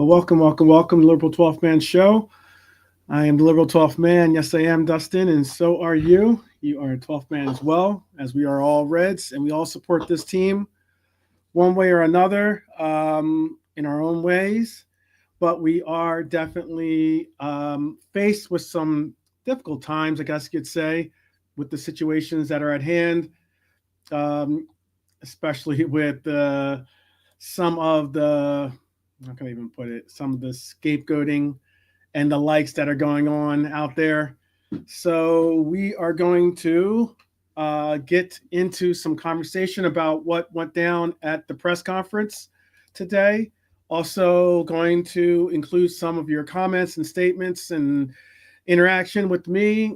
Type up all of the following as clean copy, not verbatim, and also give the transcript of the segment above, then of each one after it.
Well, welcome to Liberal 12th Man Show. I am the Liberal 12th Man. Yes, I am, Dustin, and so are you. You are a 12th man as well, as we are all Reds, and we all support this team one way or another in our own ways. But we are definitely faced with some difficult times, I guess you could say, with the situations that are at hand, um, especially with some of the, how can I even put it, some of the scapegoating and the likes that are going on out there. So we are going to get into some conversation about what went down at the press conference today. Also going to include some of your comments and statements and interaction with me,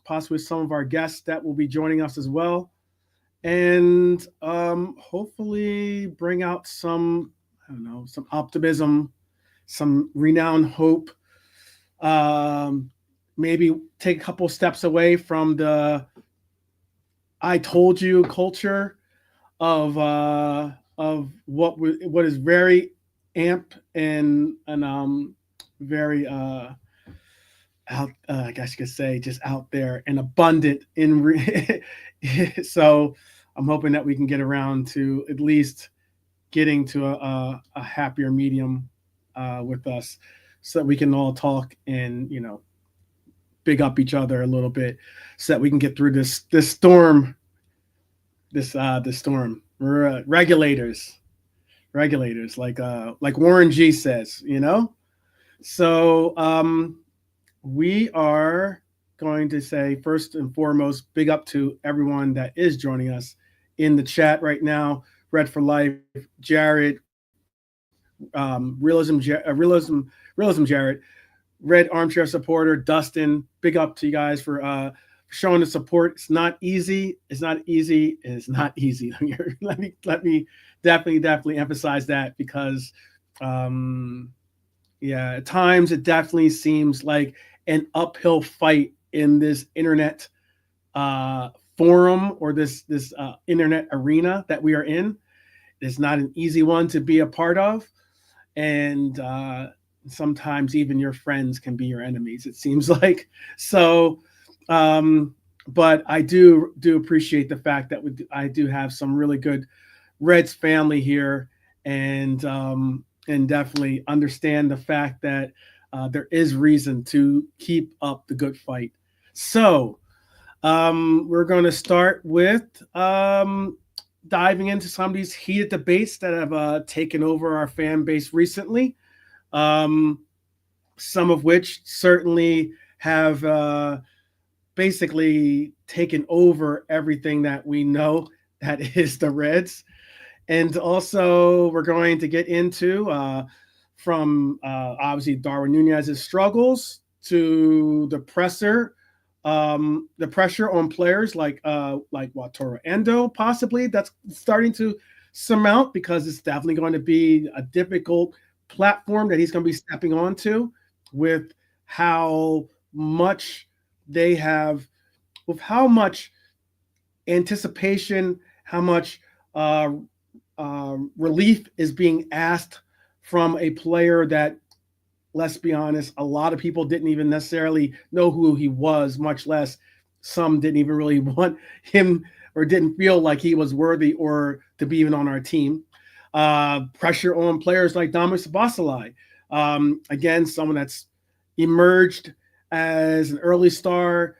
possibly some of our guests that will be joining us as well. And hopefully bring out some, I don't know, some optimism, some renowned hope. Maybe take a couple steps away from the "I told you" culture of what is very amp and very out. I guess you could say just out there and abundant so I'm hoping that we can get around to at least getting to a happier medium with us, so that we can all talk and big up each other a little bit, so that we can get through this storm. This storm. We're regulators, like Warren G says. So we are going to say first and foremost, big up to everyone that is joining us in the chat right now. Red for Life, Jared, Realism Jared, Red Armchair Supporter, Dustin. Big up to you guys for showing the support. It's not easy. Let me definitely emphasize that, because at times it definitely seems like an uphill fight in this internet forum, or this internet arena that we are in. It's not an easy one to be a part of, and sometimes even your friends can be your enemies, it seems like. So but I do appreciate the fact that I do have some really good Reds family here, and definitely understand the fact that there is reason to keep up the good fight. So we're going to start with diving into some of these heated debates that have taken over our fan base recently. Some of which certainly have basically taken over everything that we know that is the Reds. And also we're going to get into from obviously Darwin Núñez's struggles to the pressure on players like Wataru Endo, possibly, that's starting to surmount, because it's definitely going to be a difficult platform that he's going to be stepping onto, with how much they have, with how much anticipation, how much relief is being asked from a player that, let's be honest, a lot of people didn't even necessarily know who he was, much less some didn't even really want him, or didn't feel like he was worthy or to be even on our team. Pressure on players like Dominik Szoboszlai. Again, someone that's emerged as an early star,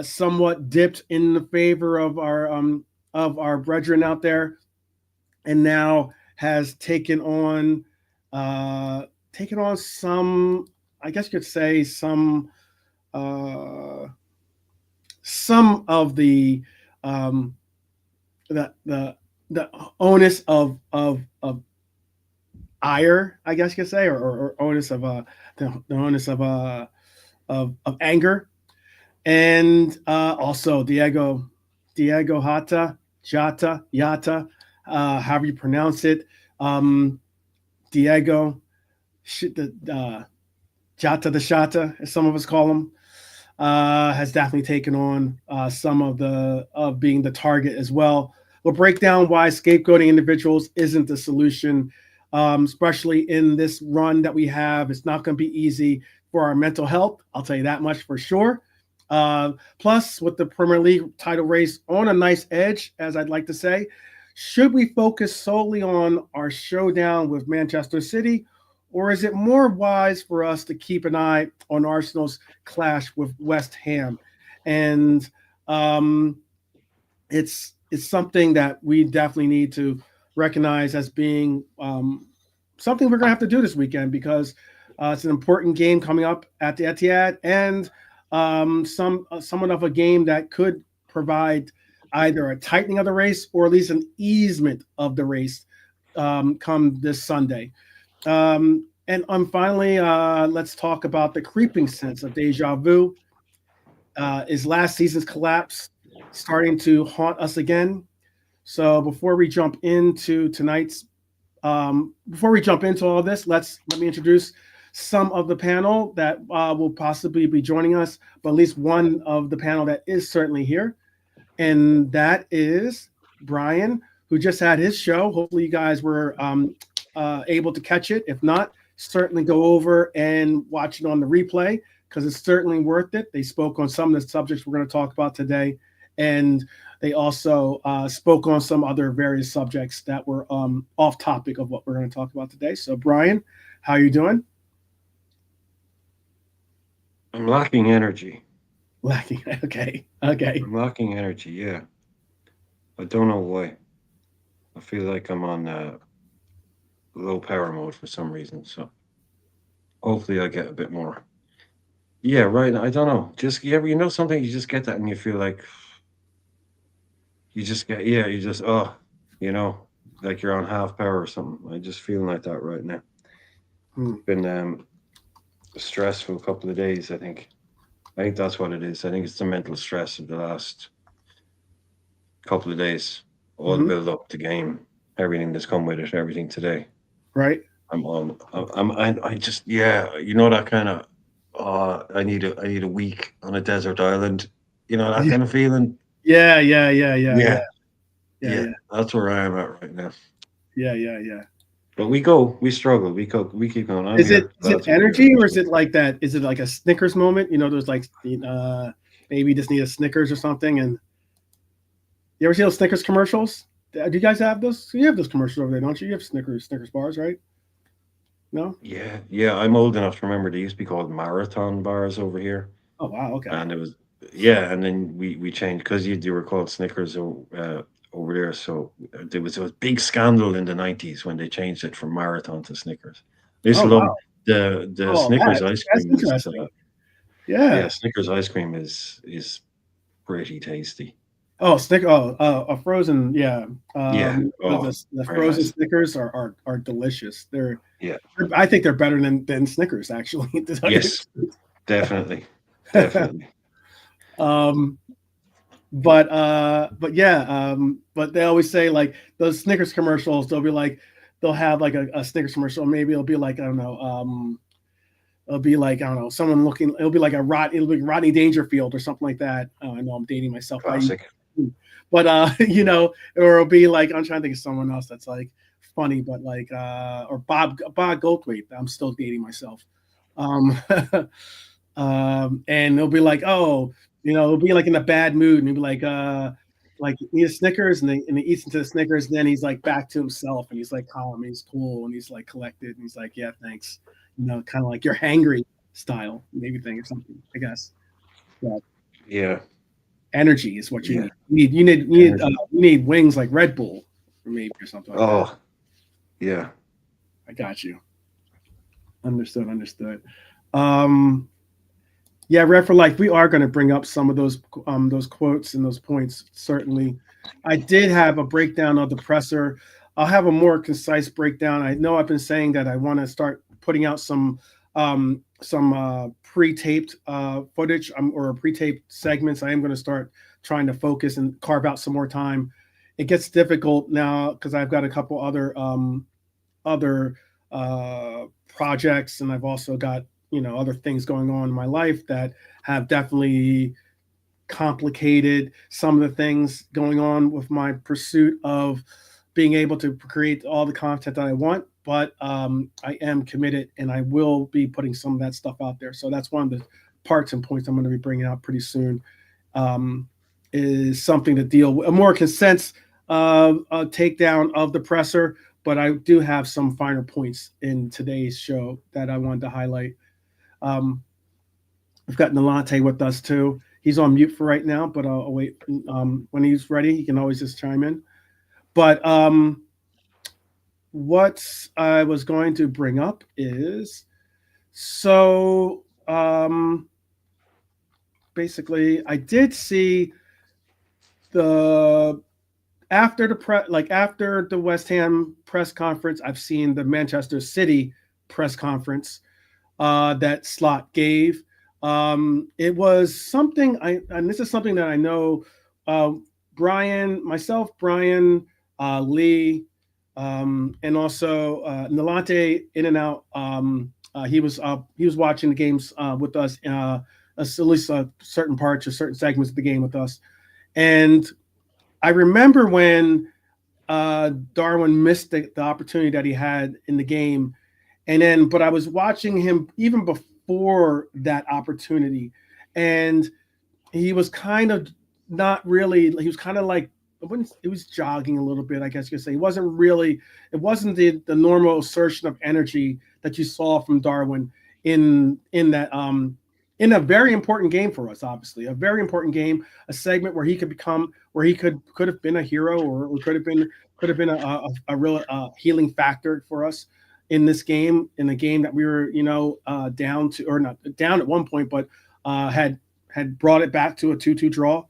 somewhat dipped in the favor of our brethren out there, and now has taken on some, I guess you could say, some of the onus of ire, I guess you could say, or onus of the onus of anger, and also Diogo Jota, however you pronounce it, Diego Jota the Shata, as some of us call him, has definitely taken on some of being the target as well. We'll break down why scapegoating individuals isn't the solution. especially in this run that we have. It's not going to be easy for our mental health. I'll tell you that much for sure. Plus, with the Premier League title race on a nice edge, as I'd like to say, should we focus solely on our showdown with Manchester City, or is it more wise for us to keep an eye on Arsenal's clash with West Ham? And it's something that we definitely need to recognize as being something we're going to have to do this weekend, because it's an important game coming up at the Etihad, and somewhat of a game that could provide either a tightening of the race or at least an easement of the race come this Sunday. And finally, let's talk about the creeping sense of deja vu. Is last season's collapse starting to haunt us again? So before we jump into all this, let me introduce some of the panel that will possibly be joining us, but at least one of the panel that is certainly here. And that is Brian, who just had his show. Hopefully you guys were able to catch it. If not, certainly go over and watch it on the replay, because it's certainly worth it. They spoke on some of the subjects we're going to talk about today, and they also spoke on some other various subjects that were off topic of what we're going to talk about today. So Brian, how are you doing? I'm lacking energy. Lacking. Okay. I'm lacking energy, yeah. I don't know why. I feel like I'm on low power mode for some reason. So hopefully I get a bit more. Yeah, right. I don't know. Just you know something, you just get that and you feel like you just you know, like you're on half power or something. I just feeling like that right now. It's been a stressful couple of days, I think. I think that's what it is. I think it's the mental stress of the last couple of days, all the build up to game, everything that's come with it, everything today. Right. I just you know that kind of I need a week on a desert island, you know that Yeah. kind of feeling. Yeah. Yeah, yeah, that's where I am at right now. Yeah. But we struggle, we keep going. I'm Is here. it That's what it energy, or is is. it like that? Is it like a Snickers moment? You know, there's like maybe you just need a Snickers or something. And you ever see those Snickers commercials? Do you guys have those? You have those commercials over there, don't you? You have Snickers bars, right? No? Yeah. I'm old enough to remember they used to be called marathon bars over here, Oh wow, okay. and it was yeah. And then we changed because you were called Snickers over there. So there was a big scandal in the '90s when they changed it from marathon to Snickers. I used Oh to love wow. the Oh, Snickers ice that's cream is interesting. Yeah. yeah, Snickers ice cream is pretty tasty. Oh, a frozen, yeah. Yeah. Oh, The very frozen nice. Snickers are delicious. Yeah. I think they're better than Snickers, actually, to tell you the Yes. Definitely. truth. Definitely. um, but yeah, but they always say like those Snickers commercials. They'll have like a Snickers commercial. Maybe it'll be like I don't know. It'll be like I don't know someone looking. It'll be like it'll be Rodney Dangerfield or something like that. I know I'm dating myself. Classic. But or it'll be like I'm trying to think of someone else that's like funny, but like or Bob Goldthwait. I'm still dating myself. Um, and they'll be like, oh, it'll be like in a bad mood, and he'll be like eat a Snickers, and he eats into the Snickers, and then he's like back to himself, and he's like calm, and he's cool, and he's like collected, and he's like, yeah, thanks, kind of like your hangry style, maybe thing or something, I guess. But Yeah. energy is what you Yeah. need. Energy. You need wings like Red Bull, or maybe or something like that. Oh, yeah. I got you. Understood. Um, Yeah, Red for Life. We are going to bring up some of those quotes and those points. Certainly, I did have a breakdown of the presser. I'll have a more concise breakdown. I know I've been saying that I want to start putting out some pre-taped footage or pre-taped segments. I am going to start trying to focus and carve out some more time. It gets difficult now because I've got a couple other projects, and I've also got other things going on in my life that have definitely complicated some of the things going on with my pursuit of being able to create all the content that I want. but I am committed, and I will be putting some of that stuff out there. So that's one of the parts and points I'm going to be bringing out pretty soon. Is something to deal with a more consent takedown of the presser, but I do have some finer points in today's show that I wanted to highlight. We've got Nalante with us too. He's on mute for right now, but I'll wait. When he's ready, he can always just chime in. But what I was going to bring up is, so basically, I did see after the West Ham press conference, I've seen the Manchester City press conference that Slot gave. It was something and this is something that I know Brian, Lee, and also Nalante in and out. He was watching the games with us, at least certain parts or certain segments of the game with us. And I remember when Darwin missed the opportunity that he had in the game. But I was watching him even before that opportunity, and he was kind of not really. He was kind of like he was jogging a little bit, I guess you could say. It wasn't the normal assertion of energy that you saw from Darwin in that in a very important game for us. Obviously, a very important game, a segment where he could have been a hero, or could have been a real healing factor for us in this game, in a game that we were, down to, or not down at one point, but had brought it back to a 2-2 draw.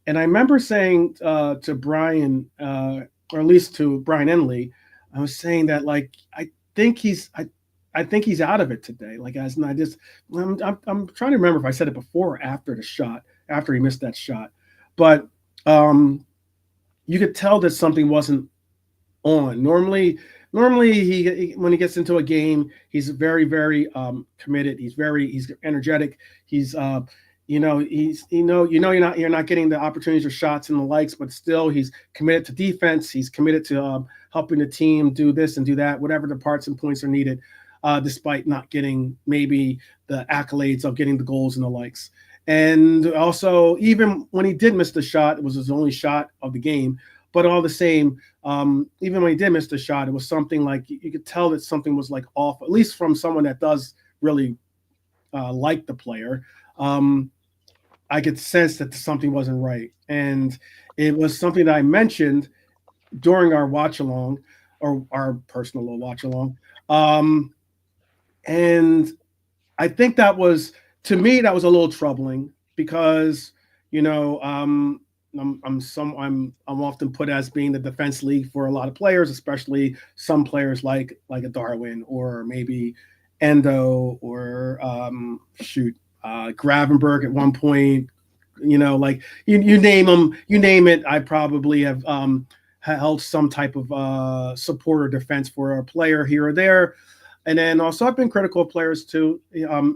And I remember saying to Brian, or at least to Brian and Lee, I was saying that, like, I think he's out of it today. Like, I'm trying to remember if I said it before or after he missed that shot. But you could tell that something wasn't on. Normally he when he gets into a game, he's very, very committed. He's energetic. He's you're not getting the opportunities or shots and the likes, but still he's committed to defense. He's committed to helping the team do this and do that, whatever the parts and points are needed, despite not getting maybe the accolades of getting the goals and the likes. And also, even when he did miss the shot, it was his only shot of the game. But all the same, even when he did miss the shot, it was something like you could tell that something was like off, at least from someone that does really like the player. I could sense that something wasn't right. And it was something that I mentioned during our watch along, or our personal little watch along. And I think that was, to me, that was a little troubling because, I'm often put as being the defense league for a lot of players, especially some players like a Darwin, or maybe Endo, or Gravenberg at one point. Like you name them, you name it. I probably have held some type of support or defense for a player here or there. And then also I've been critical of players too,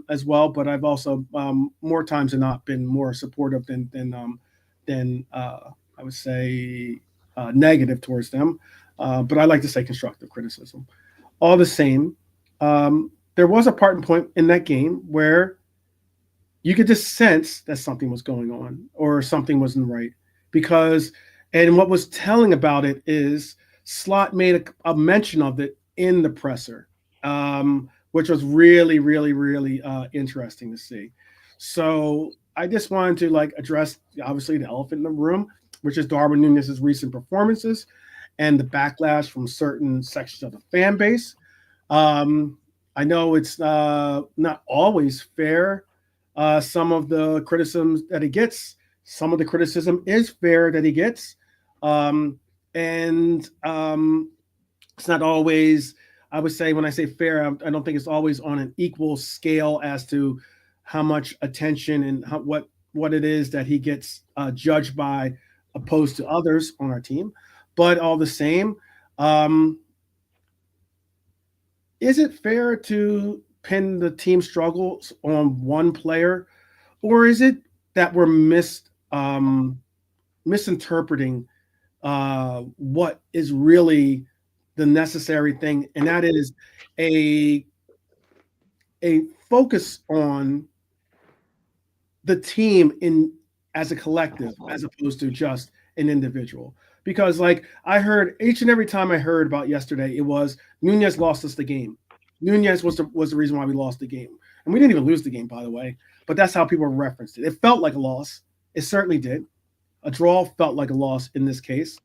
as well. But I've also more times than not been more supportive than I would say negative towards them. But I like to say constructive criticism. All the same, there was a part and point in that game where you could just sense that something was going on or something wasn't right. And what was telling about it is Slot made a mention of it in the presser, which was really, really, really interesting to see. So I just wanted to address, obviously, the elephant in the room, which is Darwin Núñez's recent performances and the backlash from certain sections of the fan base. I know it's not always fair. Some of the criticisms that he gets, some of the criticism is fair that he gets. It's not always, I would say, when I say fair, I don't think it's always on an equal scale as to how much attention and what it is that he gets judged by, opposed to others on our team. But all the same, is it fair to pin the team struggles on one player, or is it that we're misinterpreting what is really the necessary thing, and that is a focus on the team as a collective as opposed to just an individual. Because like I heard each and every time I heard about yesterday, it was Núñez lost us the game. Núñez was the reason why we lost the game. And we didn't even lose the game, by the way. But that's how people referenced it. It felt like a loss. It certainly did. A draw felt like a loss in this case.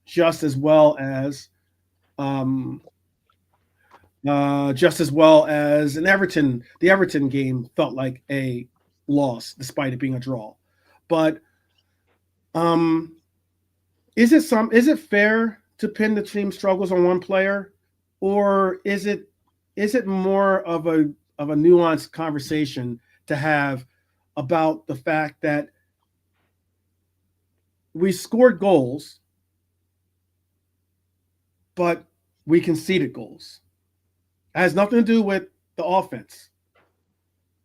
Just as well as an Everton. The Everton game felt like a loss, despite it being a draw. But is it fair to pin the team struggles on one player, or is it more of a nuanced conversation to have about the fact that we scored goals, but we conceded goals? It has nothing to do with the offense,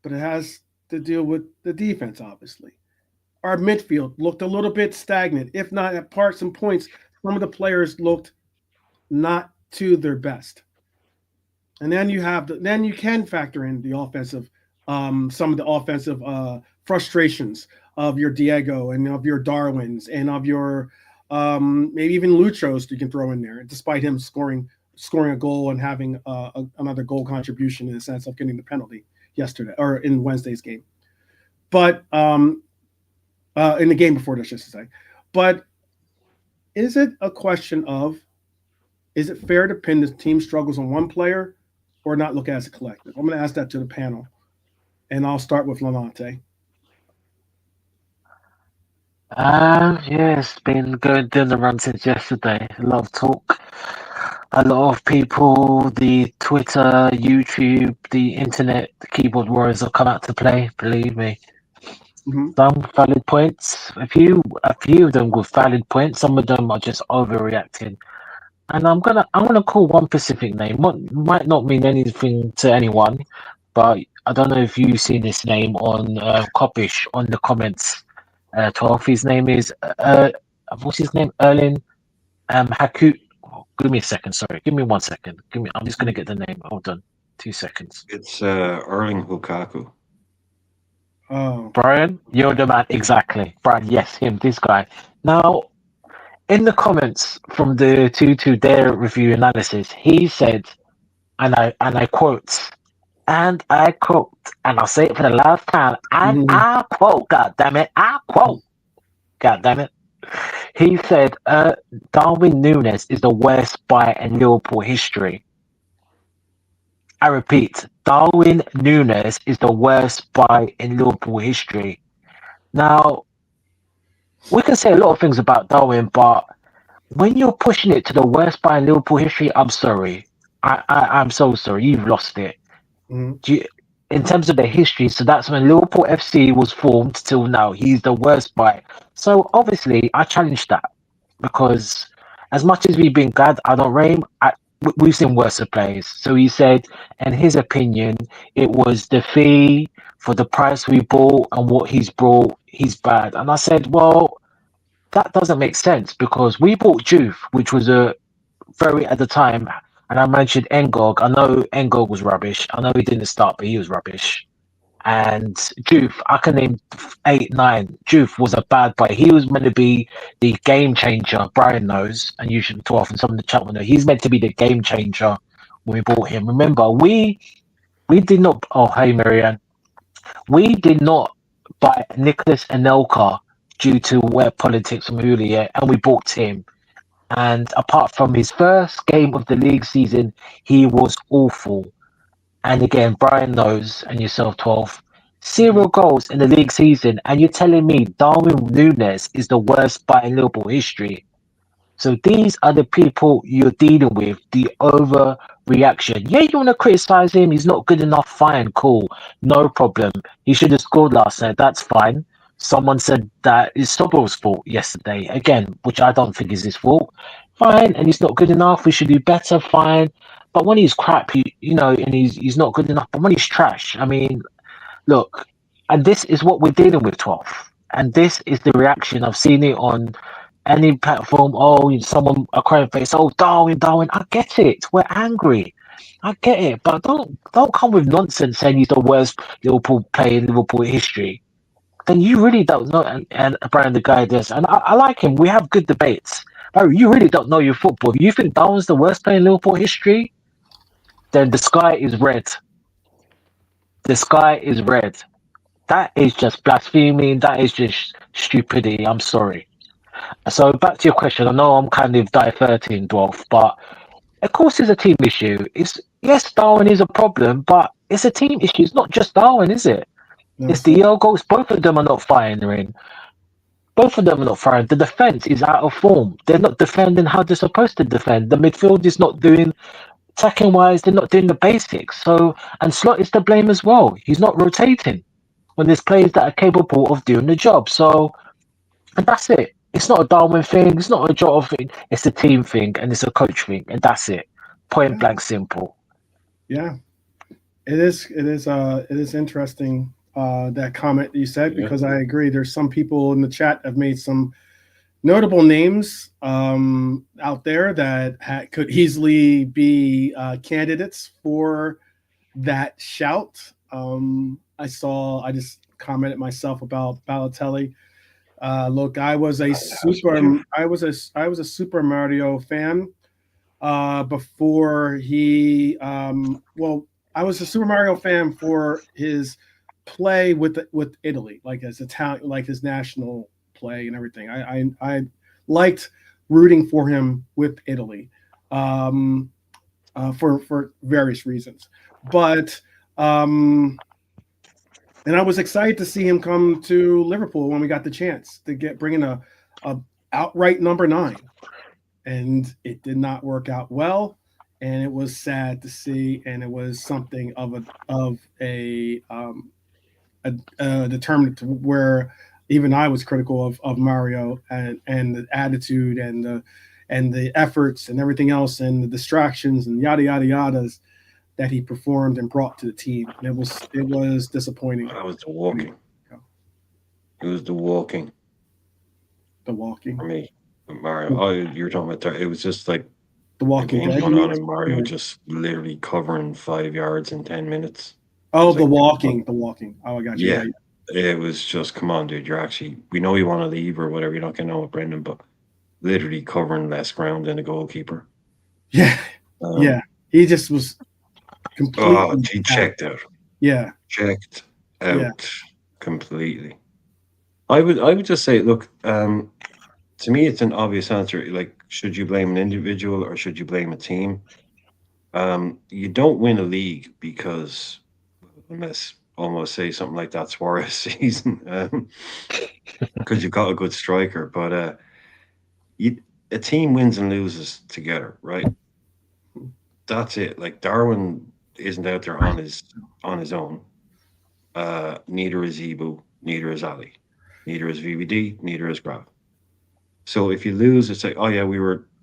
but it has to deal with the defense, obviously. Our midfield looked a little bit stagnant, if not at parts and points. Some of the players looked not to their best. And then you can factor in the offensive, some of the offensive frustrations of your Diego and of your Darwins and of your maybe even Luchos you can throw in there, despite him scoring a goal and having another goal contribution in the sense of getting the penalty yesterday or in Wednesday's game. But in the game before this, just to say. But is it a question of, is it fair to pin the team struggles on one player or not look at it as a collective? I'm going to ask that to the panel. And I'll start with Lamante. Yeah, it's been going down the run since yesterday. A lot of talk. A lot of people, the Twitter, YouTube, the internet, the keyboard warriors have come out to play, believe me. Mm-hmm. Some valid points, a few of them with valid points. Some of them are just overreacting, and I'm gonna call one specific name. What might not mean anything to anyone, but I don't know if you've seen this name on Kopish on the comments. 12. His name is what's his name? Erling Hakut. Give me a second. Sorry, give me 1 second. I'm just gonna get the name. Hold on, 2 seconds. It's Erling Lukaku. Oh, Brian, you're the man. Exactly. Brian, yes, him, this guy. Now, in the comments from the 2-2 their review analysis, he said, and I quote, and I'll say it for the last time, and I quote, God damn it, he said, Darwin Núñez is the worst buy in Liverpool history. I repeat, Darwin Núñez is the worst buy in Liverpool history. Now, we can say a lot of things about Darwin, but when you're pushing it to the worst buy in Liverpool history, I'm sorry. I'm so sorry. You've lost it. Mm-hmm. In terms of the history, so that's when Liverpool FC was formed till now. He's the worst buy. So obviously, I challenge that because as much as we've been glad I don't rate him, we've seen worse players. So he said, in his opinion, it was the fee for the price we bought and what he's brought, he's bad. And I said, well, that doesn't make sense because we bought Juve, which was a very, at the time, and I mentioned Ngog. I know Ngog was rubbish. I know he didn't start, but he was rubbish. And Juve, I can name 8, 9. Juve was a bad buy. He was meant to be the game changer. Brian knows, and you should talk, and some of the chat will know. He's meant to be the game changer when we bought him. Remember, we did not. Oh, hey, Marianne. We did not buy Nicholas Anelka due to where politics from Julia, and we bought him. And apart from his first game of the league season, he was awful. And again, Brian knows, and yourself, 12, 0 goals in the league season, and you're telling me Darwin Núñez is the worst buy in Liverpool history. So these are the people you're dealing with, the overreaction. Yeah, you want to criticize him, he's not good enough, fine, cool, no problem. He should have scored last night, that's fine. Someone said that it's Sobel's fault yesterday, again, which I don't think is his fault. Fine, and he's not good enough, we should do better, fine. But when he's crap, and he's not good enough. But when he's trash, I mean, look, and this is what we're dealing with, 12. And this is the reaction. I've seen it on any platform, oh, someone a crying face, oh, Darwin, I get it. We're angry. I get it, but don't come with nonsense saying he's the worst Liverpool player in Liverpool history. Then you really don't know. And Brian, the guy does, and I like him. We have good debates. But you really don't know your football. If you think Darwin's the worst player in Liverpool history, then the sky is red. The sky is red. That is just blasphemy. That is just stupidity. I'm sorry. So back to your question. I know I'm kind of diverting, Dwarf, but of course it's a team issue. It's yes, Darwin is a problem, but it's a team issue. It's not just Darwin, is it? No, It's Diogo's. Both of them are not firing. Both of them are not firing. The defense is out of form. They're not defending how they're supposed to defend. The midfield is not doing attacking wise. They're not doing the basics. So and Slot is to blame as well. He's not rotating when there's players that are capable of doing the job. So and that's it. It's not a Darwin thing. It's not a Jota thing. It's a team thing and it's a coach thing, and that's it. Point blank, simple. Yeah, it is. It is interesting that comment that you said, because I agree. There's some people in the chat have made some notable names out there that could easily be candidates for that shout. I just commented myself about Balotelli. Look, I was a Super Mario fan before he. I was a Super Mario fan for his play with Italy, like as Italian, like his national play and everything. I liked rooting for him with Italy for various reasons, but. And I was excited to see him come to Liverpool when we got the chance to bring in a outright number 9, and it did not work out well, and it was sad to see, and it was something of a determinant to where even I was critical of Mario and the attitude and the efforts and everything else and the distractions and yada yada yadas that he performed and brought to the team. And it was disappointing. That was the walking. It was the walking. The walking. For me, Mario. Oh, you're talking about that. It was just like the walking dead. Going on in Mario, just literally covering 5 yards in 10 minutes. Oh, the walking. Oh, I got you. Yeah. It was just, come on, dude. We know you want to leave or whatever. You're not getting on with Brendan, but literally covering less ground than a goalkeeper. Yeah. Yeah. He just was completely. Oh, he checked out. Yeah. Checked out completely. I would just say, look, to me, it's an obvious answer. Like, should you blame an individual or should you blame a team? You don't win a league because, unless almost say something like that Suarez season, because you've got a good striker. But a team wins and loses together, right? That's it. Like, Darwin isn't out there on his own. Neither is Ibu, neither is Ali, neither is VVD, neither is Graf. So if you lose, it's like, oh yeah,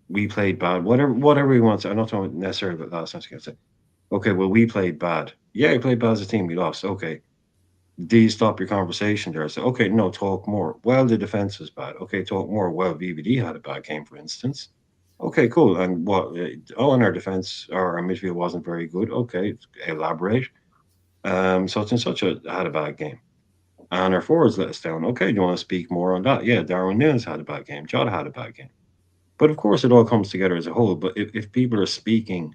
we played bad. Whatever we want to. I'm not talking necessarily about last night's game. Say, okay, well, we played bad. Yeah, we played bad as a team. We lost. Okay. Do you stop your conversation there? So, okay, no, talk more. Well, the defense was bad. Okay, talk more. Well, VVD had a bad game, for instance. Okay, cool. And what? And our defense or our midfield wasn't very good. Okay, elaborate. Such and such had a bad game. And our forwards let us down. Okay, do you want to speak more on that? Yeah, Darwin Núñez had a bad game. Jota had a bad game. But of course, it all comes together as a whole. But if people are speaking,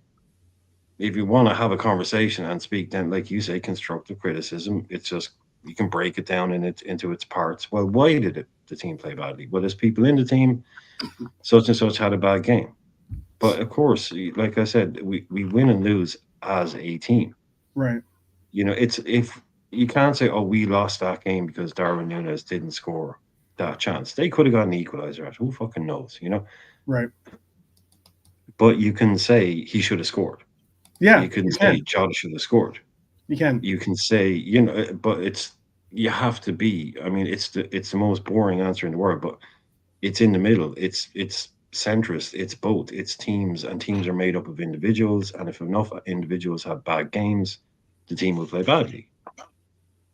if you want to have a conversation and speak, then, like you say, constructive criticism, it's just, you can break it down into its parts. Well, why did the team play badly? Well, there's people in the team, such and such had a bad game. But of course, like I said, we win and lose as a team. Right. You know, if you can't say, oh, we lost that game because Darwin Núñez didn't score that chance. They could have got an equalizer. Who fucking knows, you know? Right. But you can say he should have scored. Yeah. You can say Jota should have scored. You can. You can say, you know, but you have to be. I mean, it's the most boring answer in the world, but it's in the middle. It's centrist. It's both. It's teams, and teams are made up of individuals. And if enough individuals have bad games, the team will play badly.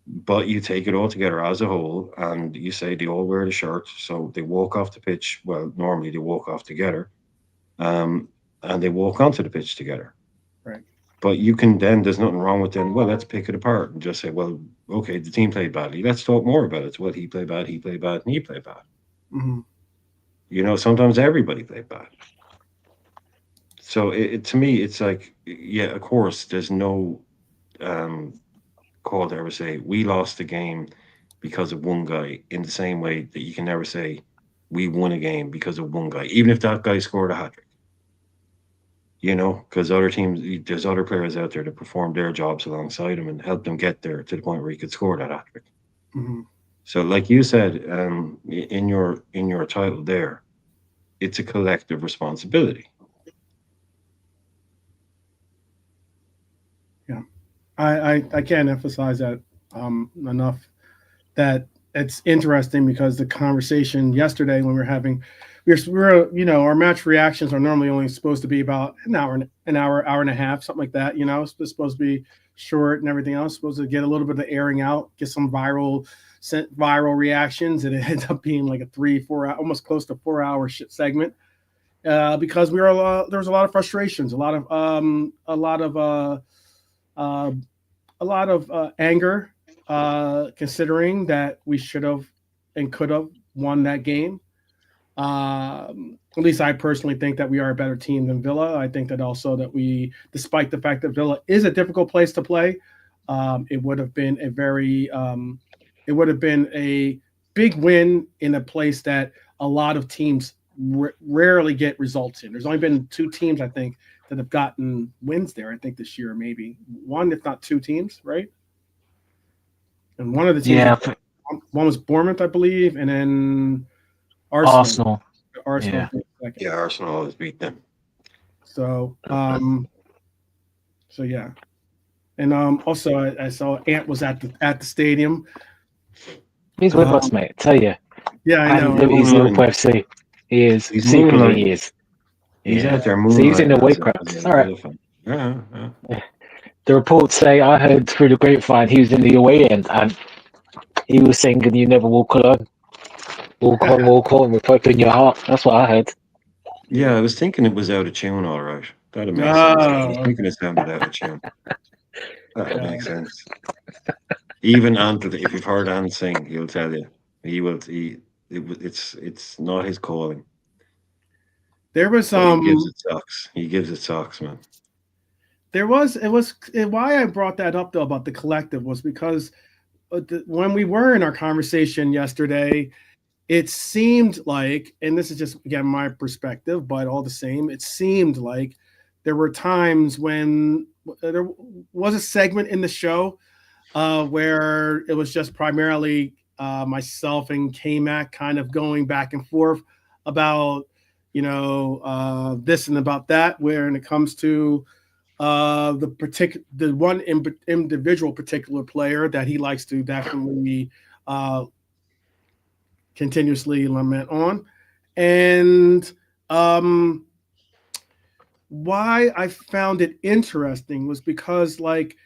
But you take it all together as a whole, and you say they all wear the shirt, so they walk off the pitch. Well, normally they walk off together, and they walk onto the pitch together. Right. But you can then, there's nothing wrong with then, well, let's pick it apart and just say, well, okay, the team played badly. Let's talk more about it. Well, he played bad, and he played bad. Mm-hmm. You know, sometimes everybody played bad. So to me, it's like, yeah, of course, there's no call to ever say we lost the game because of one guy, in the same way that you can never say we won a game because of one guy, even if that guy scored a hat trick. You know, because other teams, there's other players out there that performed their jobs alongside him and helped them get there to the point where he could score that hat trick. Mm-hmm. So, like you said, in your title there, it's a collective responsibility. Yeah, I can't emphasize that enough. That it's interesting because the conversation yesterday when we were having, we're you know, our match reactions are normally only supposed to be about an hour and a half, something like that. You know, it's supposed to be short and everything else. Supposed to get a little bit of airing out, get some viral reactions, and it ended up being like a 3-4 almost close to 4 hour shit segment. Because there was a lot of frustrations, a lot of anger, considering that we should have and could have won that game. At least I personally think that we are a better team than Villa. I think that also that we, despite the fact that Villa is a difficult place to play, it would have been a big win in a place that a lot of teams rarely get results in. There's only been 2 teams, I think, that have gotten wins there. I think this year, maybe 1, if not 2 teams, right? And one of the teams, one was Bournemouth, I believe, and then Arsenal. Yeah, Arsenal always beat them. So, yeah, and also I saw Ant was at the stadium. He's with us, mate. I tell you. Yeah, I know. He's Liverpool FC. He is. He's secretly, he is. He's out there moving. So he's in the away crowd. All right. Yeah. The reports say, I heard through the grapevine, he was in the away end, and he was singing, "You never walk alone. Walk on with hope in your heart." That's what I heard. Yeah, I was thinking it was out of tune, all right. That'd make sense. I was thinking it sounded out of tune. That makes sense. Even Anthony, if you've heard Ant sing, he'll tell you it's not his calling. There was he gives it socks, man. Why I brought that up though about the collective was because when we were in our conversation yesterday, it seemed like, and this is just again my perspective, but all the same, it seemed like there were times when there was a segment in the show where it was just primarily myself and K-Mac kind of going back and forth about, you know, this and about that, when it comes to the one individual particular player that he likes to definitely continuously lament on. And why I found it interesting was because, like,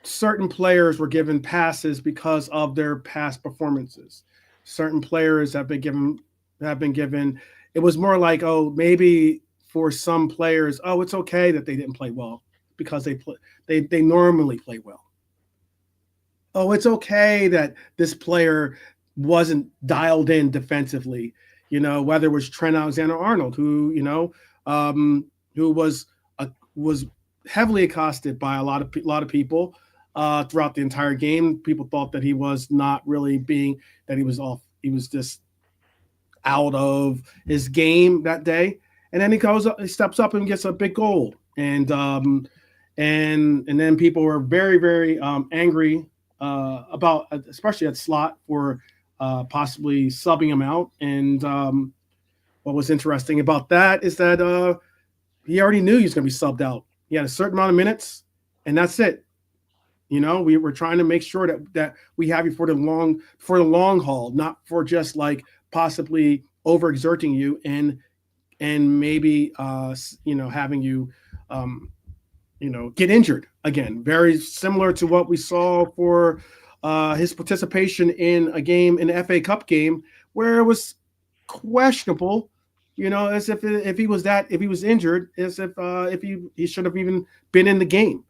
certain players were given passes because of their past performances. Certain players have been given. It was more like, oh, maybe for some players, oh, it's okay that they didn't play well because they normally play well. Oh, it's okay that this player wasn't dialed in defensively. You know, whether it was Trent Alexander-Arnold, who, you know, who was heavily accosted by a lot of people throughout the entire game. People thought that he was not really that he was off. He was just out of his game that day. And then he steps up and gets a big goal. And then people were very, very angry about, especially at Slot, for possibly subbing him out. And what was interesting about that is that he already knew he was going to be subbed out. He had a certain amount of minutes, and that's it. You know, we were trying to make sure that we have you for the long haul, not for just like possibly overexerting you and maybe you know, having you you know, get injured again. Very similar to what we saw for his participation in a game, in the FA Cup game, where it was questionable, as if he was injured, as if he should have even been in the game,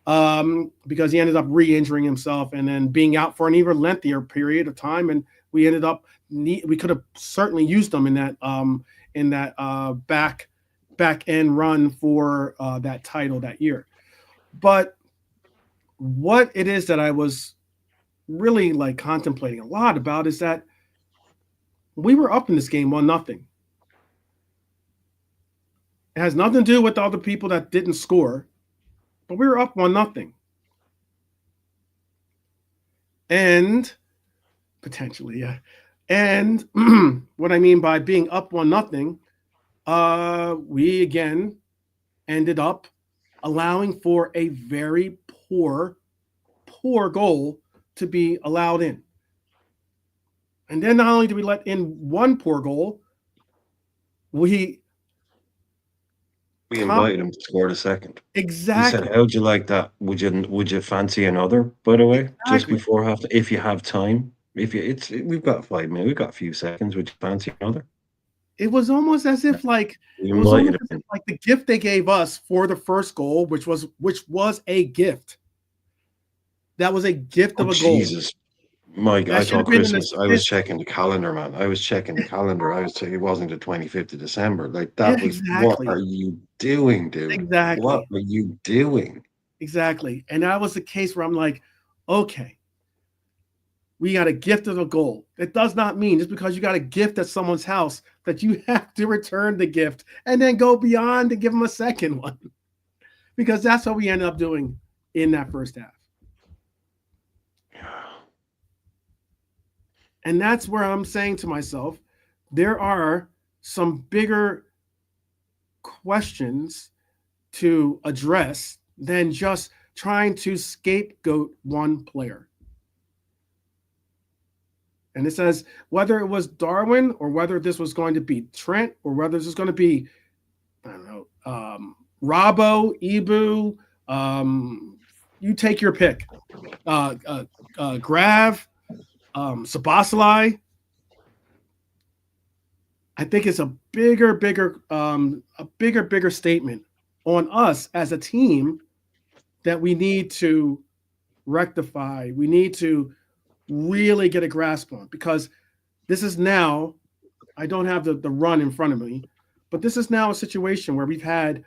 because he ended up re-injuring himself and then being out for an even lengthier period of time, and we could have certainly used him in that back end run for that title that year. But what it is that I was really contemplating a lot about is that we were up in this game 1-0. It has nothing to do with the other people that didn't score, but we were up 1-0. And potentially, yeah. And what I mean by being up 1-0, we again ended up allowing for a very poor goal to be allowed in. And then not only did we let in one poor goal, we invited him to score the second. Exactly. He said, "How'd you like that? Would you fancy another?" By the way, Exactly. Just before half, if you have time, we've got 5 minutes, we've got a few seconds. Would you fancy another? It was almost as if the gift they gave us for the first goal, which was a gift. That was a gift of a goal. Jesus. Mike, I thought Christmas. I was checking the calendar, man. I was checking the calendar. It wasn't the 25th of December. What are you doing, dude? Exactly. What are you doing? Exactly. And that was the case where I'm like, okay, we got a gift of a goal. It does not mean just because you got a gift at someone's house that you have to return the gift and then go beyond to give them a second one. Because that's what we ended up doing in that first half. And that's where I'm saying to myself, there are some bigger questions to address than just trying to scapegoat one player. And it says whether it was Darwin or whether this was going to be Trent or whether this is going to be, I don't know, Robbo, Ibu, you take your pick. Grav, Szoboszlai. I think it's a bigger statement on us as a team that we need to rectify. We need to really get a grasp on, because this is now, I don't have the run in front of me, but this is now a situation where we've had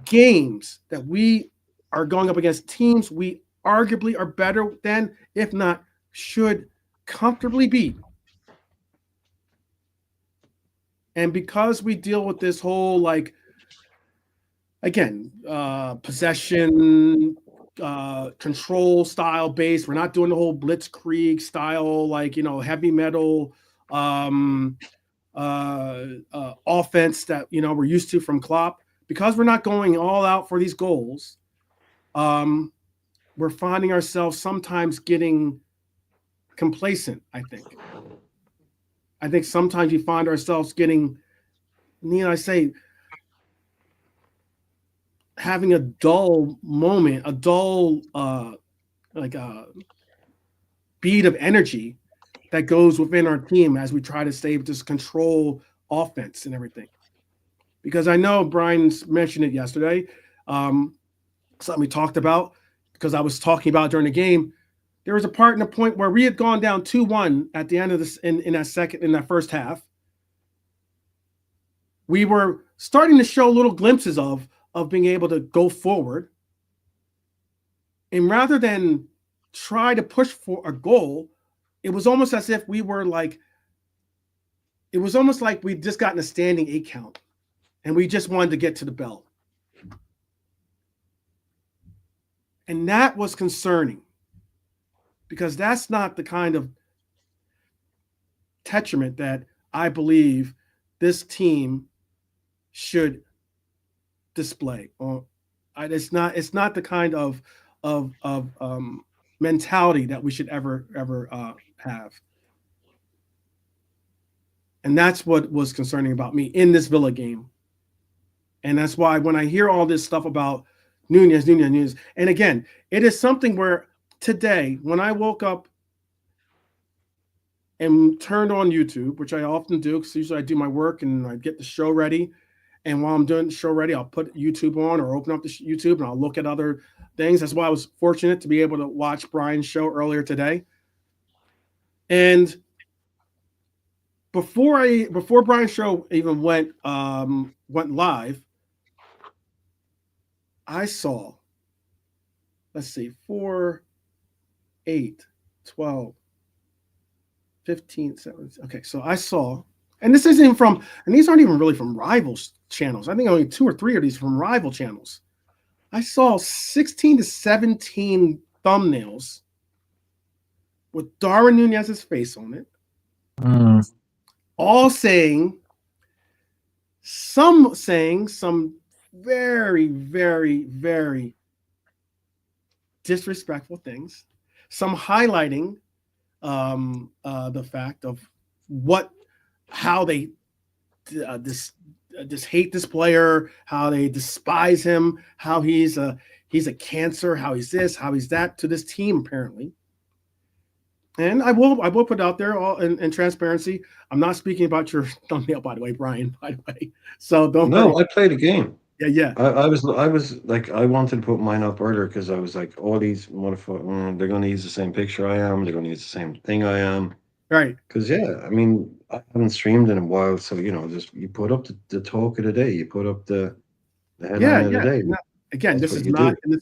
games that we are going up against teams we arguably are better than, if not should comfortably beat. And because we deal with this whole possession, control style base, we're not doing the whole blitzkrieg style, heavy metal offense that we're used to from Klopp. Because we're not going all out for these goals, we're finding ourselves sometimes getting complacent. I think sometimes we find ourselves getting, having a dull moment, a dull beat of energy that goes within our team as we try to stay with this control offense and everything. Because I know Brian's mentioned it yesterday, something we talked about, because I was talking about during the game. There was a part in the point where we had gone down 2-1 at the end of this in that first half. We were starting to show little glimpses of being able to go forward. And rather than try to push for a goal, it was almost as if we were it was almost like we'd just gotten a standing 8 count and we just wanted to get to the bell. And that was concerning, because that's not the kind of detriment that I believe this team should display. It's not the kind of mentality that we should ever have. And that's what was concerning about me in this Villa game. And that's why when I hear all this stuff about Núñez, and again, it is something where today, when I woke up and turned on YouTube, which I often do, because usually I do my work and I get the show ready. And while I'm doing the show ready, I'll put YouTube on or open up the YouTube and I'll look at other things. That's why I was fortunate to be able to watch Brian's show earlier today. And before Brian's show even went live, I saw, let's see, 4, 8, 12, 15, 17. Okay, so I saw, and this isn't from, and these aren't even really from rival channels. I think only 2 or 3 of these from rival channels. I saw 16 to 17 thumbnails with Darwin Núñez's face on it, all saying some very, very, very disrespectful things, some highlighting the fact of how they just hate this player, how they despise him, how he's a cancer, how he's this, how he's that to this team apparently. And I will put out there all in transparency. I'm not speaking about your thumbnail, by the way, Brian. By the way, so don't. No, I played a game. Yeah. I was like, I wanted to put mine up earlier because I was like, all these motherfuckers, they're going to use the same picture I am. They're going to use the same thing I am. Right. Because I mean, I haven't streamed in a while, so just you put up the talk of the day. You put up the headline of the day. No, again, this is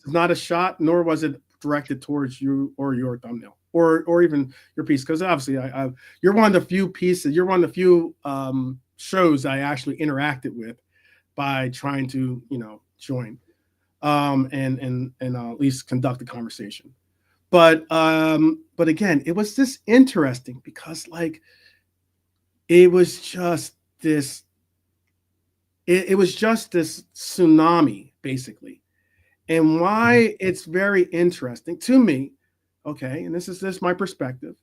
not a shot, nor was it directed towards you or your thumbnail or even your piece, because obviously you're one of the few pieces, you're one of the few shows I actually interacted with by trying to join and at least conduct a conversation. But again, it was just interesting because it was just this tsunami basically. And why it's very interesting to me, okay, and this is my perspective,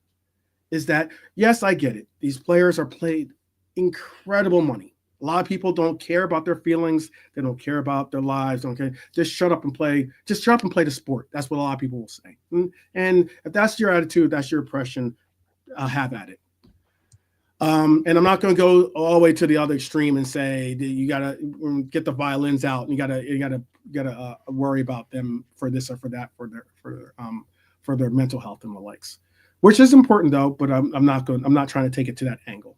is that yes, I get it. These players are paid incredible money. A lot of people don't care about their feelings. They don't care about their lives. Don't care. Just shut up and play. Just shut up and play the sport. That's what a lot of people will say. And if that's your attitude, that's your impression, have at it. And I'm not going to go all the way to the other extreme and say that you got to get the violins out and you got to worry about them for this or for that for their mental health and the likes, which is important though. But I'm not trying to take it to that angle.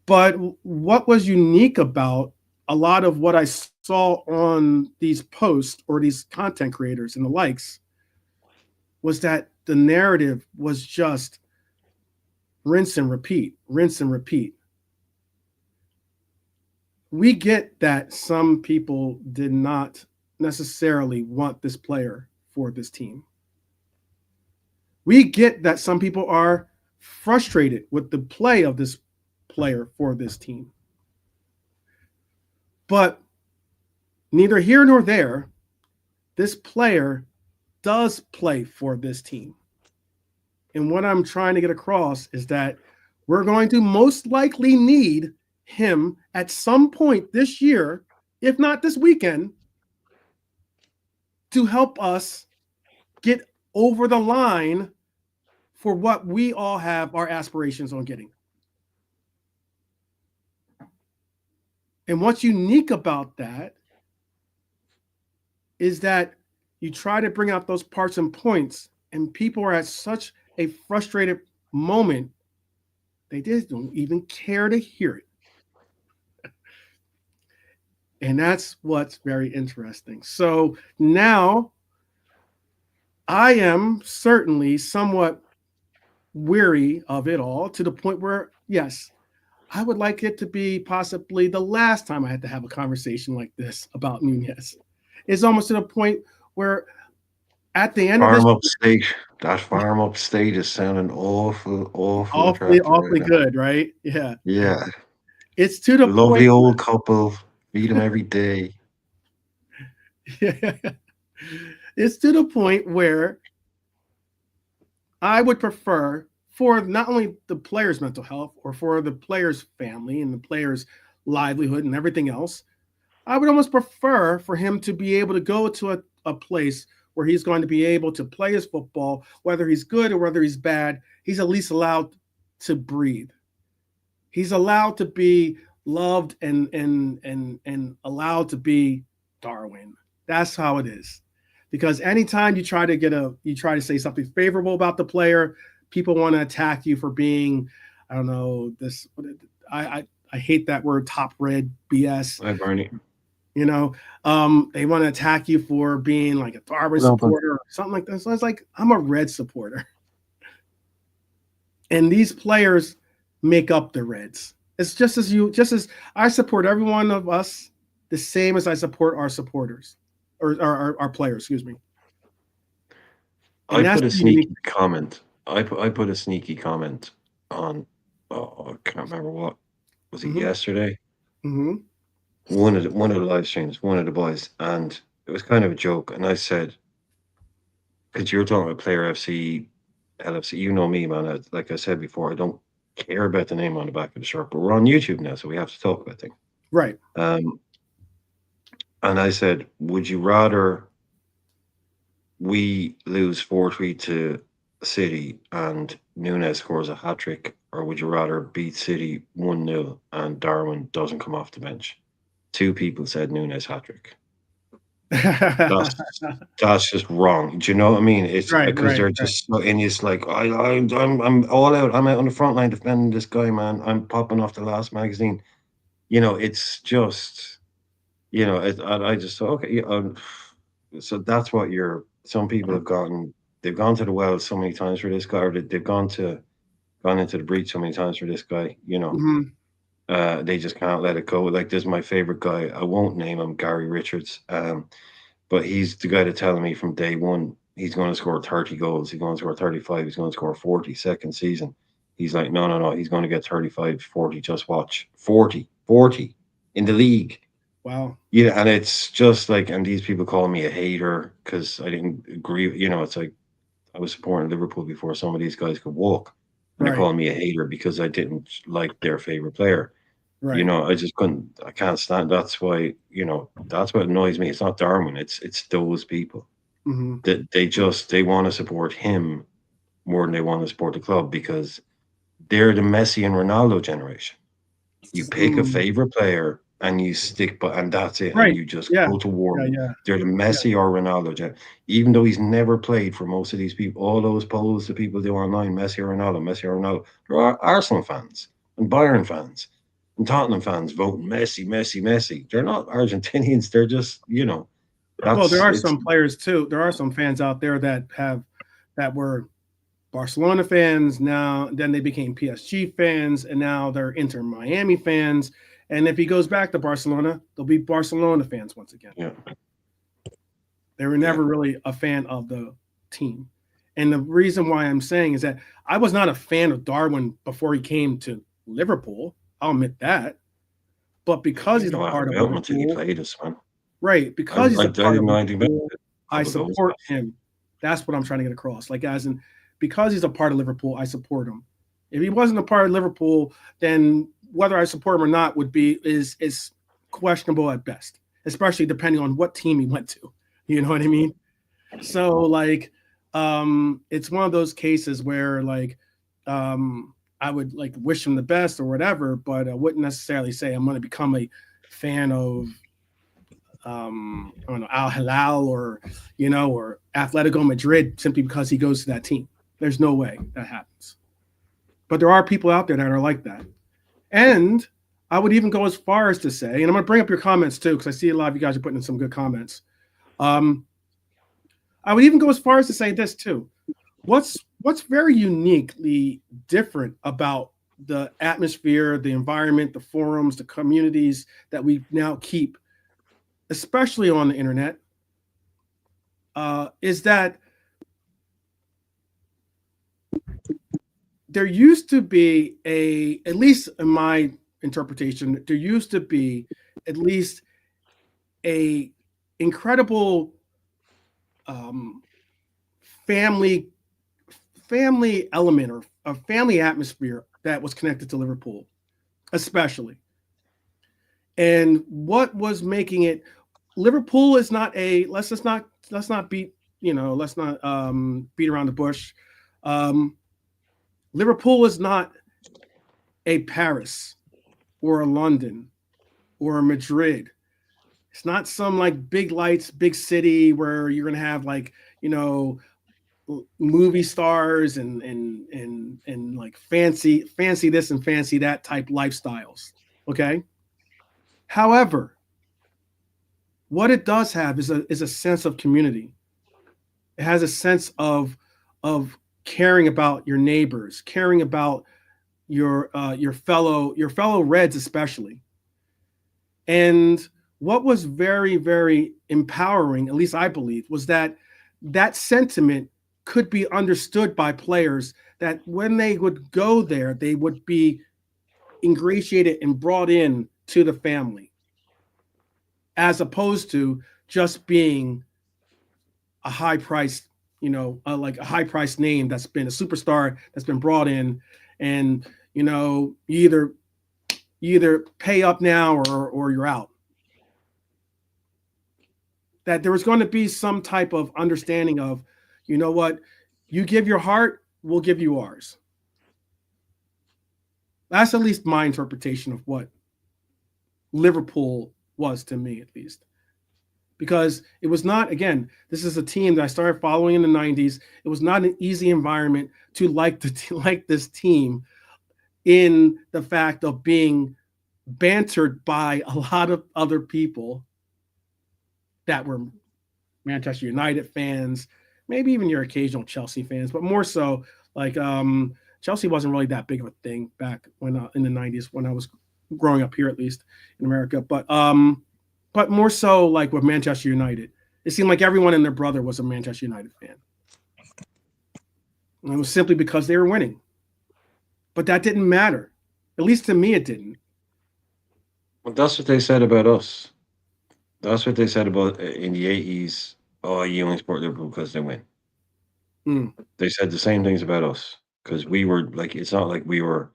But what was unique about a lot of what I saw on these posts or these content creators and the likes was that the narrative was just rinse and repeat, rinse and repeat. We get that some people did not necessarily want this player for this team. We get that some people are frustrated with the play of this player for this team. But neither here nor there, this player does play for this team. And what I'm trying to get across is that we're going to most likely need him at some point this year, if not this weekend, to help us get over the line for what we all have our aspirations on getting. And what's unique about that is that you try to bring out those parts and points, and people are at such a frustrated moment, they just don't even care to hear it. And that's what's very interesting. So now I am certainly somewhat weary of it all, to the point where, yes, I would like it to be possibly the last time I had to have a conversation like this about Núñez. It's almost to the point where at the end farm of this, that farm upstate is sounding awfully awfully good, right? Yeah. Yeah. It's to the lovely point old couple, feed them every day. Yeah. It's to the point where I would prefer, for not only the player's mental health or for the player's family and the player's livelihood and everything else, I would almost prefer for him to be able to go to a place where he's going to be able to play his football, whether he's good or whether he's bad. He's at least allowed to breathe. He's allowed to be loved and allowed to be Darwin. That's how it is. Because anytime you try to say something favorable about the player, people want to attack you for being, I don't know, this. I hate that word, top red BS. Hi, Barney. You know, they want to attack you for being like a Darwin supporter or something like that. So it's like, I'm a red supporter. And these players make up the Reds. It's just as I support every one of us the same as I support our supporters or our players, excuse me. And I put a sneaky comment. I put a sneaky comment on, I can't remember what. Was it yesterday? Mm-hmm. One of the live streams, one of the boys, and it was kind of a joke. And I said, because you're talking about Player FC, LFC, you know me, man. Like I said before, I don't care about the name on the back of the shirt, but we're on YouTube now, so we have to talk about things. Right. And I said, would you rather we lose 4-3 to City and Núñez scores a hat-trick, or would you rather beat City 1-0 and Darwin doesn't come off the bench? 2 people said Núñez hat-trick. That's just wrong. Do you know what I mean? It's because they're just so, and it's like I'm all out. I'm out on the front line defending this guy, man. I'm popping off the last magazine. You know, it's just, you know, I just thought, okay, so that's what some people have gotten. They've gone to the well so many times for this guy, or they've gone into the breach so many times for this guy. You know. Mm-hmm. They just can't let it go. Like, this is my favorite guy. I won't name him, Gary Richards. But he's the guy that's telling me from day one he's going to score 30 goals. He's going to score 35. He's going to score 40 second season. He's like, no. He's going to get 35, 40. Just watch. 40 in the league. Wow. Yeah, and it's just like, and these people call me a hater because I didn't agree. You know, it's like I was supporting Liverpool before some of these guys could walk. And they're calling me a hater because I didn't like their favorite player. Right. You know, I can't stand. That's why, you know, that's what annoys me. It's not Darwin. It's those people that they want to support him more than they want to support the club because they're the Messi and Ronaldo generation. You pick a favorite player and you stick, and that's it. Right. And you just go to war. Yeah. They're the Messi or Ronaldo generation. Even though he's never played for most of these people, all those polls that people do online, Messi or Ronaldo. There are Arsenal fans and Bayern fans and Tottenham fans voting Messi. They're not Argentinians. They're just, you know. Well, there are some players too. There are some fans out there that were Barcelona fans. Then they became PSG fans, and now they're Inter Miami fans. And if he goes back to Barcelona, they'll be Barcelona fans once again. Yeah. They were never really a fan of the team. And the reason why I'm saying is that I was not a fan of Darwin before he came to Liverpool. I'll admit that. But because he's a part of Liverpool, until he played us, man. Right. Because he's a part of Liverpool, I support him. That's what I'm trying to get across. Like, as in, because he's a part of Liverpool, I support him. If he wasn't a part of Liverpool, then whether I support him or not is questionable at best, especially depending on what team he went to. You know what I mean? So, like, it's one of those cases where, like, I would like wish him the best or whatever, but I wouldn't necessarily say I'm going to become a fan of, I don't know, Al Hilal or Atletico Madrid simply because he goes to that team. There's no way that happens. But there are people out there that are like that. And I would even go as far as to say, and I'm going to bring up your comments too, because I see a lot of you guys are putting in some good comments. I would even go as far as to say this too. What's very uniquely different about the atmosphere, the environment, the forums, the communities that we now keep, especially on the internet, is that there used to be at least in my interpretation, there used to be at least a incredible family element or a family atmosphere that was connected to Liverpool, especially. And what was making it, Liverpool is not let's not be beat around the bush. Liverpool is not a Paris or a London or a Madrid. It's not some like big lights, big city where you're gonna have like movie stars and like fancy this and fancy that type lifestyles. Okay. However, what it does have is a sense of community. It has a sense of caring about your neighbors, caring about your fellow Reds especially. And what was very, very empowering, at least I believe, was that sentiment could be understood by players, that when they would go there, they would be ingratiated and brought in to the family, as opposed to just being a high priced, like a high priced name that's been a superstar that's been brought in, and you either pay up now or you're out. That there was going to be some type of understanding of, you know what, you give your heart, we'll give you ours. That's at least my interpretation of what Liverpool was, to me at least. Because it was not, again, this is a team that I started following in the 90s. It was not an easy environment to like this team, in the fact of being bantered by a lot of other people that were Manchester United fans, maybe even your occasional Chelsea fans, but more so like Chelsea wasn't really that big of a thing back when in the 90s when I was growing up here, at least in America. But more so like with Manchester United, it seemed like everyone and their brother was a Manchester United fan. And it was simply because they were winning. But that didn't matter. At least to me, it didn't. Well, that's what they said about us. That's what they said about in the 80s. Oh, you only support Liverpool because they win. They said the same things about us, because we were like, it's not like we were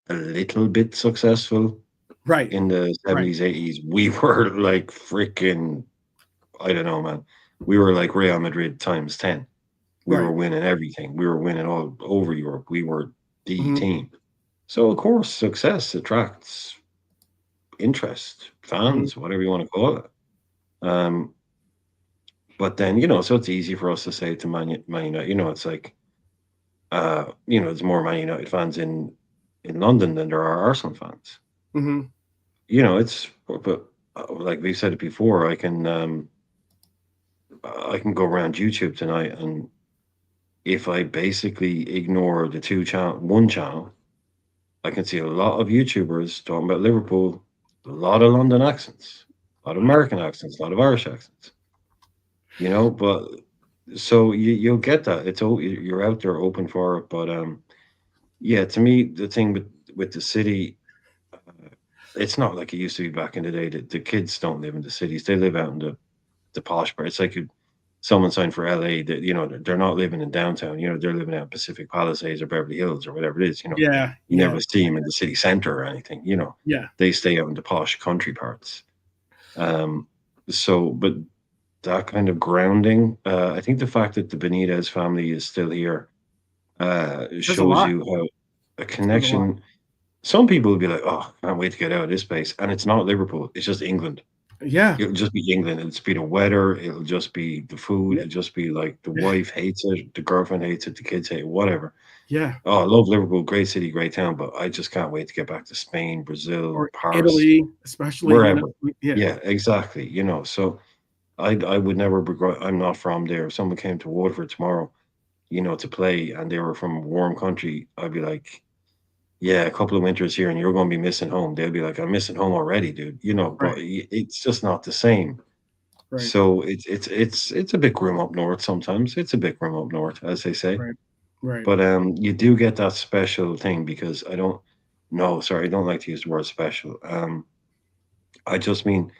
a little bit successful. Right. In the 70s, 80s, we were like freaking, I don't know, man. We were like Real Madrid times 10. We were winning everything. We were winning all over Europe. We were the team. So, of course, success attracts interest, fans, whatever you want to call it. But then, so it's easy for us to say to Man United, it's like, there's more Man United fans in London than there are Arsenal fans. But like we've said it before, I can go around YouTube tonight, and if I basically ignore the one channel, I can see a lot of YouTubers talking about Liverpool, a lot of London accents, a lot of American accents, a lot of Irish accents. But so you'll get that. You're out there open for it. But to me, the thing with the city, it's not like it used to be back in the day. The kids don't live in the cities; they live out in the posh part. It's like someone signed for LA. That they're not living in downtown. They're living out in Pacific Palisades or Beverly Hills or whatever it is. You never see them in the city center or anything. They stay out in the posh country parts. But that kind of grounding, I think the fact that the Benitez family is still here shows you how a connection. Some people will be like, "Oh, can't wait to get out of this place," and it's not Liverpool; it's just England. Yeah, it'll just be England. It'll just be the weather. It'll just be the food. It'll just be like the wife hates it, the girlfriend hates it, the kids hate it, whatever. Yeah. Oh, I love Liverpool, great city, great town, but I just can't wait to get back to Spain, Brazil, Or Paris, Italy, especially. wherever. Yeah, Exactly. So I would never begrudge. I'm not from there. If someone came to Waterford tomorrow, to play, and they were from a warm country, I'd be like, yeah, a couple of winters here, and you're going to be missing home. They'll be like, I'm missing home already, dude. But it's just not the same. Right. So it's a bit grim up north sometimes. It's a bit grim up north, as they say. Right. But you do get that special thing, because I don't like to use the word special. I just mean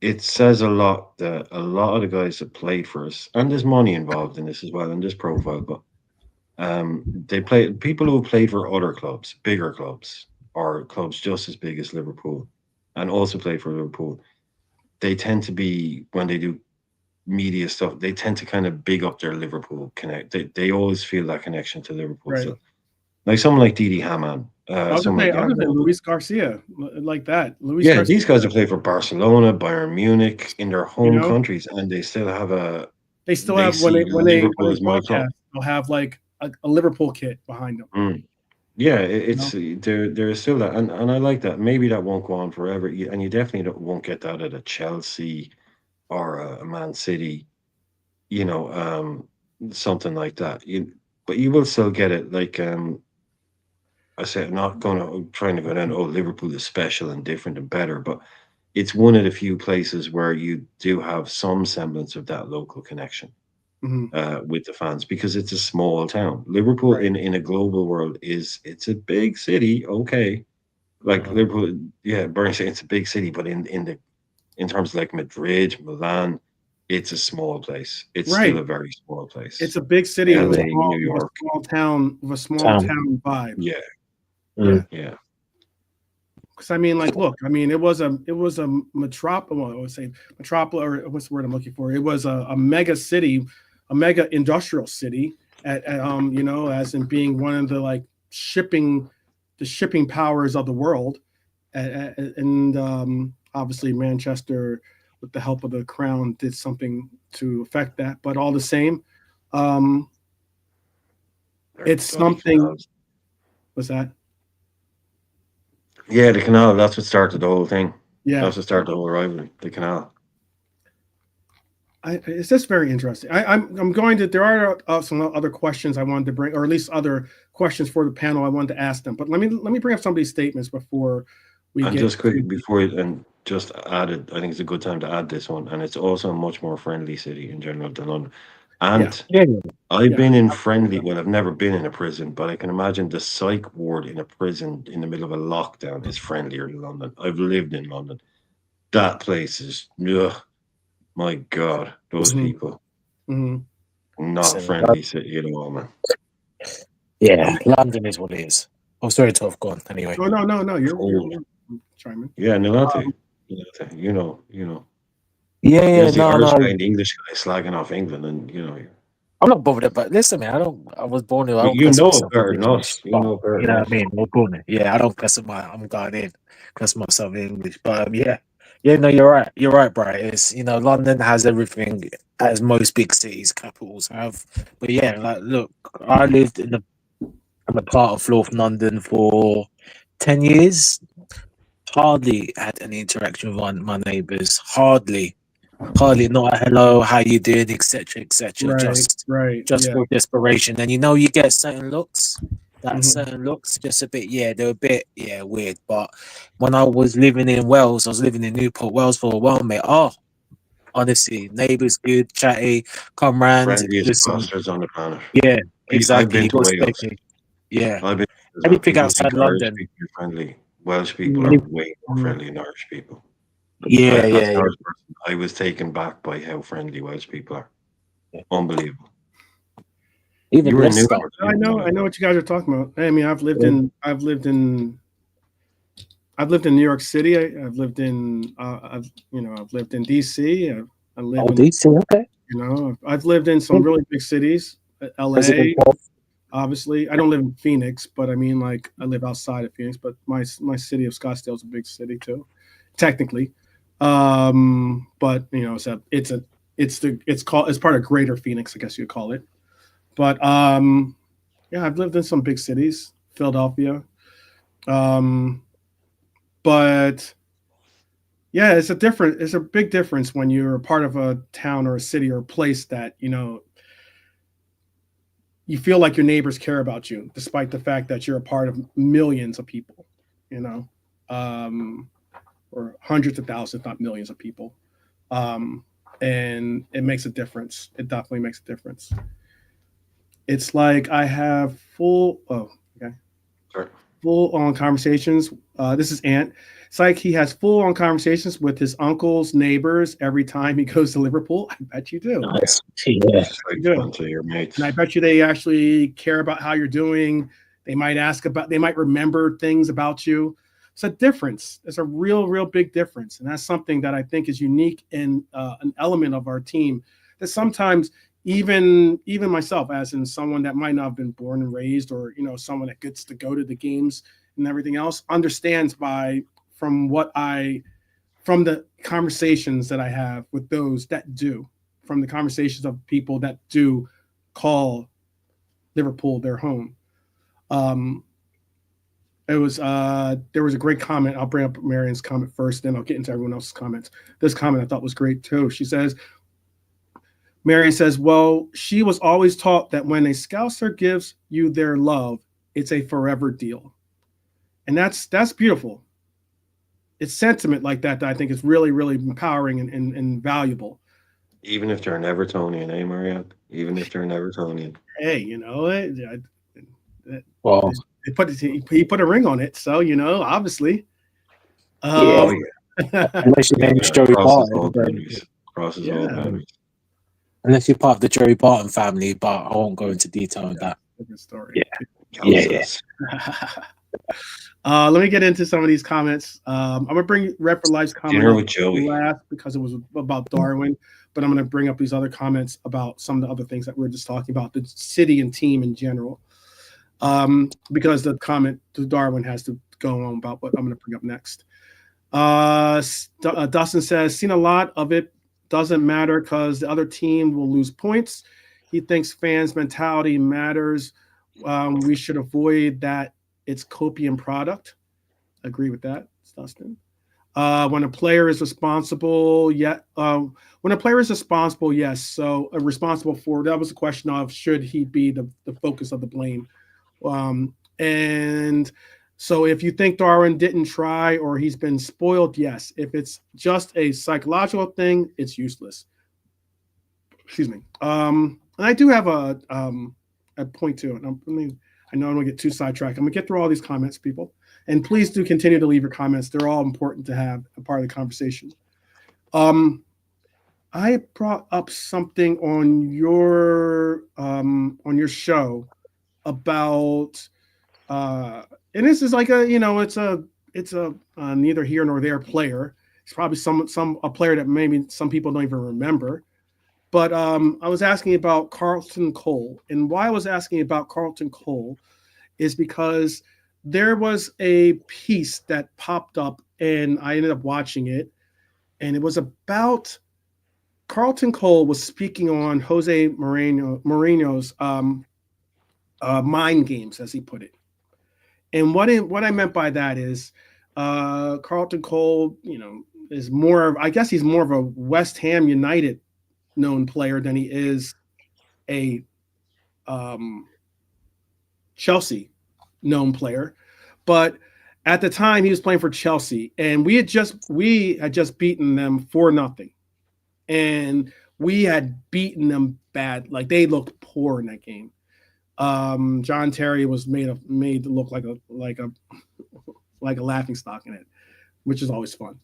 it says a lot that a lot of the guys that played for us, and there's money involved in this as well, in this profile, but people who have played for other clubs, bigger clubs, or clubs just as big as Liverpool, and also play for Liverpool. They tend to be, when they do media stuff, they tend to kind of big up their Liverpool connect. They always feel that connection to Liverpool. Right. So, like someone like Didi Hamann, someone like I was gonna say Luis Garcia, like that. Luis yeah, Garcia, these guys have played for Barcelona, Bayern Munich in their home countries, and they still have they still have when they Liverpool as my club. broadcast, they'll have like a Liverpool kit behind them. Yeah, it's there is still that, and I like that. Maybe that won't go on forever, and you definitely won't get that at a Chelsea or a Man City, something like that. But you will still get it. Like I said, I'm not trying to go down. Oh, Liverpool is special and different and better, but it's one of the few places where you do have some semblance of that local connection. With the fans, because it's a small town. Liverpool in a global world it's a big city. Okay, like Liverpool, yeah, Bernie saying it's a big city, but in terms of like Madrid, Milan, it's a small place. It's still a very small place. It's a big city, LA, with New York, a small town with a small town vibe. Yeah. Because I mean, like, look, I mean, it was a metropolis. Well, I would say metropolis, or what's the word I'm looking for? It was a mega city, a mega industrial city, as in being one of the like shipping powers of the world, and obviously Manchester, with the help of the crown, did something to affect that. But all the same, it's something. What's that? Yeah, the canal. That's what started the whole thing. Yeah, that's what started the whole rivalry. The canal. It's just very interesting. I'm going to. There are some other questions I wanted to bring, or at least other questions for the panel I wanted to ask them. But let me bring up some of these statements before we get. Just quickly before and just added, I think it's a good time to add this one, and it's also a much more friendly city in general than London. And I've been in friendly. Well, I've never been in a prison, but I can imagine the psych ward in a prison in the middle of a lockdown is friendlier than London. I've lived in London. That place is, my God, those people. Not a friendly city at all, man. Yeah, London is what it is. Oh, sorry to have gone. Anyway. Oh, no. You're chiming. Yeah, no, you know. Yeah, the Irish guy and the English guy slagging off England, and I'm not bothered, but listen, man, I was born here. You know better than us. You know better. You know what I mean? We're born here. Yeah, I don't cuss I'm going in, cuss myself in English. But yeah, no, you're right. You're right, bro. It's London has everything as most big cities, capitals have. But yeah, like look, I lived in a part of North London for 10 years. Hardly had any interaction with my neighbours. Hardly, not a hello, how you doing, etc. Just for desperation. And you get certain looks. Certain looks, just a bit, they're a bit, weird. But when I was living in Wales, I was living in Newport, Wales for a while, mate. Oh, honestly, neighbours good, chatty, come round. Friendliest bastards on the planet. Yeah, exactly. I've been to Wales. Yeah, I've been. Anything outside London. People are friendly. Welsh people are way more friendly than Irish people. Yeah. I was taken back by how friendly Welsh people are. Unbelievable. Even I know what you guys are talking about. I mean, I've lived in New York City. I've lived in I've lived in DC. I live in DC. Okay. I've lived in some really big cities. LA. Obviously, I don't live in Phoenix, but I mean, like, I live outside of Phoenix. But my city of Scottsdale is a big city too, technically. But it's part of Greater Phoenix, I guess you'd call it. But I've lived in some big cities, Philadelphia. But yeah, it's a big difference when you're a part of a town or a city or a place that you feel like your neighbors care about you, despite the fact that you're a part of millions of people, or hundreds of thousands, not millions of people. And it makes a difference. It definitely makes a difference. It's like I have full on conversations. This is Ant. It's like he has full on conversations with his uncle's neighbors every time he goes to Liverpool. I bet you do. Nice. Yeah. To your mates. And I bet you they actually care about how you're doing. They might remember things about you. It's a difference. It's a real big difference, and that's something that I think is unique in an element of our team that sometimes even myself, as in someone that might not have been born and raised, or someone that gets to go to the games and everything else, understands from the conversations that I have with those that do, from the conversations of people that do call Liverpool their home. There was a great comment. I'll bring up Marion's comment first, then I'll get into everyone else's comments. This comment I thought was great too. Marion says, well, she was always taught that when a Scouser gives you their love, it's a forever deal. And that's beautiful. It's sentiment like that I think is really, really empowering and valuable. Even if they're an Evertonian, eh, Marianne? Even if they're an Evertonian. Hey, Well, he put a ring on it, so obviously. Yeah. Unless your name is Joey Barton. Crosses all boundaries. Unless you're part of the Joey Barton family, but I won't go into detail on that. Good story. Yeah. Let me get into some of these comments. I'm gonna bring Rep for Life's comment with Joey last because it was about Darwin, but I'm gonna bring up these other comments about some of the other things that we are just talking about, the city and team in general. Because the comment to Darwin has to go on about what I'm gonna bring up next. Dustin says, seen a lot of it. Doesn't matter because the other team will lose points. He thinks fans' mentality matters. We should avoid that. It's copium product. Agree with that, Dustin. When a player is responsible, yes. So responsible for, that was a question of should he be the focus of the blame. And so if you think Darwin didn't try or he's been spoiled, yes. If it's just a psychological thing, it's useless. Excuse me. And I do have a point to it. I know I'm going to get too sidetracked. I'm going to get through all these comments, people. And please do continue to leave your comments. They're all important to have a part of the conversation. I brought up something on your show about and this is like it's a neither here nor there player. It's probably a player that maybe some people don't even remember. But I was asking about Carlton Cole, and why I was asking about Carlton Cole is because there was a piece that popped up, and I ended up watching it, and it was about Carlton Cole was speaking on Jose Mourinho's mind games, as he put it. And what I meant by that is Carlton Cole, is more of, I guess he's more of a West Ham United known player than he is a Chelsea known player. But at the time he was playing for Chelsea, and we had just beaten them 4-0. And we had beaten them bad. Like, they looked poor in that game. John Terry was made to look like a laughing stock in it, which is always fun.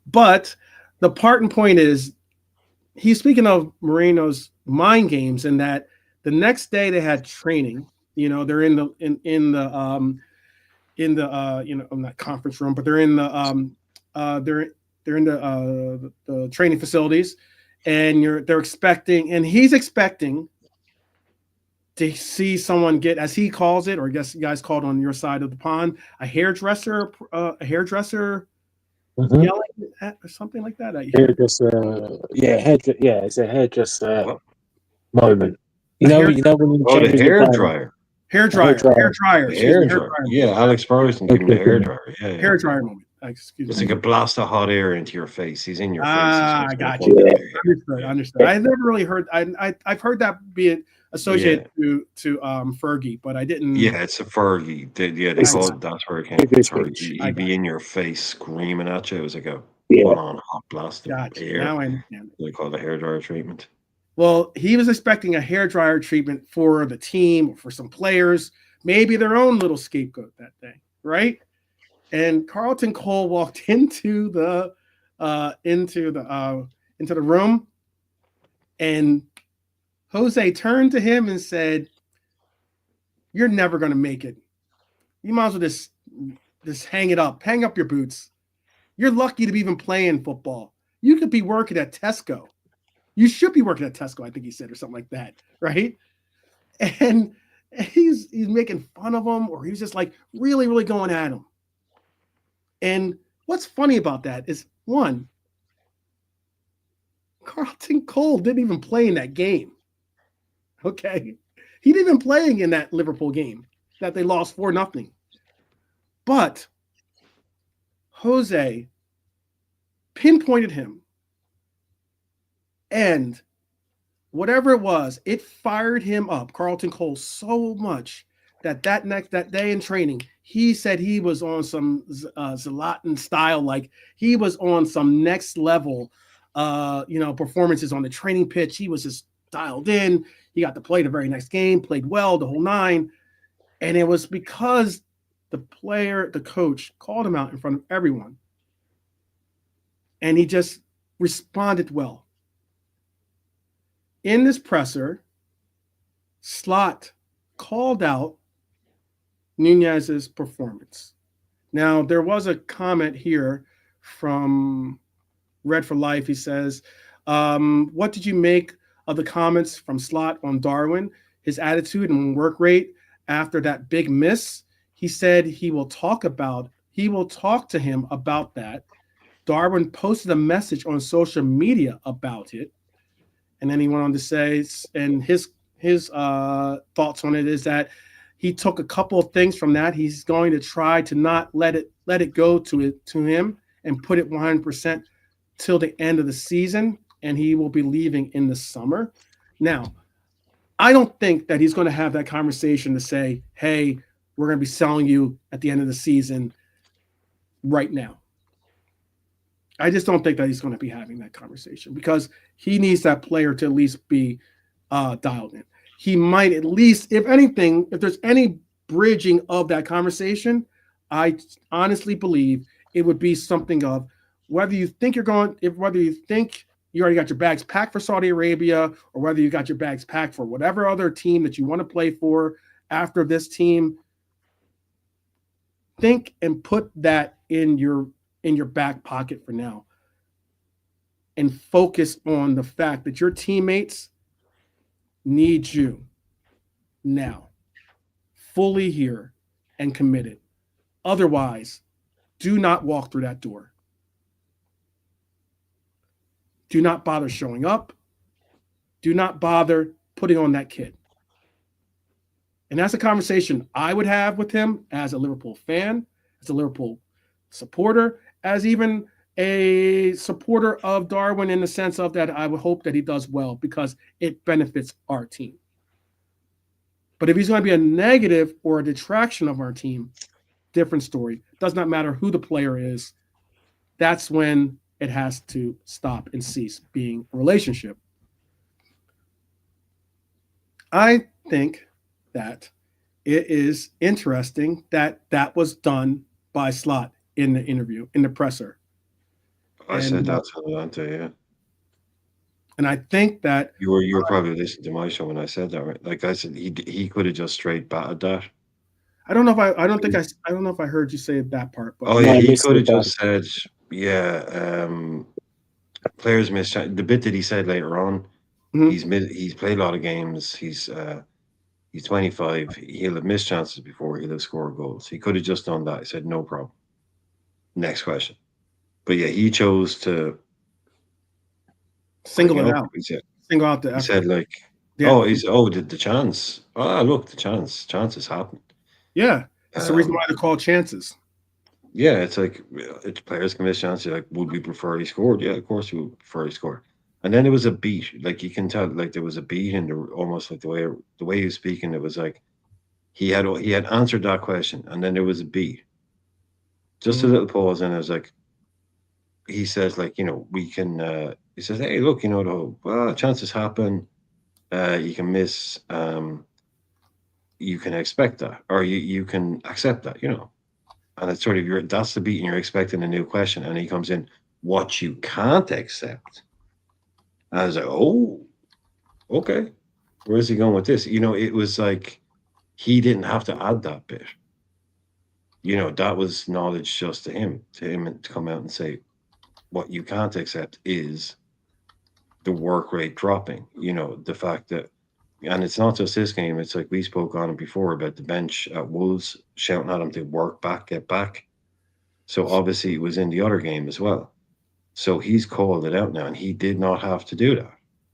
But the part and point is, he's speaking of Mourinho's mind games, and that the next day they had training. They're in the not conference room, but they're in the the training facilities, and they're expecting, and he's expecting to see someone get, as he calls it, or I guess you guys called on your side of the pond, a hairdresser yelling at, or something like that. Hairdresser, it's a hairdresser moment. When you the hairdryer. Hair dryer. Yeah, Alex Ferguson giving the hair dryer. Yeah. Hair dryer moment. Excuse me. It's like a blast of hot air into your face. He's in your face. I got you. Yeah. Understood. I've never really heard. I've heard that being associated to Fergie, but I didn't. Yeah, it's a Fergie. They call it. That's where it came from. He'd be in your face, screaming at you. It was like a full-on hot blast of air. Now I understand. They call it a hair dryer treatment. Well, he was expecting a hair dryer treatment for the team, for some players, maybe their own little scapegoat that day, right? And Carlton Cole walked into the room, and Jose turned to him and said, "You're never going to make it. You might as well just Just hang it up. Hang up your boots. You're lucky to be even playing football. You could be working at Tesco. You should be working at Tesco, I think he said, or something like that, right? And he's making fun of him, or he's just like really, really going at him. And what's funny about that is, one, Carlton Cole didn't even play in that game. Okay? He didn't even play in that Liverpool game that they lost 4-0. But Jose pinpointed him, and whatever it was, it fired him up, Carlton Cole, so much that day in training, he said he was on some Zlatan style, like he was on some next level, performances on the training pitch. He was just dialed in. He got to play the very next game, played well, the whole nine, and it was because the coach called him out in front of everyone, and he just responded well. In this presser, Slot called out Núñez's performance. Now, there was a comment here from Red for Life. He says, what did you make of the comments from Slot on Darwin, his attitude and work rate after that big miss? He said he will talk to him about that. Darwin posted a message on social media about it. And then he went on to say, and his thoughts on it is that he took a couple of things from that. He's going to try to not let it go to him and put it 100% till the end of the season, and he will be leaving in the summer. Now, I don't think that he's going to have that conversation to say, hey, we're going to be selling you at the end of the season right now. I just don't think that he's going to be having that conversation, because he needs that player to at least be dialed in. He might at least, if anything, if there's any bridging of that conversation, I honestly believe it would be something of whether you think you already got your bags packed for Saudi Arabia, or whether you got your bags packed for whatever other team that you want to play for after this team. Think and put that in your back pocket for now, and focus on the fact that your teammates need you now, fully here and committed. Otherwise, do not walk through that door. Do not bother showing up. Do not bother putting on that kit. And that's a conversation I would have with him as a Liverpool fan, as a Liverpool supporter, as even a supporter of Darwin, in the sense of that I would hope that he does well, because it benefits our team. But if he's going to be a negative or a detraction of our team, different story. Does not matter who the player is. That's when it has to stop and cease being a relationship. I think that it is interesting that that was done by Slot in the interview, in the presser. I said that's Atlanta, yeah. And I think that you were probably listening to my show when I said that, right? Like I said, he could have just straight batted that. I don't know if I heard you say that part. But oh yeah, he could have just said, players miss the bit that he said later on. Mm-hmm. He's played a lot of games. He's 25. He'll have missed chances before he'll have scored goals. He could have just done that. He said no problem. Next question. But yeah, he chose to single it out. Single out the effort. He said like, yeah. The chance. Oh, look, the chances happen. Yeah, that's the reason why they're called chances. Yeah, it's like players can miss chances. Like, would we prefer he scored? Yeah, of course we would prefer he scored. And then there was a beat. Like you can tell, like there was a beat in almost like the way he was speaking. It was like he had answered that question, and then there was a beat. Just a little pause, and it was like he says, like, we can. He says, hey, look, chances happen. You can miss. You can expect that, or you can accept that, And it's sort of that's the beat, and you're expecting a new question, and he comes in, what you can't accept. And I was like, oh, okay. Where's he going with this? It was like he didn't have to add that bit. that was knowledge just to him to come out and say, what you can't accept is the work rate dropping, the fact that, and it's not just this game, it's like we spoke on it before about the bench at Wolves shouting at him to work back, get back. So obviously it was in the other game as well. So he's called it out now, and he did not have to do that.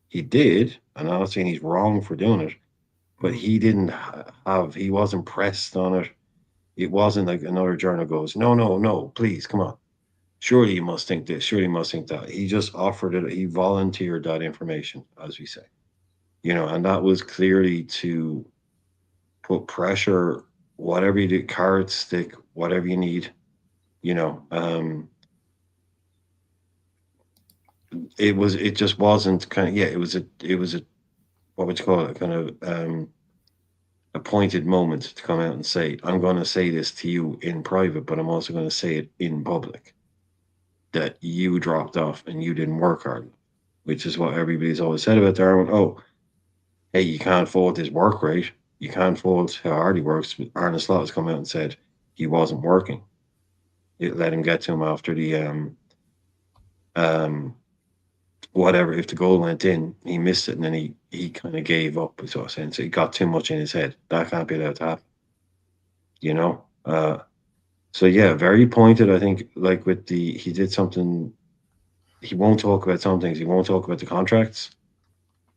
He did, and I'm not saying he's wrong for doing it, but he didn't he wasn't pressed on it. It wasn't like another journal goes, no, please, come on. Surely you must think this, surely you must think that. He just offered it, he volunteered that information, as we say. And that was clearly to put pressure, whatever you do, carrot, stick, whatever you need, it just wasn't kind of, it was a what would you call it, kind of appointed moment to come out and say, I'm going to say this to you in private, but I'm also going to say it in public, that you dropped off and you didn't work hard, which is what everybody's always said about Darwin. Oh, hey, you can't fault his work rate. You can't fault how hard he works. But Arne Slot has come out and said he wasn't working. It let him get to him after the whatever. If the goal went in, he missed it, and then he kind of gave up. So I was saying, so he got too much in his head. That can't be allowed to happen. So yeah, very pointed. I think like he did something. He won't talk about some things. He won't talk about the contracts.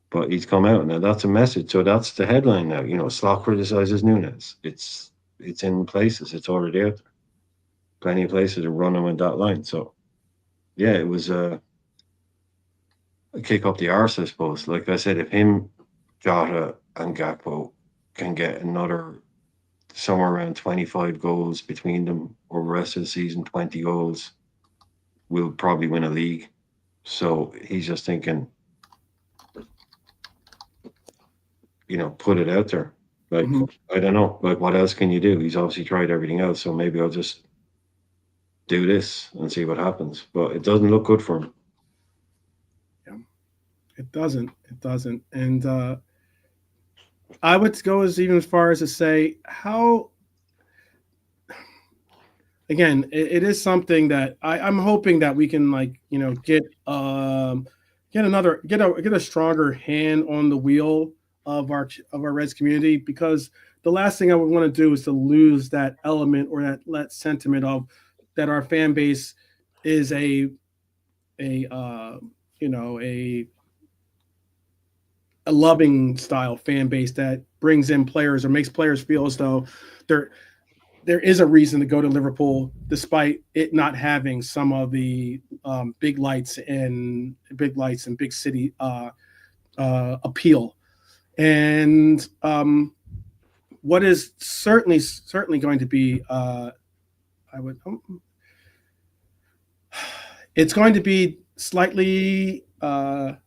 But he's come out now. That's a message. So that's the headline now. Slot criticizes Núñez. It's in places. It's already out there. Plenty of places are running with that line. So yeah, it was a kick up the arse, I suppose. Like I said, if him, Jota, and Gakpo can get another somewhere around 25 goals between them over the rest of the season, 20 goals, we'll probably win a league. So he's just thinking, put it out there. Like, I don't know. Like, what else can you do? He's obviously tried everything else. So maybe I'll just do this and see what happens. But it doesn't look good for him. Yeah, it doesn't. It doesn't. And I would go even as far as to say how, again, it is something that I'm hoping that we can get a stronger hand on the wheel of our Reds community, because the last thing I would want to do is to lose that element or that sentiment of that our fan base is a loving style fan base that brings in players or makes players feel as though there is a reason to go to Liverpool, despite it not having some of the big lights and big city appeal. And what is certainly going to be, it's going to be slightly. I'm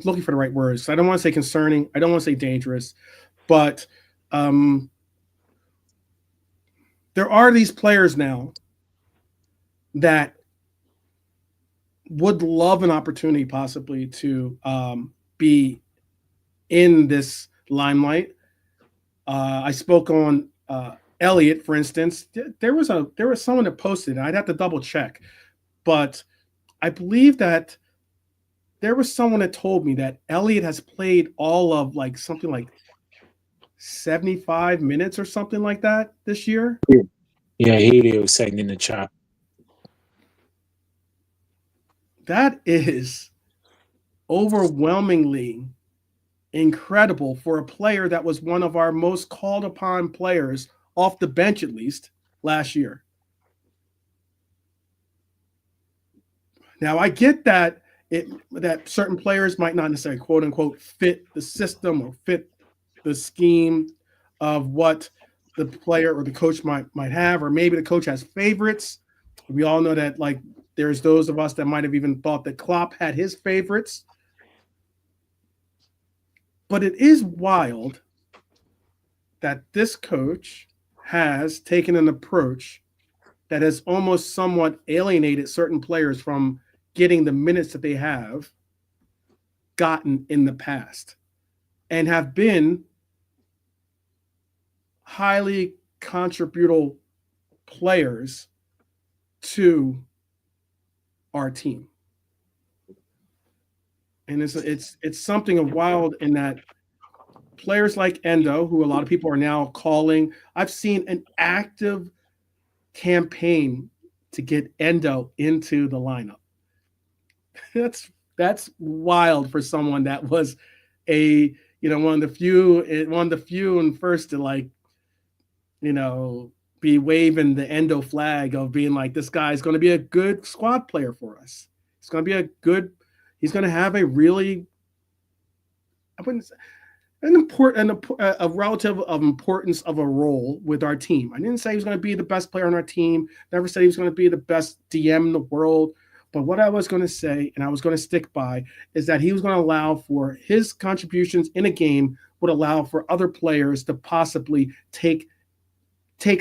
looking for the right words. I don't want to say concerning. I don't want to say dangerous, but there are these players now that would love an opportunity possibly to be in this limelight. I spoke on Elliot, for instance. There was someone that posted, and I'd have to double check, but I believe that there was someone that told me that Elliot has played all of something like 75 minutes or something like that this year. Yeah, he was saying in the chat. That is overwhelmingly incredible for a player that was one of our most called upon players, off the bench at least, last year. Now, I get that that certain players might not necessarily, quote unquote, fit the system or fit the scheme of what the player or the coach might have, or maybe the coach has favorites. We all know that there's those of us that might have even thought that Klopp had his favorites. But it is wild that this coach has taken an approach that has almost somewhat alienated certain players from getting the minutes that they have gotten in the past and have been highly contributal players to our team. And it's something of wild in that players like Endo, who a lot of people are now calling, I've seen an active campaign to get Endo into the lineup. That's wild for someone that was one of the few and first to like, be waving the Endo flag of being like, this guy's going to be a good squad player for us. He's going to have a really, I wouldn't say, a relative of importance of a role with our team. I didn't say he was going to be the best player on our team. Never said he was going to be the best DM in the world. But what I was going to say, and I was going to stick by, is that he was going to allow for his contributions in a game would allow for other players to possibly take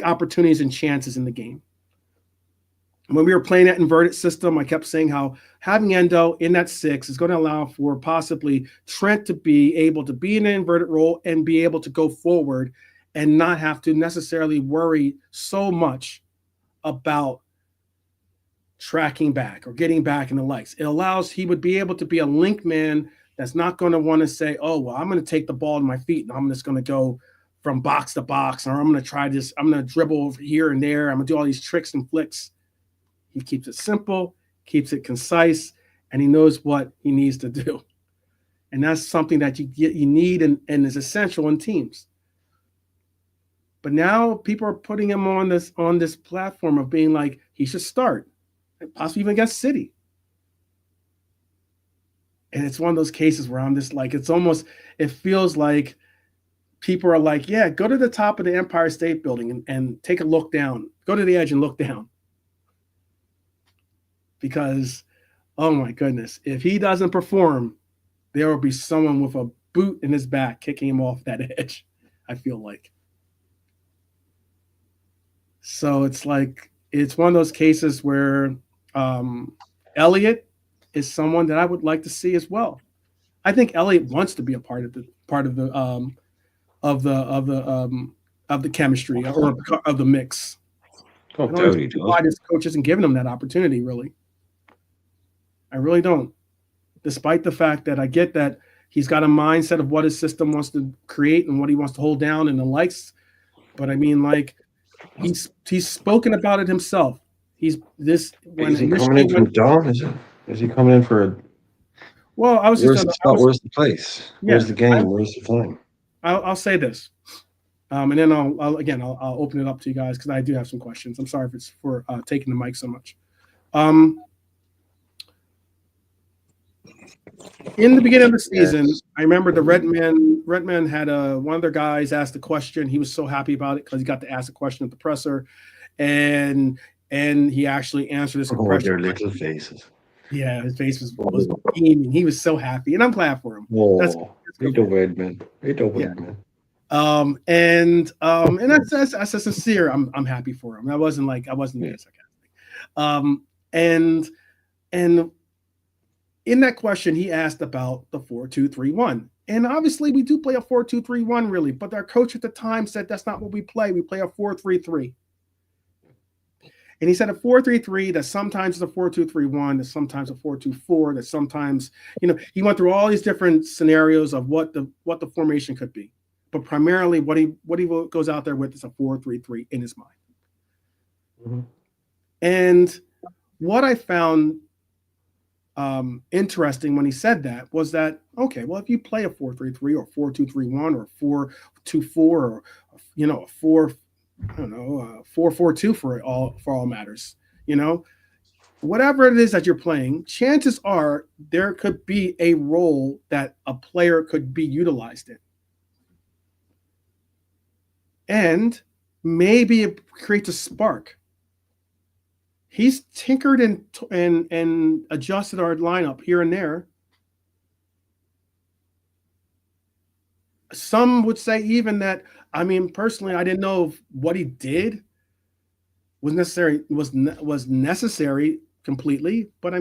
opportunities and chances in the game. When we were playing that inverted system, I kept saying how having Endo in that 6 is going to allow for possibly Trent to be able to be in an inverted role and be able to go forward and not have to necessarily worry so much about tracking back or getting back in the likes. It allows he would be able to be a link man that's not going to want to say, oh, well, I'm going to take the ball in my feet and I'm just going to go from box to box, or I'm going to try this. I'm going to dribble over here and there. I'm going to do all these tricks and flicks. He keeps it simple, keeps it concise, and he knows what he needs to do. And that's something that you need and is essential in teams. But now people are putting him on this platform of being like, he should start, possibly even against City. And it's one of those cases where I'm just like, it feels like people are like, yeah, go to the top of the Empire State Building and take a look down. Go to the edge and look down. Because, oh my goodness, if he doesn't perform, there will be someone with a boot in his back kicking him off that edge, I feel like. So it's like, it's one of those cases where Elliot is someone that I would like to see as well. I think Elliot wants to be a part of the chemistry or of the mix. I don't know why this coach isn't giving him that opportunity, really. I really don't. Despite the fact that I get that he's got a mindset of what his system wants to create and what he wants to hold down and the likes. But I mean, like, he's spoken about it himself. Is he coming in from Dom? Is he coming in for Well, I was where's just where's the place? Yeah, where's the game? Where's the flying? I'll say this. And then I'll open it up to you guys because I do have some questions. I'm sorry if it's for taking the mic so much. In the beginning of the season, I remember the Redman had one of their guys asked a question. He was so happy about it because he got to ask a question at the presser, and he actually answered this question. Their little faces. Yeah, his face was beaming. He was so happy, and I'm glad for him. That's the Redman. Man. And that's a sincere. I'm happy for him. I wasn't being sarcastic. And in that question, he asked about the 4-2-3-1. And obviously, we do play a 4-2-3-1, really. But our coach at the time said that's not what we play. We play a 4-3-3. And he said a 4-3-3 that sometimes is a 4-2-3-1, that sometimes a 4-2-4, that sometimes, he went through all these different scenarios of what the formation could be. But primarily, what he goes out there with is a 4-3-3 in his mind. Mm-hmm. And what I found interesting when he said that was that, okay, well, if you play a 4-3-3 or 4-2-3-1 or 4-2-4 or a 4-4-2 for all matters, whatever it is that you're playing, chances are there could be a role that a player could be utilized in. And maybe it creates a spark. He's tinkered and adjusted our lineup here and there. Some would say even that, personally, I didn't know if what he did was necessary completely. But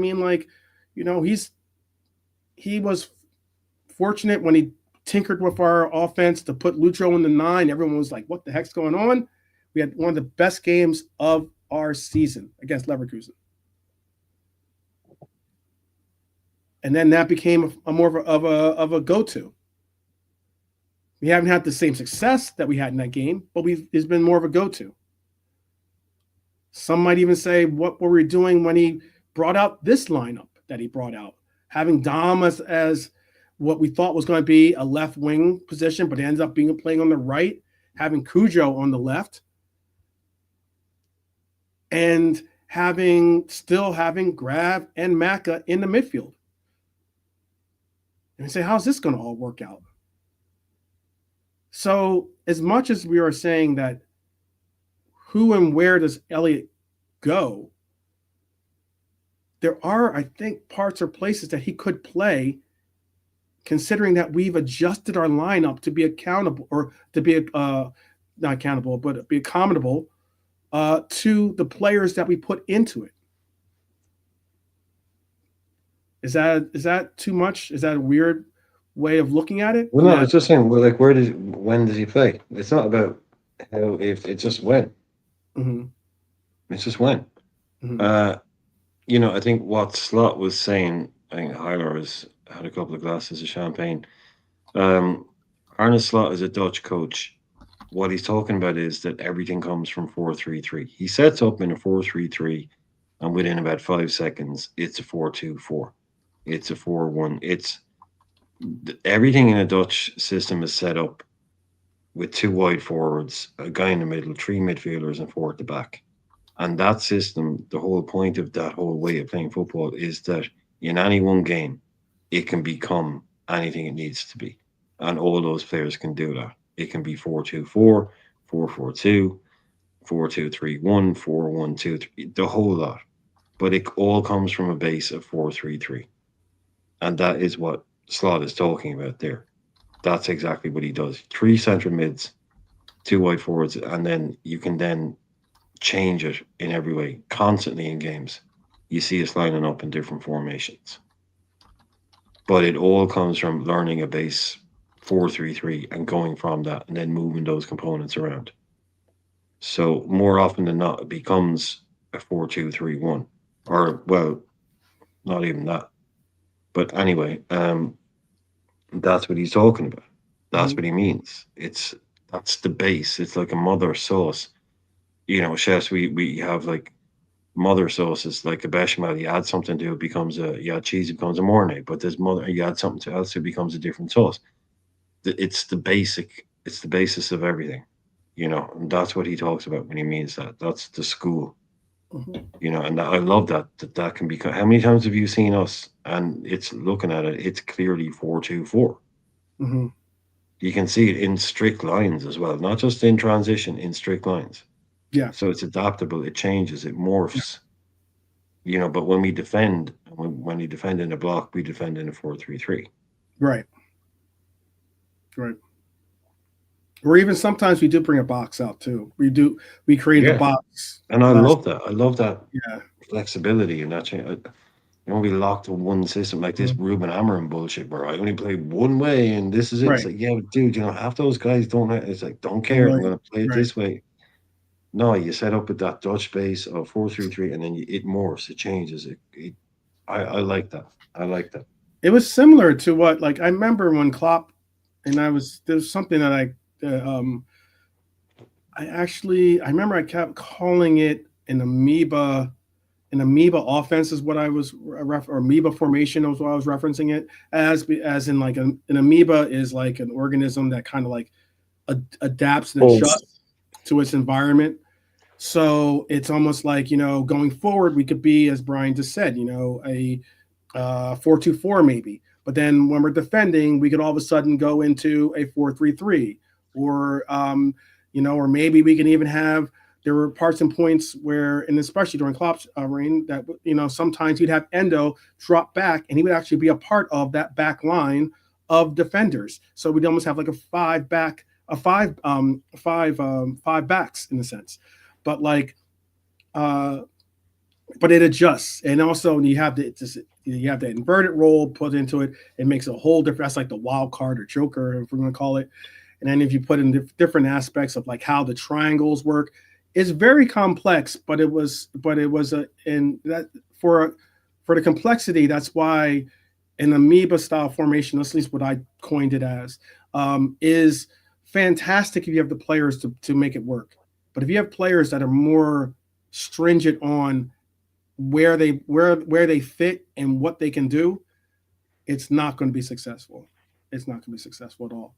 he was fortunate when he tinkered with our offense to put Lutro in the 9. Everyone was like, what the heck's going on? We had one of the best games of our season against Leverkusen. And then that became a more of a go-to. We haven't had the same success that we had in that game, but it's been more of a go-to. Some might even say, what were we doing when he brought out this lineup that he brought out? Having Dom as what we thought was going to be a left wing position, but it ends up being playing on the right, having Cujo on the left, and still having Grav and Maka in the midfield. And we say, how's this going to all work out? So as much as we are saying that who and where does Elliott go, there are, I think, parts or places that he could play, considering that we've adjusted our lineup to be accountable, or to be not accountable, but be accommodable to the players that we put into it. Is that too much? Is that a weird way of looking at it? Well, no, I was just saying, well, like, when does he play? It's not about how, if it's just when. Mm-hmm. It's just when. Mm-hmm. I think what Slot was saying, I think Heiler has had a couple of glasses of champagne. Arne Slot is a Dutch coach. What he's talking about is that everything comes from 4-3-3. He sets up in a 4-3-3, and within about 5 seconds, it's a 4-2-4. It's a 4-1. Everything in a Dutch system is set up with 2 wide forwards, a guy in the middle, 3 midfielders, and 4 at the back. And that system, the whole point of that whole way of playing football is that in any one game, it can become anything it needs to be. And all those players can do that. It can be 4-2-4, 4-4-2, 4-2-3-1, 4-1-2-3, the whole lot. But it all comes from a base of 4-3-3. And that is what Slot is talking about there. That's exactly what he does. 3 central mids, 2 wide forwards, and then you can then change it in every way, constantly in games. You see us lining up in different formations. But it all comes from learning a base 4-3-3 and going from that and then moving those components around. So more often than not, it becomes a 4-2-3-1. Or, well, not even that. But anyway, that's what he's talking about. That's what he means. That's the base. It's like a mother sauce. Chefs, we have like mother sauces, like a bechamel. You add something to it, you add cheese, it becomes a mornay. But you add something else, it becomes a different sauce. It's the basis of everything, and that's what he talks about when he means that. That's the school. And I love that can become. How many times have you seen us? And it's looking at it, it's clearly 4-2-4. You can see it in strict lines as well, not just in transition, in strict lines. Yeah. So it's adaptable, it changes, it morphs. But when we defend, when we defend in a block, we defend in a 4-3-3. Right. Or even sometimes we do bring a box out too. We create the box. And I love that. I love that Yeah. flexibility and that change. We locked to one system like this Ruben Amorim bullshit where I only play one way and this is it. Right. It's like, yeah, but dude, half those guys don't. It's like, don't care. Right. I'm going to play it this way. No, you set up with that Dutch base of 4-3-3, and then it morphs, it changes. I like that. I like that. It was similar to what, like, I remember when Klopp, and there's something that I remember I kept calling it an amoeba offense is what I was or amoeba formation was what I was referencing it as in like an amoeba is like an organism that kind of like adapts and adjusts to its environment. So it's almost like, going forward, we could be, as Brian just said, a 4-2-4 maybe. But then when we're defending, we could all of a sudden go into a 4-3-3 or, or maybe we can even have, there were parts and points where, and especially during Klopp's reign, that, sometimes he'd have Endo drop back and he would actually be a part of that back line of defenders. So we'd almost have like a five backs in a sense. But like, but it adjusts, and also you have the inverted role put into it. It makes a whole different. That's like the wild card or joker, if we're going to call it. and then if you put in different aspects of like how the triangles work, it's very complex. But it was for the complexity. That's why an amoeba style formation, at least what I coined it as, is fantastic if you have the players to make it work. But if you have players that are more stringent on where they fit and what they can do, it's not going to be successful. It's not going to be successful at all.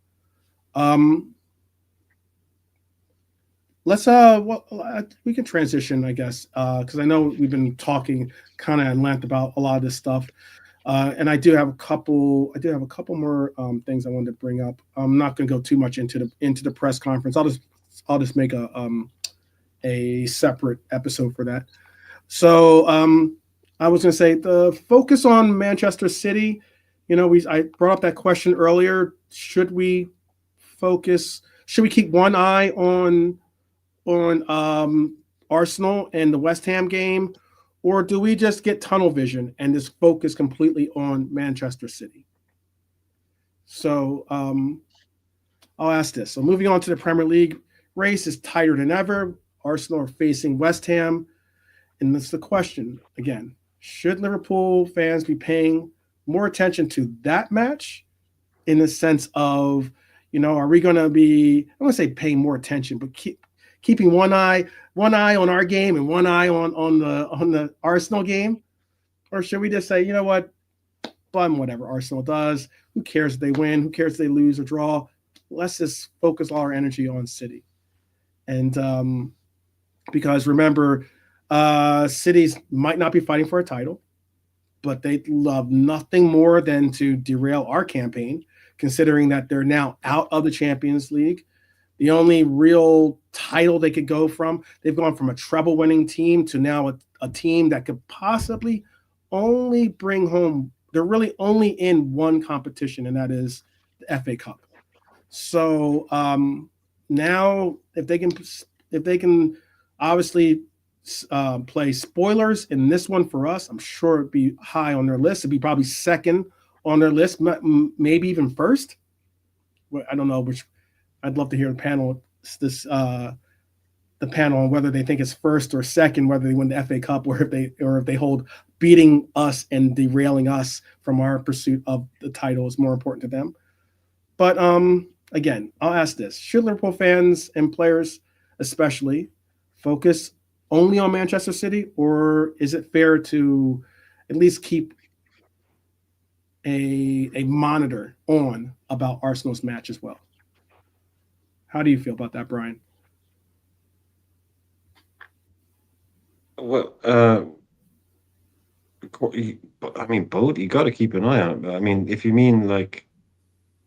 We can transition, I guess, because I know we've been talking kind of at length about a lot of this stuff, and I do have a couple more things I wanted to bring up. I'm not going to go too much into the press conference. I'll just make a separate episode for that. So I was going to say the focus on Manchester City. I brought up that question earlier. Should we keep one eye on Arsenal and the West Ham game, or do we just get tunnel vision and just focus completely on Manchester City? So I'll ask this. So moving on to the Premier League, race is tighter than ever. Arsenal are facing West Ham, and that's the question again. Should Liverpool fans be paying more attention to that match in the sense of, are we going to be, I want to say paying more attention, but keeping one eye on our game and one eye on the Arsenal game? Or should we just say, you know what, bum whatever Arsenal does, who cares if they win, who cares if they lose or draw, let's just focus all our energy on City. And because remember, Cities might not be fighting for a title, but they'd love nothing more than to derail our campaign, considering that they're now out of the Champions League. The only real title they could go from, they've gone from a treble-winning team to now a team that could possibly only bring home, they're really only in one competition, and that is the FA Cup. So now if they can obviously play spoilers in this one for us, I'm sure it'd be high on their list. It'd be probably second on their list, maybe even first. I don't know which. I'd love to hear the panel on whether they think it's first or second, whether they win the FA Cup or if they hold beating us and derailing us from our pursuit of the title is more important to them. But again, I'll ask this: should Liverpool fans and players especially focus only on Manchester City, or is it fair to at least keep a monitor on about Arsenal's match as well? How do you feel about that, Brian? Well, I mean, both. You got to keep an eye on it. But I mean, if you mean like,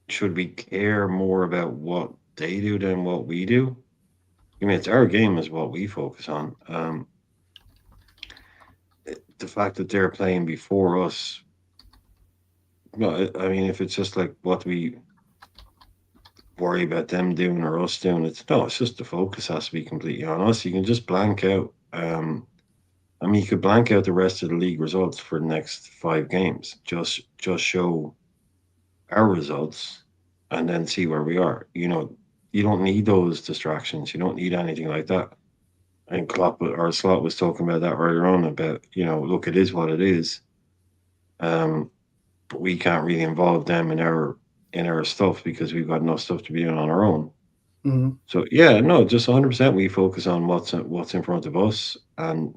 should we care more about what they do than what we do? I mean, it's our game is what we focus on. The fact that they're playing before us. No, I mean, if it's just like what we worry about them doing or us doing, it's just the focus has to be completely on us. You can just blank out. I mean, you could blank out the rest of the league results for the next 5 games. Just show our results and then see where we are. You don't need those distractions. You don't need anything like that. I think Slot was talking about that earlier on about, look, it is what it is. But we can't really involve them in our stuff because we've got enough stuff to be doing on our own. Mm-hmm. So yeah, no, just 100% we focus on what's in front of us. And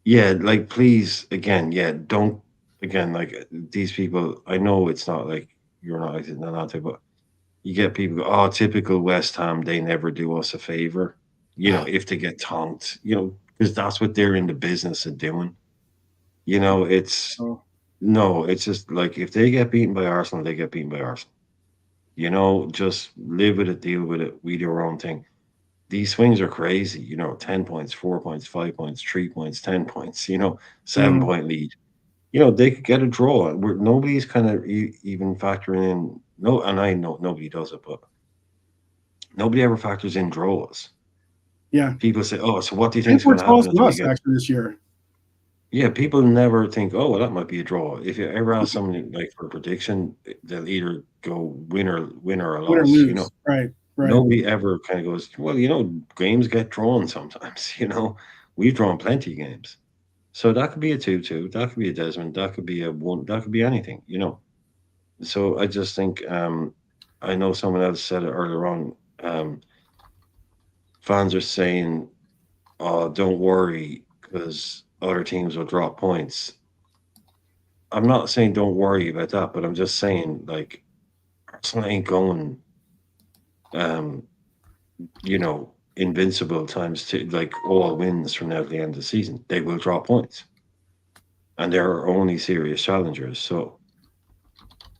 yeah, like, please, again, don't, again, like, these people, I know it's not like you're not like not, but you get people go, oh, typical West Ham, they never do us a favor, if they get tonked, because that's what they're in the business of doing. It's no, it's just like if they get beaten by Arsenal, they get beaten by Arsenal. Just live with it, deal with it. We do our own thing. These swings are crazy, 10 points, 4 points, 5 points, 3 points, 10 points, 7-point lead. They could get a draw. Nobody's kind of even factoring in. No, and I know nobody does it, but nobody ever factors in draws. Yeah. People say, "Oh, so what do you think is We're going to happen?" us actually this year. Yeah, people never think, oh, well, that might be a draw. If you ever ask somebody like for a prediction, they'll either go win or a Win or loss. lose. Right. Right. Nobody ever kind of goes, well, games get drawn sometimes. We've drawn plenty of games. So that could be a 2-2, that could be a Desmond, that could be a 1, that could be anything. So I just think I know someone else said it earlier on. Fans are saying, "Oh, don't worry, because other teams will drop points." I'm not saying don't worry about that, but I'm just saying like Arsenal ain't going, um, invincible times two, like all wins from now to the end of the season. They will drop points, and they're only serious challengers. So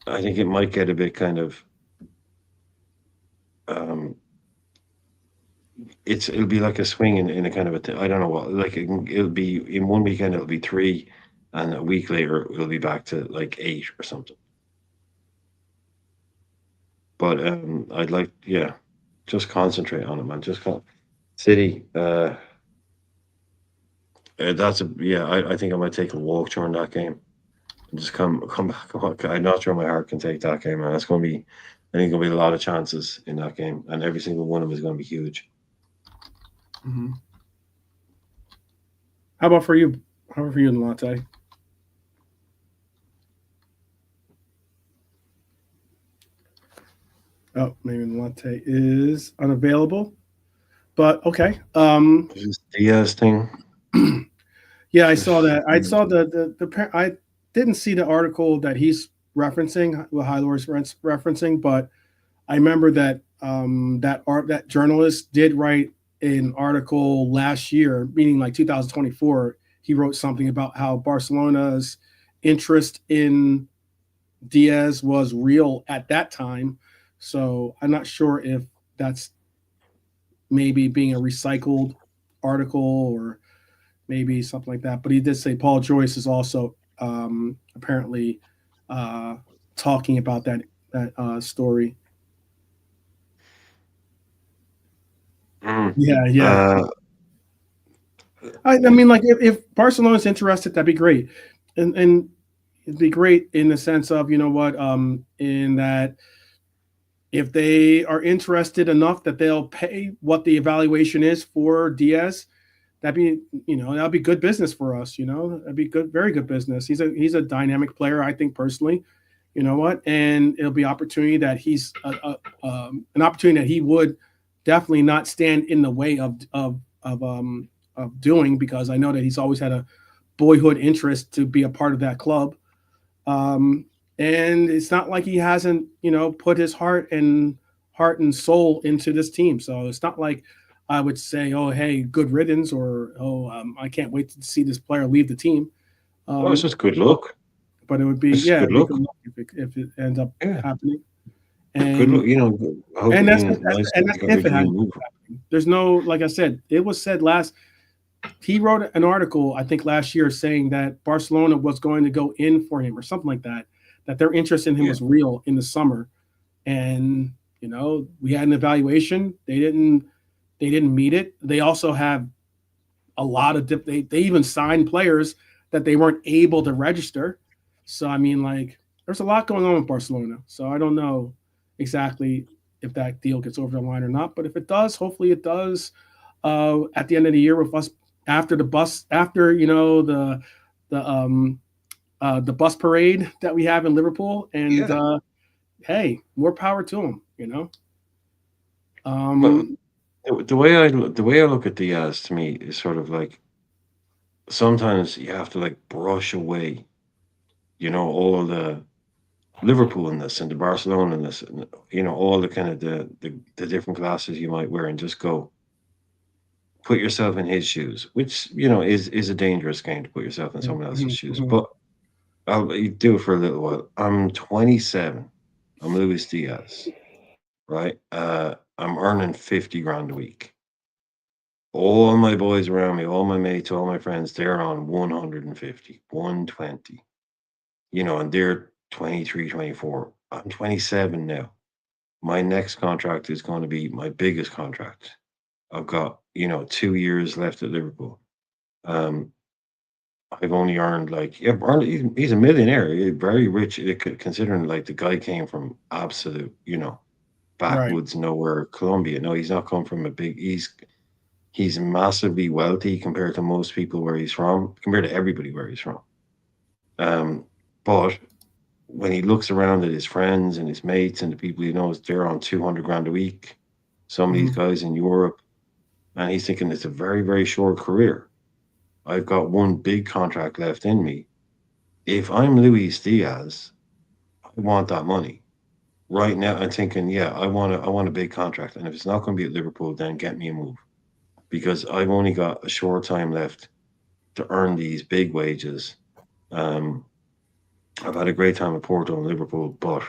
I think it might get a bit kind of um, it'll be like a swing in a kind of I don't know what, like it'll be in one weekend it'll be 3, and a week later it'll be back to like 8 or something. But I'd like, yeah, just concentrate on it, man. Just City. That's I think I might take a walk during that game and just come back. I'm not sure my heart can take that game, man. That's going to be, I think there'll be a lot of chances in that game, and every single one of them is going to be huge. Mm-hmm. How about for you? How about for you, Latte? Oh, maybe Latte is unavailable. But okay. This Diaz thing. Yeah, I saw that. I saw I didn't see the article that he's referencing, what Hylor's referencing, but I remember that that journalist did write an article last year, meaning like 2024. He wrote something about how Barcelona's interest in Diaz was real at that time. So I'm not sure if that's maybe being a recycled article or maybe something like that. But he did say Paul Joyce is also apparently talking about that story. Yeah, yeah. I mean, like if Barcelona's interested, that'd be great, and it'd be great in the sense of in that if they are interested enough that they'll pay what the evaluation is for Diaz, that'd be good business for us. That'd be good, very good business. He's a dynamic player, I think personally. You know what? And it'll be opportunity that an opportunity that he would definitely not stand in the way of doing, because I know that he's always had a boyhood interest to be a part of that club. And it's not like he hasn't, put his heart and soul into this team. So it's not like I would say, oh, hey, good riddance, or I can't wait to see this player leave the team. Well, it's just good luck. But it would be, It's yeah, good it'd be luck. good luck if it ends up happening. Good luck, And that's nice if it happens. There's no, like I said, it was said he wrote an article, I think last year, saying that Barcelona was going to go in for him or something like that their interest in him was real in the summer. And, we had an evaluation. They didn't meet it. They also have a lot of, they even signed players that they weren't able to register. So, I mean, like, there's a lot going on with Barcelona. So I don't know exactly if that deal gets over the line or not. But if it does, hopefully it does at the end of the year with us after the bus bus parade that we have in Liverpool. And hey, more power to them, But the way I look at Diaz, to me, is sort of like sometimes you have to like brush away, all the Liverpoolness and the Barcelona-ness, and all the kind of the different glasses you might wear, and just go put yourself in his shoes, which is a dangerous game to put yourself in someone else's shoes. But I'll do it for a little while. I'm 27. I'm Luis Diaz, right? I'm earning 50 grand a week. All my boys around me, all my mates, all my friends, they're on 150, 120, and they're 23, 24. I'm 27 now. My next contract is going to be my biggest contract. I've got, 2 years left at Liverpool. I've only earned like he's a millionaire, very rich, considering like the guy came from absolute, Right. backwoods nowhere, Colombia. No, he's not come from a big. He's massively wealthy compared to most people where he's from, compared to everybody where he's from. But when he looks around at his friends and his mates and the people he knows, they're on 200 grand a week. Some of these guys in Europe, and he's thinking it's a very, very short career. I've got one big contract left in me. If I'm Luis Diaz, I want that money right now. I'm thinking, yeah, I want a big contract, and if it's not going to be at Liverpool, then get me a move, because I've only got a short time left to earn these big wages. I've had a great time at Porto and Liverpool, but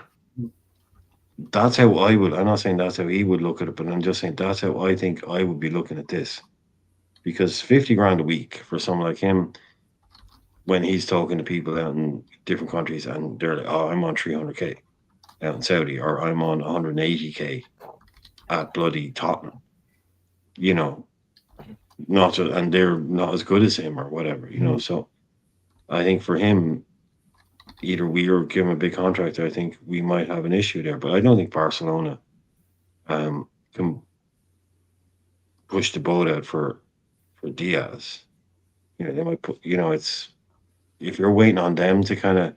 that's how I would. I'm not saying that's how he would look at it, but I'm just saying that's how I think I would be looking at this. Because 50 grand a week for someone like him, when he's talking to people out in different countries and they're like, oh, I'm on 300k out in Saudi, or I'm on 180k at bloody Tottenham, and they're not as good as him or whatever, So I think for him, either we or give him a big contract, I think we might have an issue there. But I don't think Barcelona can push the boat out for Diaz. They might put, it's if you're waiting on them to kind of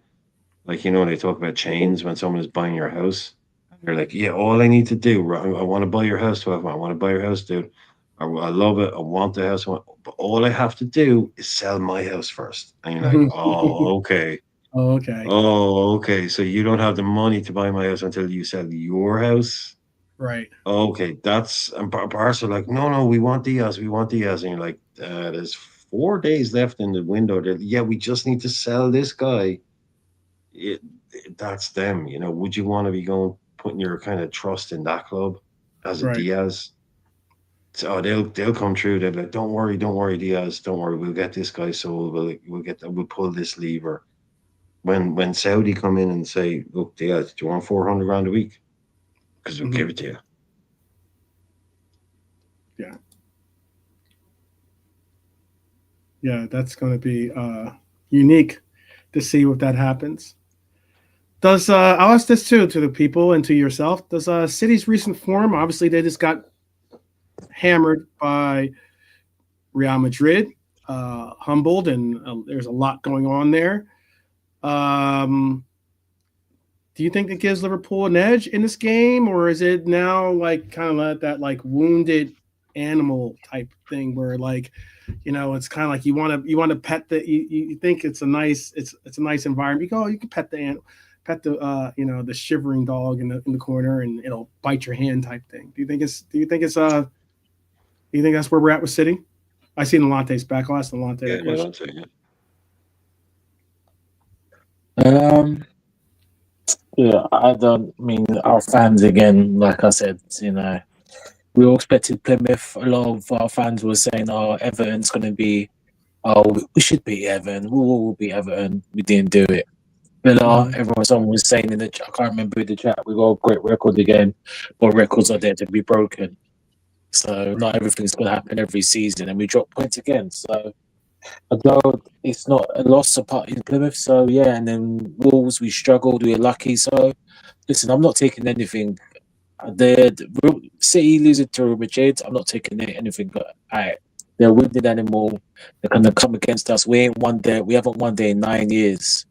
like, they talk about chains when someone is buying your house. They're like, yeah, all I need to do, I want to buy your house, 12. I want to buy your house, dude. I love it. I want the house. But all I have to do is sell my house first. And you're like, oh, okay. Oh, okay. Oh, okay. So you don't have the money to buy my house until you sell your house? Right. Okay. And Barca are like, no, we want Diaz. We want Diaz. And you're like, there's 4 days left in the window. Yeah, we just need to sell this guy. That's them. Would you want to be putting your kind of trust in that club as a Right. Diaz? So they'll come through. They're like, don't worry, Diaz. Don't worry. We'll get this guy sold. We'll pull this lever. When Saudi come in and say, look, Diaz, do you want 400 grand a week? Because we'll give it to you. Yeah. Yeah, that's going to be unique to see if that happens. I'll ask this too to the people and to yourself. Does City's recent form, obviously they just got hammered by Real Madrid, humbled, and there's a lot going on there. Do you think it gives Liverpool an edge in this game, or is it now like kind of like that like wounded animal type thing where like, it's kind of like you want to pet you think it's a nice environment. You go, you can pet the animal. Pet the the shivering dog in the corner and it'll bite your hand type thing. Do you think that's where we're at with City? I see Lalante's back. I'll ask Lalante that question. Yeah, I mean our fans again, like I said, we all expected Plymouth. A lot of our fans were saying, oh, Everton's gonna be we should beat Everton. We'll beat Everton. We didn't do it. Villa, someone was saying in the chat, I can't remember the chat, we got a great record again, but records are there to be broken. So not everything's going to happen every season, and we drop points again. So although it's not a loss apart in Plymouth, so yeah, and then Wolves, we struggled, we were lucky. So listen, I'm not taking anything. The City losing to Real Madrid, I'm not taking anything. They're winning anymore. They're going to come against us. We haven't won there in 9 years.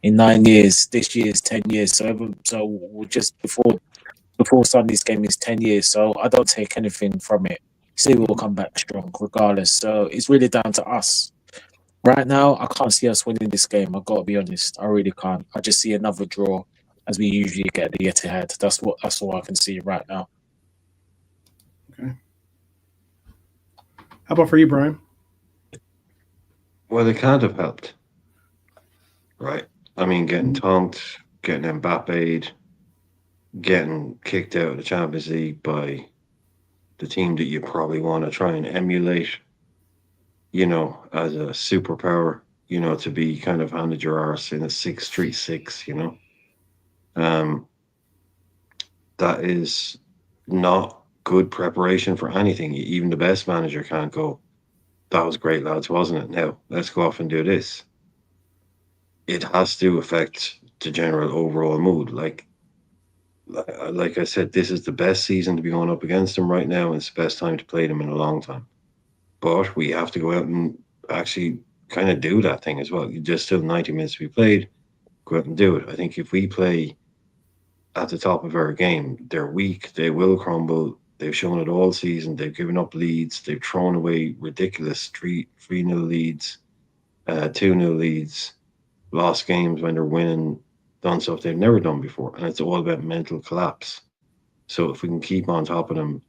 In 9 years, this year is 10 years. So we're just before Sunday's game is 10 years. So I don't take anything from it. City will come back strong regardless. So it's really down to us. Right now, I can't see us winning this game. I've got to be honest. I really can't. I just see another draw as we usually get the Etihad. That's all I can see right now. Okay. How about for you, Brian? Well, they can't have helped. Right. I mean, getting tonked, getting Mbappe'd, getting kicked out of the Champions League by the team that you probably want to try and emulate, as a superpower, to be kind of handed your arse in a 6-3-6, that is not good preparation for anything. Even the best manager can't go that was great, lads, wasn't it? Now let's go off and do this. It has to affect the general overall mood. Like I said, this is the best season to be going up against them right now, and it's the best time to play them in a long time. But we have to go out and actually kind of do that thing as well. There's still 90 minutes to be played. Go out and do it. I think if we play at the top of our game, they're weak. They will crumble. They've shown it all season. They've given up leads. They've thrown away ridiculous 3-0 leads, 2-0 leads, lost games when they're winning, done stuff they've never done before. And it's all about mental collapse. So if we can keep on top of them,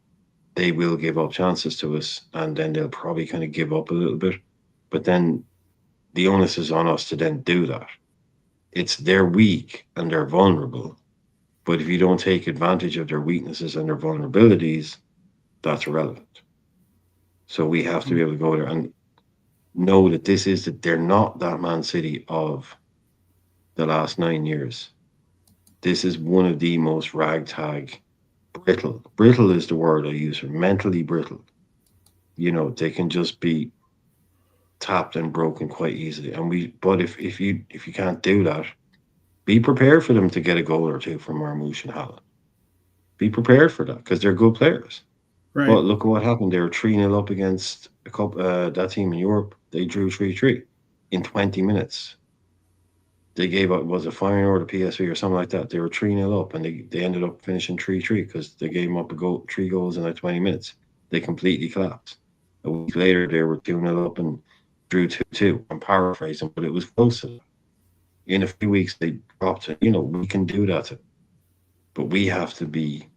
they will give up chances to us, and then they'll probably kind of give up a little bit. But then the onus is on us to then do that. They're weak and they're vulnerable. But if you don't take advantage of their weaknesses and their vulnerabilities, that's irrelevant. So we have to be able to go there and know that they're not that Man City of the last 9 years. This is one of the most ragtag, brittle. Brittle is the word I use for mentally brittle. They can just be tapped and broken quite easily. But if you can't do that, be prepared for them to get a goal or two from Marmoush and Haaland. Be prepared for that because they're good players. Right. But look at what happened. They were 3-0 up against that team in Europe. They drew 3-3 in 20 minutes. They gave up, was it Feyenoord or the PSV or something like that? They were 3-0 up, and they ended up finishing 3-3 because they gave them up 3 goals in like 20 minutes. They completely collapsed. A week later, they were 2-0 up and drew 2-2. I'm paraphrasing, but it was close to that. In a few weeks, they dropped it. We can do that. But we have to be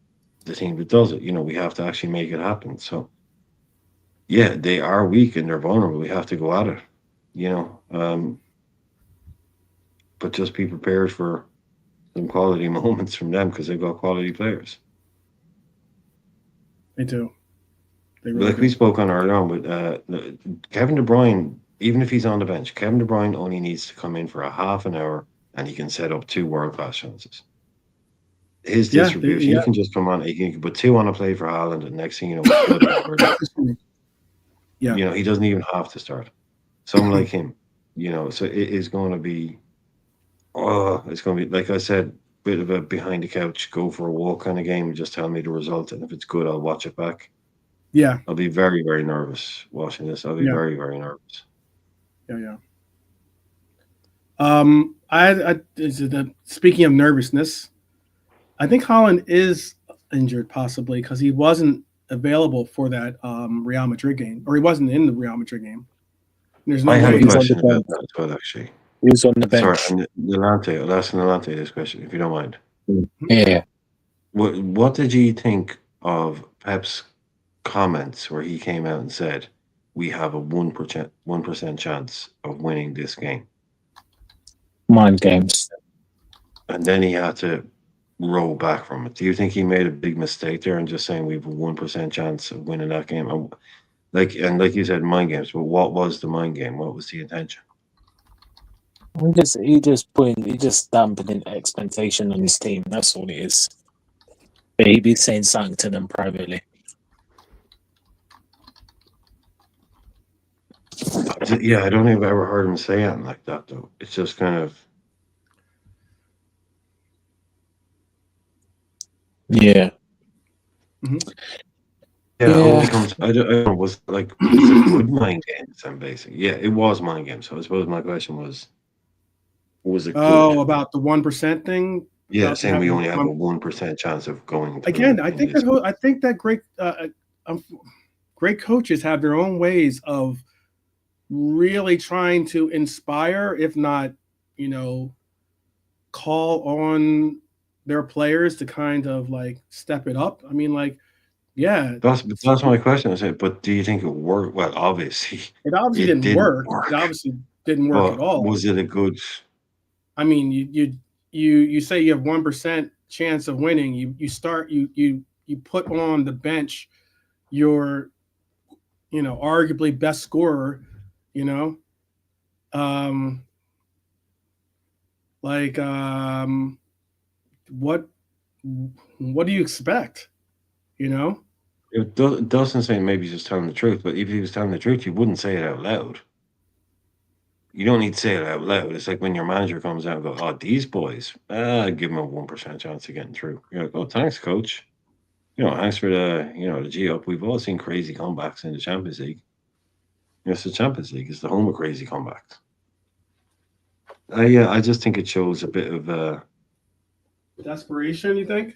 the team that does it. We have to actually make it happen. So, yeah, they are weak and they're vulnerable. We have to go at it, but just be prepared for some quality moments from them because they've got quality players. They do. They really Like do. we spoke on earlier on with Kevin De Bruyne, even if he's on the bench, Kevin De Bruyne only needs to come in for a half an hour and he can set up 2 world-class chances. His distribution, he can just come on, he can put 2 on a play for Haaland, and next thing you know, Yeah. He doesn't even have to start. Someone like him, so it is going to be, it's going to be, like I said, bit of a behind the couch, go for a walk kind of game, and just tell me the result, and if it's good, I'll watch it back. Yeah. I'll be very, very nervous watching this. I'll be very, very nervous. Yeah. Speaking of nervousness, I think Haaland is injured possibly because he wasn't available for that Real Madrid game, or he wasn't in the Real Madrid game. There's no I way have a he's on question the about bench. that as well, actually. He was on the bench. Sorry, Nolante, I'll ask Nolante this question, if you don't mind. Yeah. What did you think of Pep's comments where he came out and said, we have a 1% chance of winning this game? Mind games. And then he had to roll back from it. Do you think he made a big mistake there and just saying we have a 1% chance of winning that game? And like you said, mind games, but what was the mind game? What was the intention? He just dampening expectation on his team. That's all it is. But he'd be saying something to them privately. Yeah, I don't think I've ever heard him say anything like that, though. It's just kind of. Yeah. Mm-hmm. Yeah. I don't know, was it good mind games then, basically? Yeah, it was mind games. So I suppose my question was it good? Oh, about the 1% thing? Yeah, saying we only have a 1% chance of going through. Again, I think that great coaches have their own ways of really trying to inspire, if not, call on their players to kind of like step it up. I mean, like, yeah. That's my question. I said, but do you think it worked? Well, obviously. It obviously didn't work. It obviously didn't work at all. Was it a good? I mean, you say you have 1% chance of winning. You put on the bench your, arguably best scorer, what do you expect? Dustin saying maybe he's just telling the truth, but if he was telling the truth, you wouldn't say it out loud. You don't need to say it out loud. It's like when your manager comes out and goes, "Oh, these boys, give them a 1% chance of getting through." You're like, "Oh, thanks, coach. Thanks for the G up. We've all seen crazy comebacks in the Champions League. It's the Champions League. It's the home of crazy comebacks." I just think it shows a bit of Desperation, you think?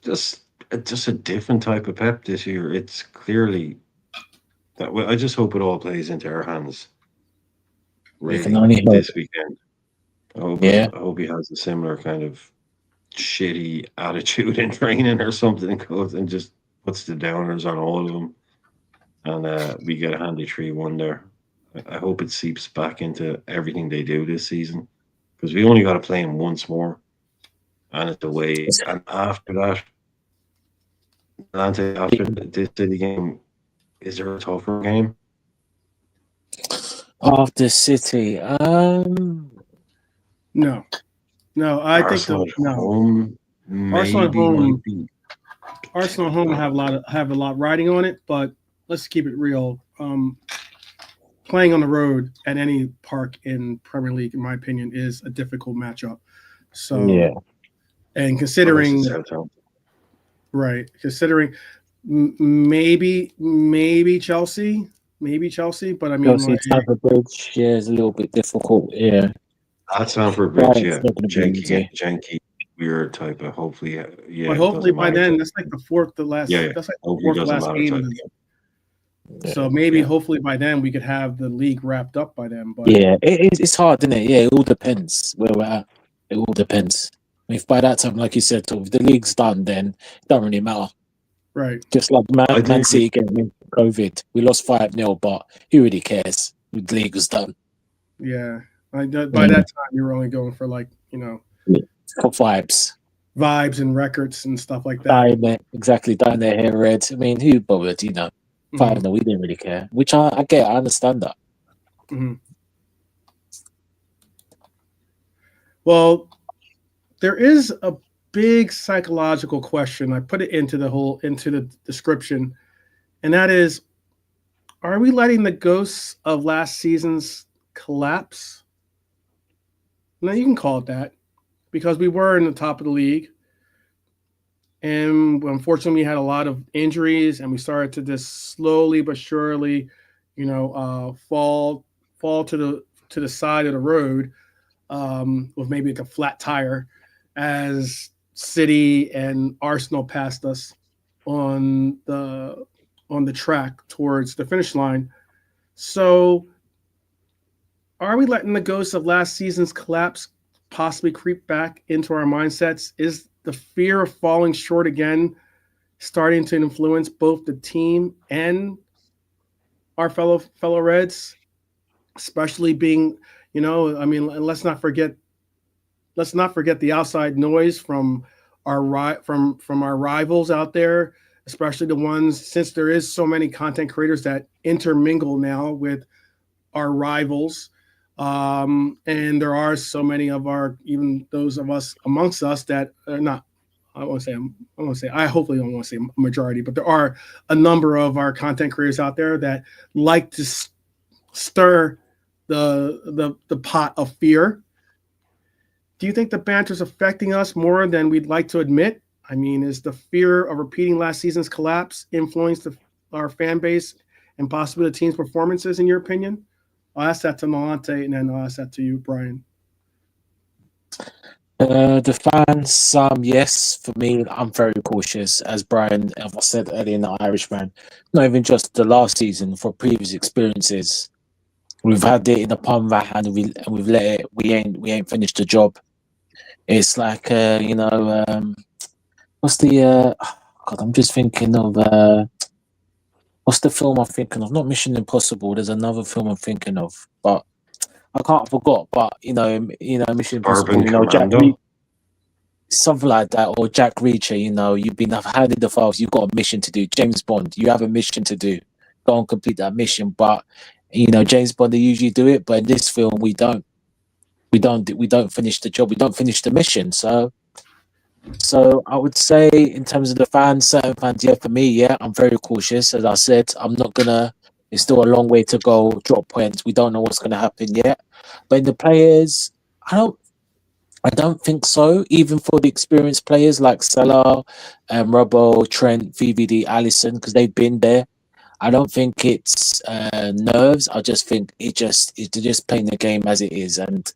just a different type of Pep this year. It's clearly that way. I just hope it all plays into our hands. We can Really, only hope. this weekend. Yeah. I hope he has a similar kind of shitty attitude in training or something, and goes and just puts the downers on all of them, and we get a handy 3-1 there. I hope it seeps back into everything they do this season, because we only got to play him once more, and it's away. And after that, Atlanta, after this City game, is there a tougher game? After City, No. I Arsenal think at home, Arsenal at maybe home. might be. Arsenal at home have a lot riding on it, but let's keep it real. Playing on the road at any park in Premier League, in my opinion, is a difficult matchup. So, yeah. and considering maybe Chelsea, but I mean, Chelsea, Stamford Bridge, yeah, is a little bit difficult. Yeah, That's Stamford Bridge, Right, yeah. it's not gonna be easy. Janky, weird type of. Hopefully, yeah. but it hopefully doesn't by matter. then, that's like the fourth, the last. Yeah, That's like the hopefully fourth it doesn't last matter. game. Type. So maybe, hopefully by then we could have the league wrapped up by then. But yeah, it's hard, isn't it? Yeah, it all depends where we're at. It all depends. If by that time, like you said, if the league's done, then it doesn't really matter. right, Just like I Man think City getting COVID, we lost 5-0, but who really cares? The league was done. yeah. By that time, you were only going for For vibes. vibes and records and stuff like that. Dyeing their hair red. I mean, who bothered? 5-0, we didn't really care. Which I get. I understand that. Mm-hmm. Well, there is a big psychological question. I put it into the description, and that is, are we letting the ghosts of last season's collapse? Now you can call it that, because we were in the top of the league, and unfortunately we had a lot of injuries, and we started to just slowly but surely, fall to the side of the road, with maybe like a flat tire, as City and Arsenal passed us on the track towards the finish line. So are we letting the ghosts of last season's collapse possibly creep back into our mindsets? Is the fear of falling short again starting to influence both the team and our fellow Reds, especially being, let's not forget the outside noise from our rivals out there, especially the ones, since there is so many content creators that intermingle now with our rivals. And there are so many of even those of us amongst us that are not, I hopefully don't want to say a majority, but there are a number of our content creators out there that like to stir the pot of fear. Do you think the banter is affecting us more than we'd like to admit? I mean, is the fear of repeating last season's collapse influenced our fan base and possibly the team's performances, in your opinion? I'll ask that to Malante, and then I'll ask that to you, Brian. The fans, yes. For me, I'm very cautious. As Brian, as I said earlier, in the Irishman, not even just the last season, for previous experiences, we've had it in the palm of our hand, and we've let it. We ain't finished the job. It's like what's the God? I'm just thinking of what's the film I'm thinking of? Not Mission Impossible. There's another film I'm thinking of, but I can't forget. But Mission Impossible. Jack something like that, or Jack Reacher. You've been handed the files. You've got a mission to do. James Bond. You have a mission to do. Go and complete that mission. But James Bond, they usually do it, but in this film we don't. We don't finish the job. We don't finish the mission. So So I would say in terms of the fans, certain fans, yeah, for me, yeah, I'm very cautious. As I said, I'm not gonna. It's still a long way to go. Drop points. We don't know what's gonna happen yet. But in the players, I don't. I don't think so. Even for the experienced players like Salah, Robbo, Trent, VVD, Allison, because they've been there. I don't think it's nerves. I just think they're just playing the game as it is, and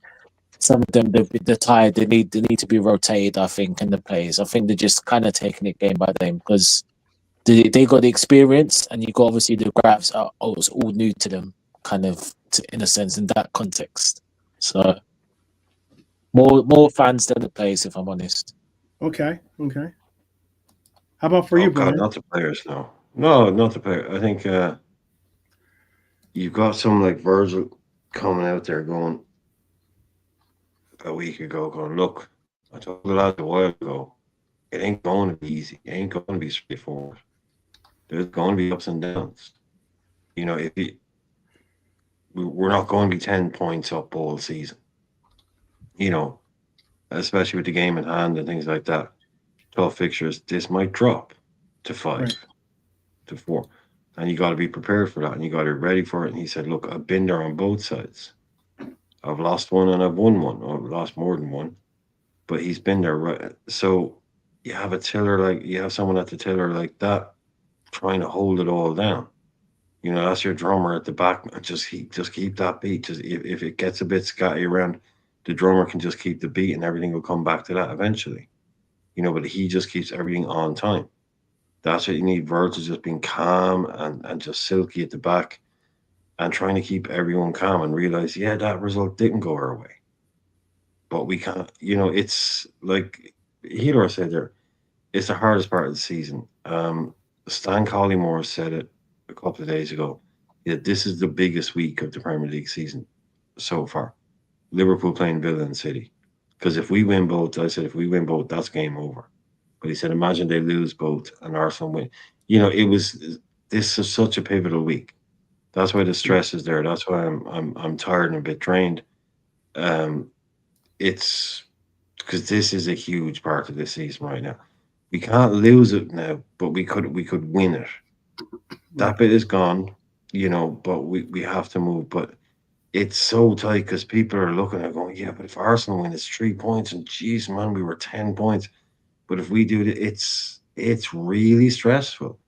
some of them they're tired. They need to be rotated. I think in the players. I think they're just kind of taking it game by game because they got the experience, and you got obviously the graphs are it's all new to them, kind of in a sense in that context. So more fans than the players, if I'm honest. Okay. Okay. How about for Oh you, God, Brian? not the players. No, no, not the player. I think you've got some like Virgil coming out there going a week ago, going, look, I told the lads a while ago, it ain't going to be easy. It ain't going to be straightforward. There's going to be ups and downs. You know, we're not going to be 10 points up all season. You know, especially with the game in hand and things like that. 12 fixtures, this might drop to 5, Right. to 4. And you got to be prepared for that and you got to be ready for it. And he said, look, I've been there on both sides. I've lost one and I've won one, or I've lost more than one. But he's been there. Right. So you have a tiller like, you have someone at the tiller like that trying to hold it all down. You know, that's your drummer at the back. Just keep that beat. Just if it gets a bit scatty around, the drummer can just keep the beat and everything will come back to that eventually. You know, but he just keeps everything on time. That's what you need. Virgil just being calm and just silky at the back and trying to keep everyone calm and realize, yeah, that result didn't go our way. But we can't, you know, it's like Hero said there, it's the hardest part of the season. Stan Collymore said it a couple of days ago. Yeah, this is the biggest week of the Premier League season so far. Liverpool playing Villa and City. Because if we win both, I said, if we win both, that's game over. But he said, imagine they lose both and Arsenal win. You know, this is such a pivotal week. That's why the stress is there. That's why I'm tired and a bit drained. Um, it's because this is a huge part of the season right now. We can't lose it now, but we could win it. Right. That bit is gone, you know, but we have to move. But it's so tight because people are looking at going, yeah, but if Arsenal win, it's 3 points, and geez, man, we were 10 points. But if we do it, it's really stressful.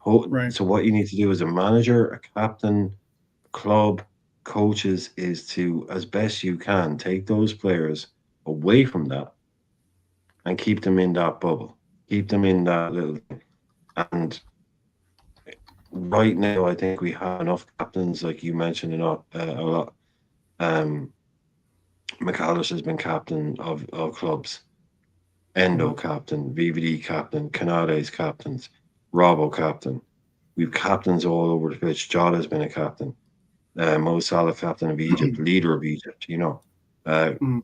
Right. So what you need to do as a manager, a captain, club, coaches is to, as best you can, take those players away from that and keep them in that bubble, keep them in that little thing. And right now, I think we have enough captains, like you mentioned, a lot. Um, McAllister has been captain of clubs. Endo Mhm. captain, VVD captain, Canade's captains, Robbo captain. We've captains all over the pitch. Jota's been a captain. Mo Salah, captain of Egypt, leader of Egypt. You know, uh, Mhm.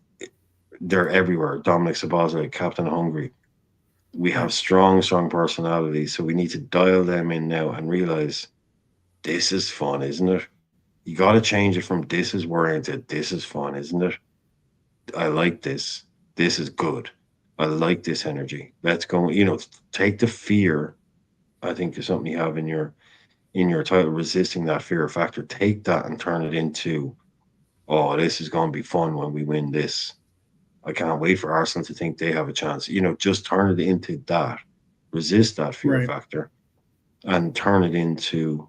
they're everywhere. Dominik Szoboszlai, captain of Hungary. We have Right. strong, strong personalities, so we need to dial them in now and realize this is fun, isn't it? You got to change it from this is worrying to this is fun, isn't it? I like this. This is good. I like this energy. Let's go. You know, take the fear. I think is something you have in your title, resisting that fear factor. Take that and turn it into, oh, this is going to be fun when we win this. I can't wait for Arsenal to think they have a chance. You know, just turn it into that. Resist that fear Right. factor and turn it into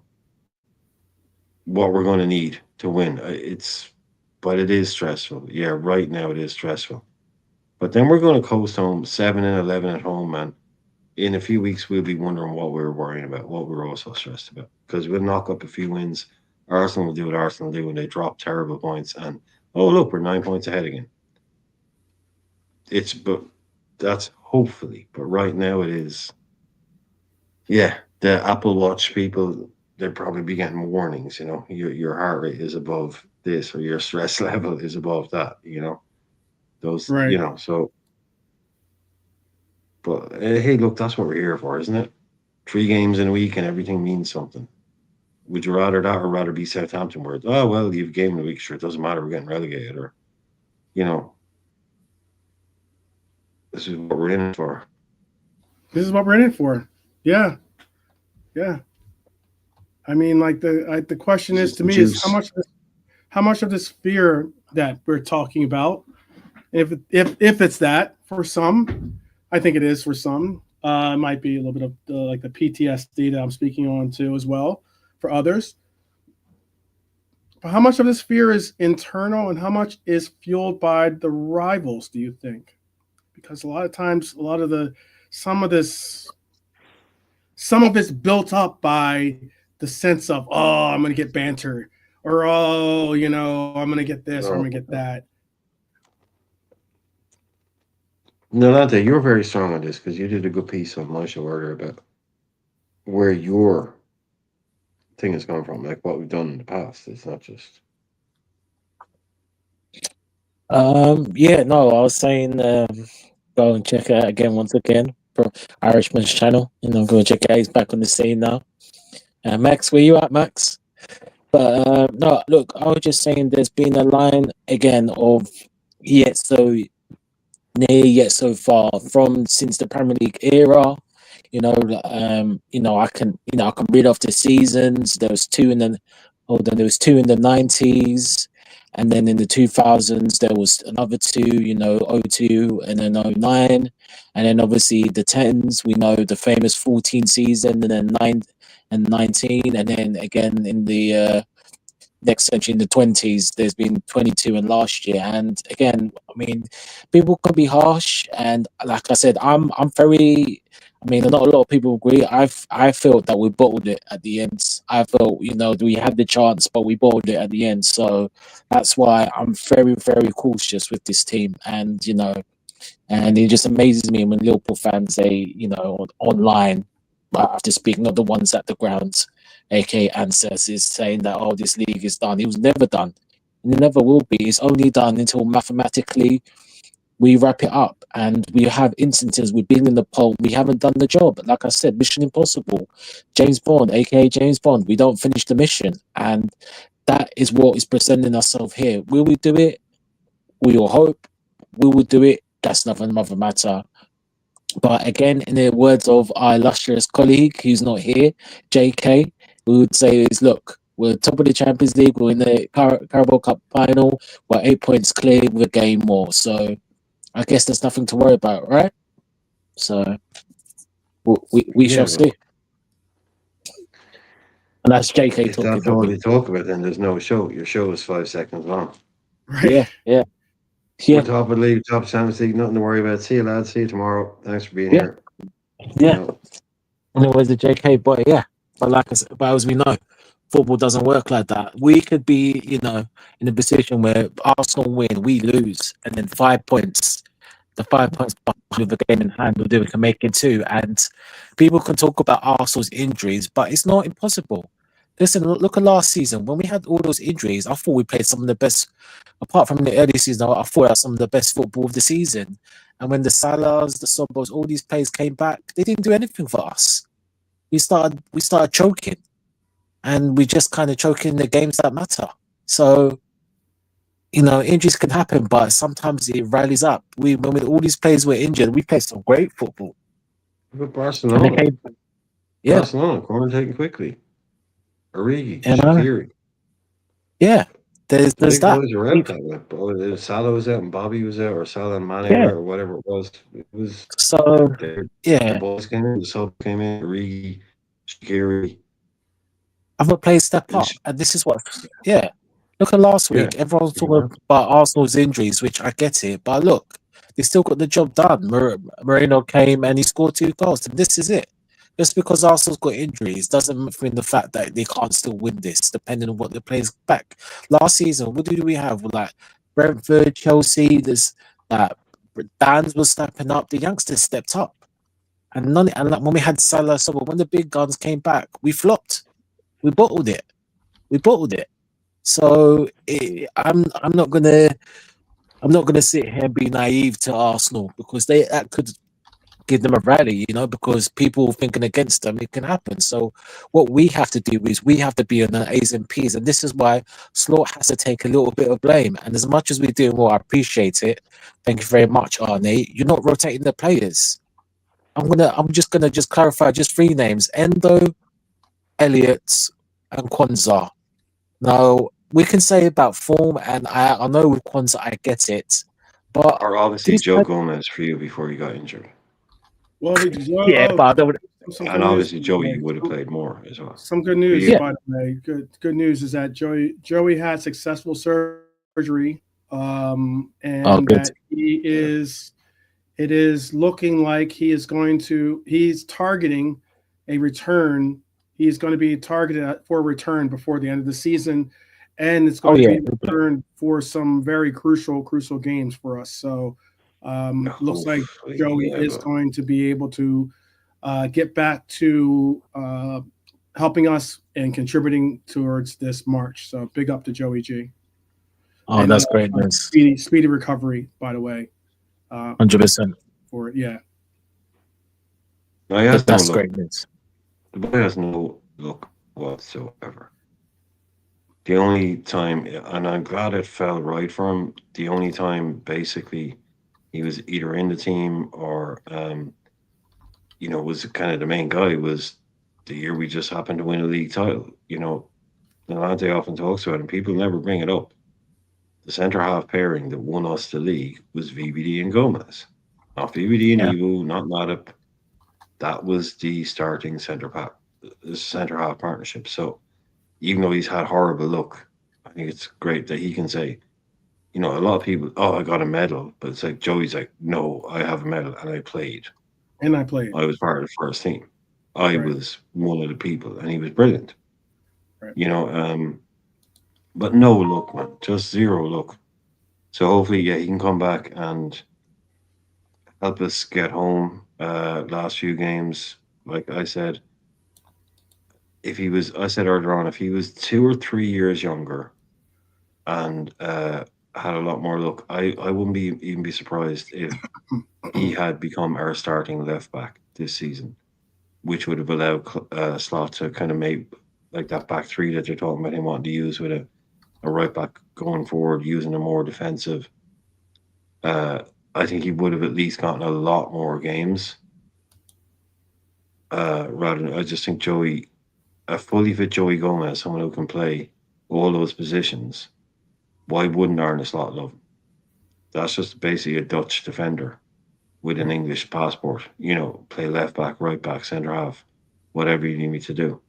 what we're going to need to win. But it is stressful. Yeah, right now it is stressful. But then we're going to coast home 7-11 at home, man. In a few weeks, we'll be wondering what we were worrying about, what we were also stressed about. Because we'll knock up a few wins. Arsenal will do what Arsenal do when they drop terrible points. And, oh, look, we're 9 points ahead again. But that's hopefully. But right now it is, yeah, the Apple Watch people, they'd probably be getting warnings, you know, your heart rate is above this or your stress level is above that, you know, those, you Right. know, so, but hey, look, that's what we're here for, isn't it? 3 games in a week and everything means something. Would you rather that or rather be Southampton where, oh, well, you've a game in a week, sure, it doesn't matter, we're getting relegated or, you know, this is what we're in it for. This is what we're in it for. Yeah, yeah. I mean, like the question This is is to the me is juice. how much of this fear that we're talking about, if it's that for some, I think it is for some. It might be a little bit of like the PTSD that I'm speaking on too as well for others. But how much of this fear is internal and how much is fueled by the rivals, do you think? Because a lot of times, some of this, some of it's built up by the sense of, oh, I'm going to get bantered, or oh, I'm going to get this, or I'm going to get that. No, not that you're very strong on this because you did a good piece on my show earlier about where your thing has come from, like what we've done in the past. It's not just. Yeah, no, I was saying, go and check it out again once again for Irishman's channel, and I'm going to check it out. He's back on the scene now. Max, where you at, Max? But no, look, I was just saying, there's been a line again of yet so near, yet so far from since the Premier League era. I can read off the seasons. There was two in the there was two in the 90s, and then in the 2000s there was another two. 02 and then 09, and then obviously the tens. We know the famous 14 season, and then 9 and 19, and then again in the next century in the 20s there's been 22 and last year. And again, I mean, people can be harsh, and like I said, I'm very, I mean, not a lot of people agree. I felt that we bottled it at the end. I felt, we had the chance, but we bottled it at the end. So that's why I'm very, very cautious with this team. And and it just amazes me when Liverpool fans say, online, I have to speak, not the ones at the ground, aka Answers, is saying that, oh, this league is done. It was never done. And it never will be. It's only done until mathematically we wrap it up. And we have instances we've been in the poll, we haven't done the job. Like I said, Mission Impossible, James Bond, aka James Bond, we don't finish the mission. And that is what is presenting ourselves here. Will we do it? We all hope. Will we do it? That's another matter. But again, in the words of our illustrious colleague who's not here, JK, we would say is, look, we're top of the Champions League, we're in the Carabao Cup final, we're 8 points clear with a game more. So I guess there's nothing to worry about, right? So we shall see. And that's JK If talking. that's all you talk about, then there's no show. Your show is 5 seconds long. Right. Yeah. We're top of the league, top Champions League, nothing to worry about. See you, lads. See you tomorrow. Thanks for being here. Yeah. Anyways, the JK, but yeah. But like I said, but as we know, football doesn't work like that. We could be, in a position where Arsenal win, we lose, and then 5 points. The 5 points with the game in hand, we can make it 2. And people can talk about Arsenal's injuries, but it's not impossible. Listen, look at last season. When we had all those injuries, I thought we played some of the best, apart from the early season, I thought that some of the best football of the season. And when the Salahs, the Sobos, all these players came back, they didn't do anything for us. We started choking, and we just kind of choking the games that matter. So, injuries can happen, but sometimes it rallies up. When all these players were injured, we played some great football. But Barcelona, yeah, Barcelona, corner taken quickly. Origi, and Shaqiri. Yeah, there's big that. boys are out that way. Salah was out and Bobby was out, or Salah and Mane Yeah. or whatever it was. It was So the boys came in, the sub came in, Origi, Shaqiri. Other players step up, and this is what. Yeah, look at last week. Everyone's talking about Arsenal's injuries, which I get it, but look, they still got the job done. Moreno came and he scored 2 goals, and this is it. Just because Arsenal's got injuries doesn't mean the fact that they can't still win this, depending on what the players back. Last season, what did we have? Like Brentford, Chelsea, there's Dans was stepping up, the youngsters stepped up. And like when we had Salah, so when the big guns came back, we flopped. We bottled it. So I'm not gonna sit here and be naive to Arsenal, because that could give them a rally, because people thinking against them, it can happen. So what we have to do is we have to be on the A's and P's, and this is why Slot has to take a little bit of blame. And as much as we do, well, I appreciate it. Thank you very much, Arne. You're not rotating the players. I'm just gonna clarify just 3 names: Endo, Elliott, and Kwanzaa. Now we can say about form, and I know with Kwanzaa I get it, but Or obviously Joe Gomez for you before he got injured. Well, but I don't. And obviously Joey would have played more as well. Some good news, Yeah. by the way. Good news is that Joey had successful surgery, and that it is looking like he's targeting a return. He's going to be targeted for a return before the end of the season, and it's going to be a return for some very crucial games for us. So looks like Joey is going to be able to get back to helping us and contributing towards this March. So big up to Joey G. Oh, and that's great news. Speedy recovery, by the way. 100%. For it, yeah. No, that's great news. The boy has no look whatsoever. The only time, and I'm glad it fell right for him, the only time basically he was either in the team or, was kind of the main guy was the year we just happened to win a league title. Delante often talks about it, and people never bring it up. The centre-half pairing that won us the league was VVD and Gomez. Not VVD and Evo, not Matip. That was the starting centre-half partnership. So even though he's had horrible luck, I think it's great that he can say, a lot of people, I got a medal. But it's like Joey's like, no, I have a medal and I played. I was part of the first team. I was one of the people and he was brilliant. Right. But no luck, man. Just zero luck. So hopefully, he can come back and help us get home. Last few games, like I said, I said earlier on, if he was 2 or 3 years younger and had a lot more luck, I wouldn't even be surprised if he had become our starting left back this season, which would have allowed Slot to kind of make like that back 3 that you're talking about him wanting to use with a right back going forward, using a more defensive. I think he would have at least gotten a lot more games. Rather than, I just think a fully fit Joey Gomez, someone who can play all those positions, why wouldn't Arne Slot love him? That's just basically a Dutch defender with an English passport. Play left back, right back, centre half, whatever you need me to do.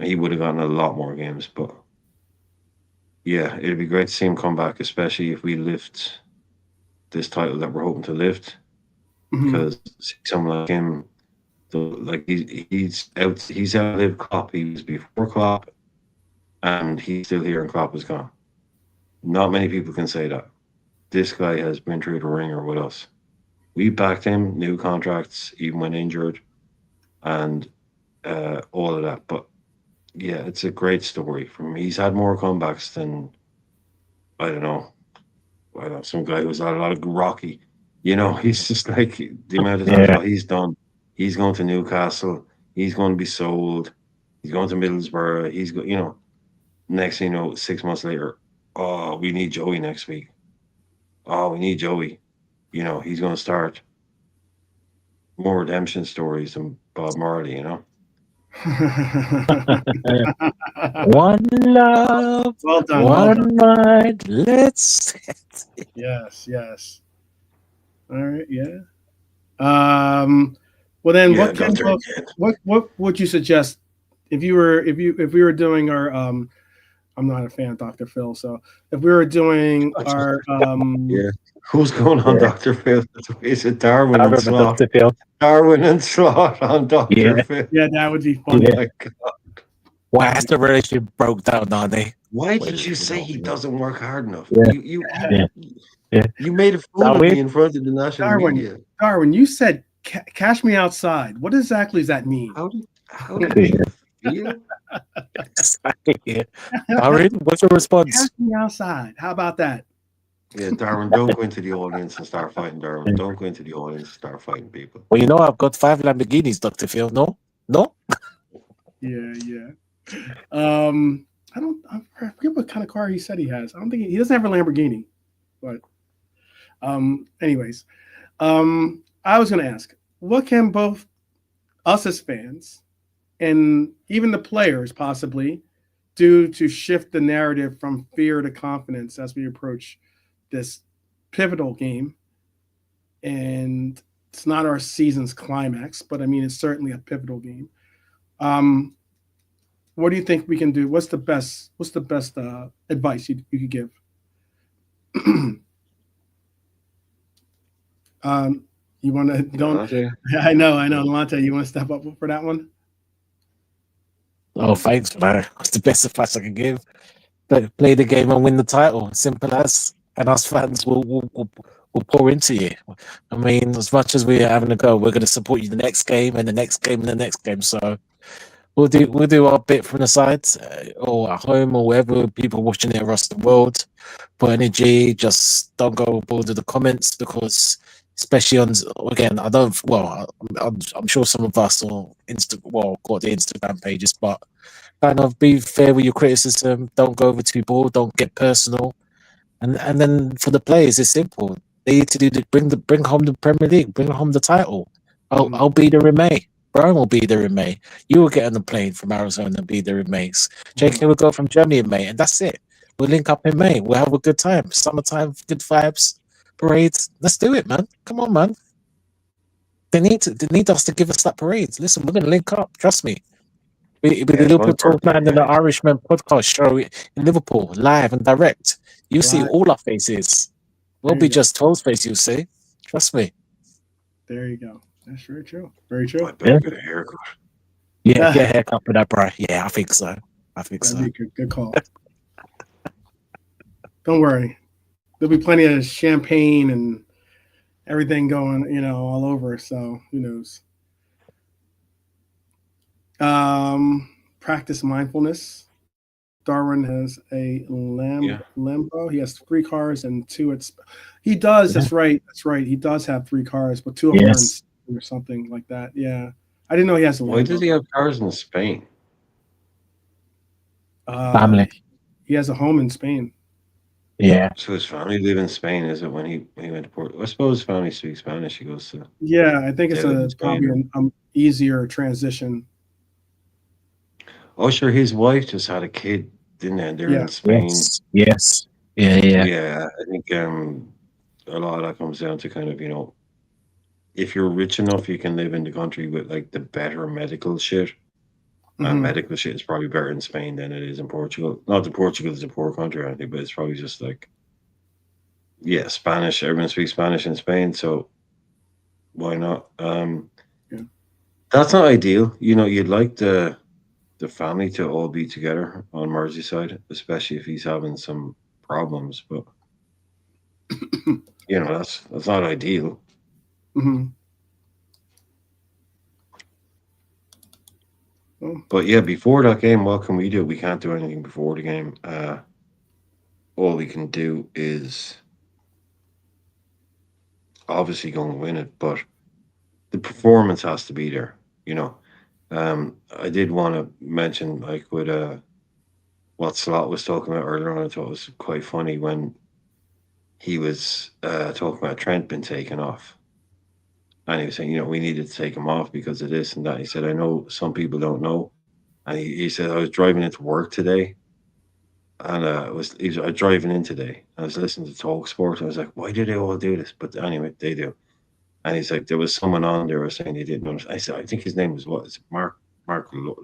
He would have gotten a lot more games, but yeah, it'd be great to see him come back, especially if we lift this title that we're hoping to lift. Mm-hmm. Because someone like him, he's outlived Klopp. He was before Klopp, and he's still here, and Klopp is gone. Not many people can say that. This guy has been through the ringer with us. We backed him, new contracts, even when injured, and all of that. But yeah, it's a great story from him. He's had more comebacks than, I don't know, some guy who's had a lot of Rocky. He's just like the amount of times he's done. He's going to Newcastle. He's going to be sold. He's going to Middlesbrough. He's go. Next thing you know, 6 months later, we need Joey next week. We need Joey. He's going to start more redemption stories than Bob Marley. One love, well done, one mind. Let's. Yes. All right. Yeah. Well, then, what would you suggest if we were doing our I'm not a fan of Dr. Phil, so if we were doing our who's going on Dr. Phil? Is it Darwin and Slot? Darwin and Slot on Dr. Phil. Yeah, that would be fun. Oh my God. Why has the relationship broke down, Arne? Why did you say he doesn't work hard enough? Yeah. You made a fool of me in front of the national media. Darwin, you said cash me outside. What exactly does that mean? How did you feel? Darwin, what's your response? Cash me outside. How about that? Yeah, Darwin, don't go into the audience and start fighting, Darwin. Don't go into the audience and start fighting people. Well, you know, I've got 5 Lamborghinis, Dr. Phil. No? Yeah. I forget what kind of car he said he has. I don't think he doesn't have a Lamborghini, but anyways, I was going to ask, what can both us as fans and even the players possibly do to shift the narrative from fear to confidence as we approach this pivotal game? And it's not our season's climax, but I mean, it's certainly a pivotal game. What do you think we can do? What's the best advice you could give? You want to don't? I know. Lante, you want to step up for that one? Oh, thanks, man. That's the best advice I can give. Play the game and win the title. Simple as. And us fans will pour into you. I mean, as much as we're having a go, we're going to support you the next game and the next game and the next game. So we'll do our bit from the side or at home or wherever people watching it across the world. Put energy. Just don't go overboard with the comments because, especially on again, I'm sure some of us got the Instagram pages, but kind of be fair with your criticism. Don't go over too bold. Don't get personal. And then for the players, it's simple. They need to bring home the Premier League, bring home the title. I'll be there in May. Brian will be there in May. You will get on the plane from Arizona and be there in May. JK will go from Germany in May, and that's it. We'll link up in May. We'll have a good time. Summertime, good vibes, parades. Let's do it, man. Come on, man. They need us to give us that parade. Listen, we're gonna link up. Trust me. The Liverpool 12 Man and the Irishman podcast show in Liverpool, live and direct. You see all our faces. We'll be just 12's face, you'll see. Trust me. There you go. That's very true. Very true. I better get a haircut. Yeah, get a haircut for that, bro. Yeah, I think so. That'd be good call. Don't worry. There'll be plenty of champagne and everything going, all over. So who knows? Practice mindfulness. Darwin has a Lambo. He has 3 cars and 2 he does. That's right. He does have 3 cars, but 2 of them are or something like that. Yeah. I didn't know he has a Lambo. Why does he have cars in Spain? Family. He has a home in Spain. Yeah. So his family live in Spain, is it, when he went to Portugal? I suppose his family speaks Spanish. He goes to. Yeah, I think it's probably an easier transition. Oh, sure. His wife just had a kid, didn't they? They're in Spain. Yes. Yeah. Yeah, I think a lot of that comes down to kind of, if you're rich enough, you can live in the country with like the better medical shit. And medical shit is probably better in Spain than it is in Portugal. Not that Portugal is a poor country or anything, but it's probably just like, Spanish. Everyone speaks Spanish in Spain, so why not? That's not ideal. You'd like the family to all be together on Merseyside, especially if he's having some problems. But that's not ideal. But yeah, before that game, what can we do? We can't do anything before the game. All we can do is obviously go and win it, but the performance has to be there. I did want to mention, like, with what Slot was talking about earlier on. I thought it was quite funny when he was talking about Trent being taken off. And he was saying, we needed to take him off because of this and that. He said, I know some people don't know. And he said, I was driving into work today. And I was driving in today. I was listening to Talk Sport. I was like, why do they all do this? But anyway, they do. And he's like, there was someone on there saying they didn't notice. I said, I think his name was Mark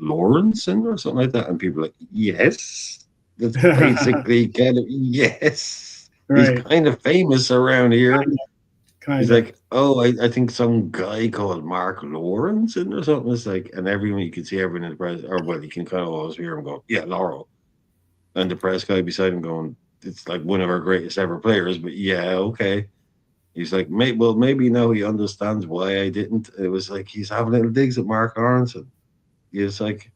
Lawrence or something like that. And people were like, yes. That's basically kind of, yes. Right. He's kind of famous around here. He's like, I think some guy called Mark Lawrence or something. It's like, and everyone, you can see everyone in the press, you can kind of always hear him go, yeah, Laurel. And the press guy beside him going, it's like one of our greatest ever players, but yeah, okay. He's like, maybe now he understands why I didn't. It was like he's having little digs at Mark Lawrence. He's like,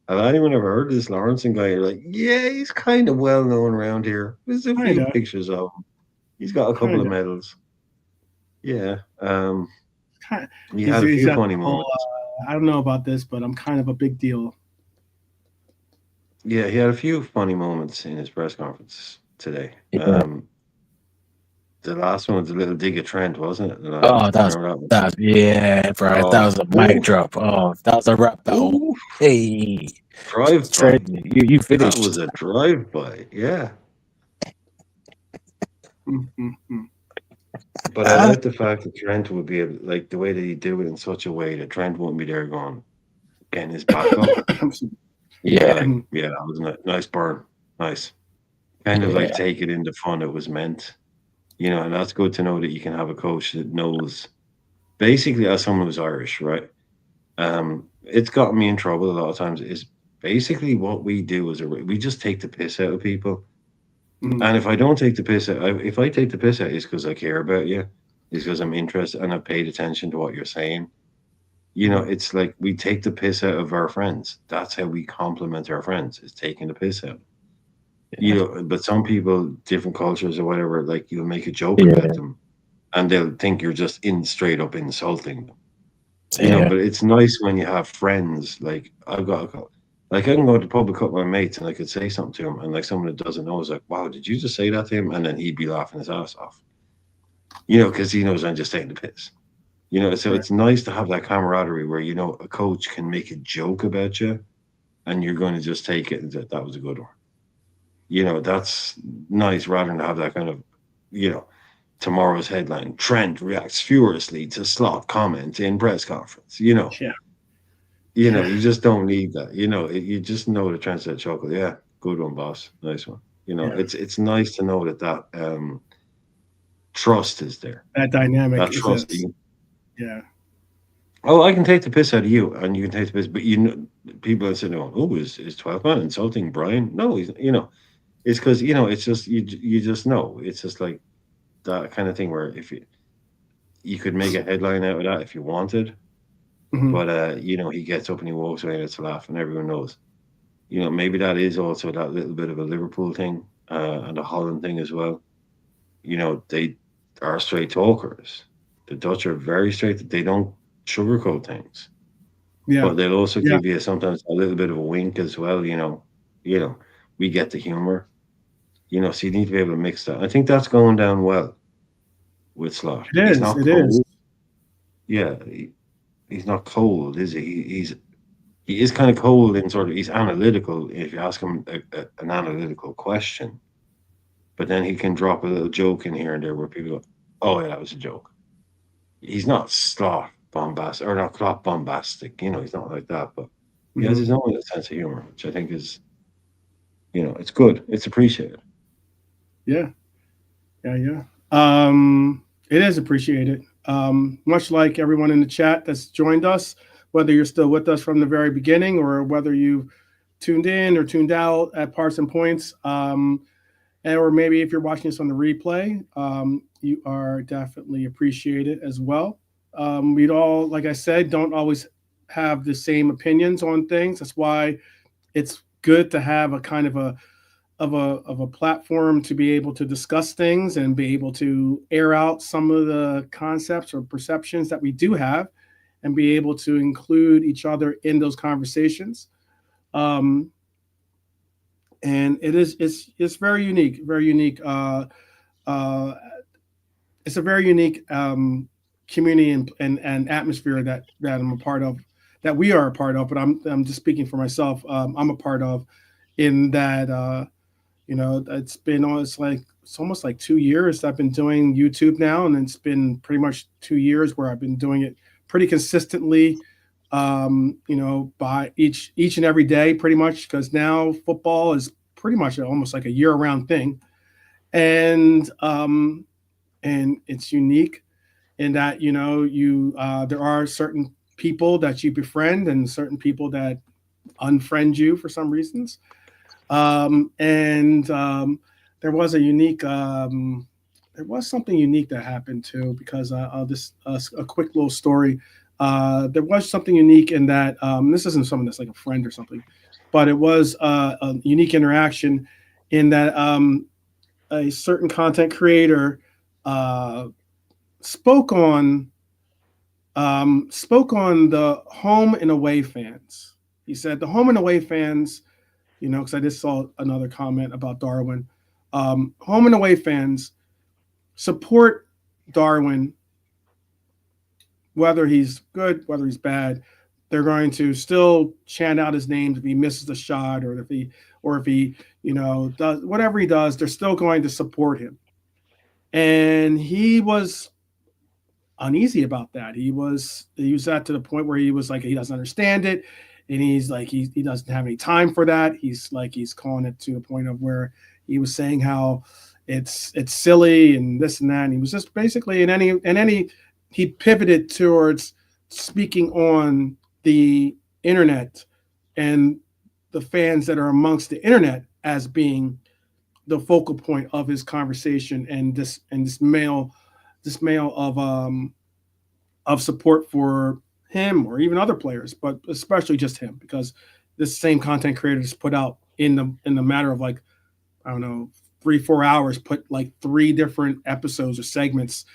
have anyone ever heard of this Lawrence guy? You're like, yeah, he's kind of well known around here. There's a few pictures of him. He's got a couple Kinda. of medals. Yeah. Kind He had a he's few got funny the whole, moments. I don't know about this, but I'm kind of a big deal. Yeah, he had a few funny moments in his press conference today. Yeah. The last one was a little dig at Trent, wasn't it? Oh, Remember that one? yeah, bro. That Oh, was a mic oof, drop. Oh, that was a rap battle. oof, Hey, drive by. Trent, you That finished. was a drive by. Yeah. Mm-hmm. But I like the fact that Trent would be able, like the way that he do it in such a way that Trent won't be there going, getting his back up. Yeah, Like, yeah, that was a nice burn. Nice. Kind of like yeah, take it in the fun it was meant. And that's good to know that you can have a coach that knows basically as someone who's Irish, right? It's gotten me in trouble a lot of times. Is basically what we do is we just take the piss out of people. Mhm. And if I don't take the piss out, if I take the piss out, it's because I care about you. It's because I'm interested and I've paid attention to what you're saying. It's like we take the piss out of our friends. That's how we compliment our friends, is taking the piss out. But some people, different cultures or whatever, like you'll make a joke yeah, about them and they'll think you're just straight up insulting them. yeah, But it's nice when you have friends. Like I've got like I can go to the pub with a couple of my mates and I could say something to him and like someone that doesn't know is like, wow, did you just say that to him? And then he'd be laughing his ass off. Because he knows I'm just taking the piss. So Right. it's nice to have that camaraderie where a coach can make a joke about you and you're going to just take it and say that was a good one. That's nice rather than have that kind of, tomorrow's headline: Trent reacts furiously to slot comment in press conference. Yeah. You just don't need that. You just know the Trent said chocolate. Yeah, good one, boss. Nice one. Yeah. It's nice to know that trust is there. That dynamic That trust. exists. Yeah. Oh, I can take the piss out of you, and you can take the piss. But people are sitting there going, "Oh, is 12 man insulting Brian?" No, he's. It's because it's just you just know. It's just like that kind of thing where if you could make a headline out of that if you wanted, Mhm. but he gets up and he walks away and it's a laugh, and everyone knows. Maybe that is also that little bit of a Liverpool thing and a Holland thing as well. They are straight talkers. The Dutch are very straight. They don't sugarcoat things. Yeah. But they'll also Yeah. give you sometimes a little bit of a wink as well. We get the humor. So you need to be able to mix that. I think that's going down well with Slot. It He's is. not It is. cold. Yeah, he's not cold, is he? He is kind of cold in sort of. He's analytical if you ask him an analytical question, but then he can drop a little joke in here and there where people go, "Oh yeah, that was a joke." He's not Slot bombastic or not Klopp bombastic. He's not like that, but he has Mhm. his own sense of humor, which I think is, it's good. It's appreciated. Yeah. Yeah. Yeah. It is appreciated. Much like everyone in the chat that's joined us, whether you're still with us from the very beginning or whether you tuned in or tuned out at parts and points, or maybe if you're watching this on the replay, you are definitely appreciated as well. We'd all, like I said, don't always have the same opinions on things. That's why it's good to have a kind of a platform to be able to discuss things and be able to air out some of the concepts or perceptions that we do have and be able to include each other in those conversations. And it's very unique, very unique. It's a very unique community and atmosphere that I'm a part of, that we are a part of. But I'm just speaking for myself. I'm a part of, in that it's almost like 2 years I've been doing YouTube now, and it's been pretty much 2 years where I've been doing it pretty consistently. By each and every day, pretty much, because now football is pretty much almost like a year-round thing, and it's unique in that there are certain people that you befriend and certain people that unfriend you for some reasons. And there was there was something unique that happened too, because I'll just a quick little story. There was something unique in that this isn't someone that's like a friend or something, but it was a unique interaction in that a certain content creator spoke on the home and away fans. He said the home and away fans, because I just saw another comment about Darwin. Home and away fans support Darwin, whether he's good, whether he's bad. They're going to still chant out his name if he misses the shot, or if he does whatever he does. They're still going to support him. And he was uneasy about that. He was at to the point where he was like, he doesn't understand it, and he's like, he doesn't have any time for that. He's calling it to the point of where he was saying how it's silly and this and that. And he was just basically he pivoted towards speaking on the internet and the fans that are amongst the internet as being the focal point of his conversation, and this mail of support for him or even other players, but especially just him, because this same content creator just put out in the matter of like, I don't know, 3-4 hours, put like 3 different episodes or segments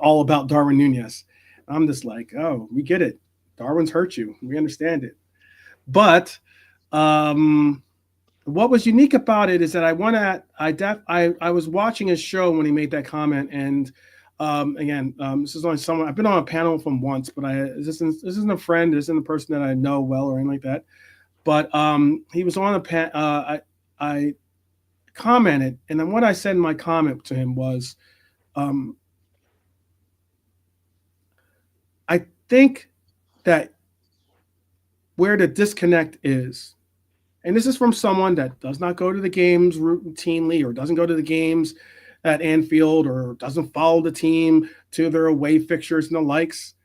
all about Darwin Núñez. I'm just like, oh, we get it. Darwin's hurt you. We understand it. But what was unique about it is that I was watching his show when he made that comment, and this is only someone I've been on a panel from once, but this isn't a friend, this isn't a person that I know well or anything like that. But he was on a panel. I commented, and then what I said in my comment to him was, I think that where the disconnect is, and this is from someone that does not go to the games routinely, or doesn't go to the games at Anfield, or doesn't follow the team to their away fixtures and the likes.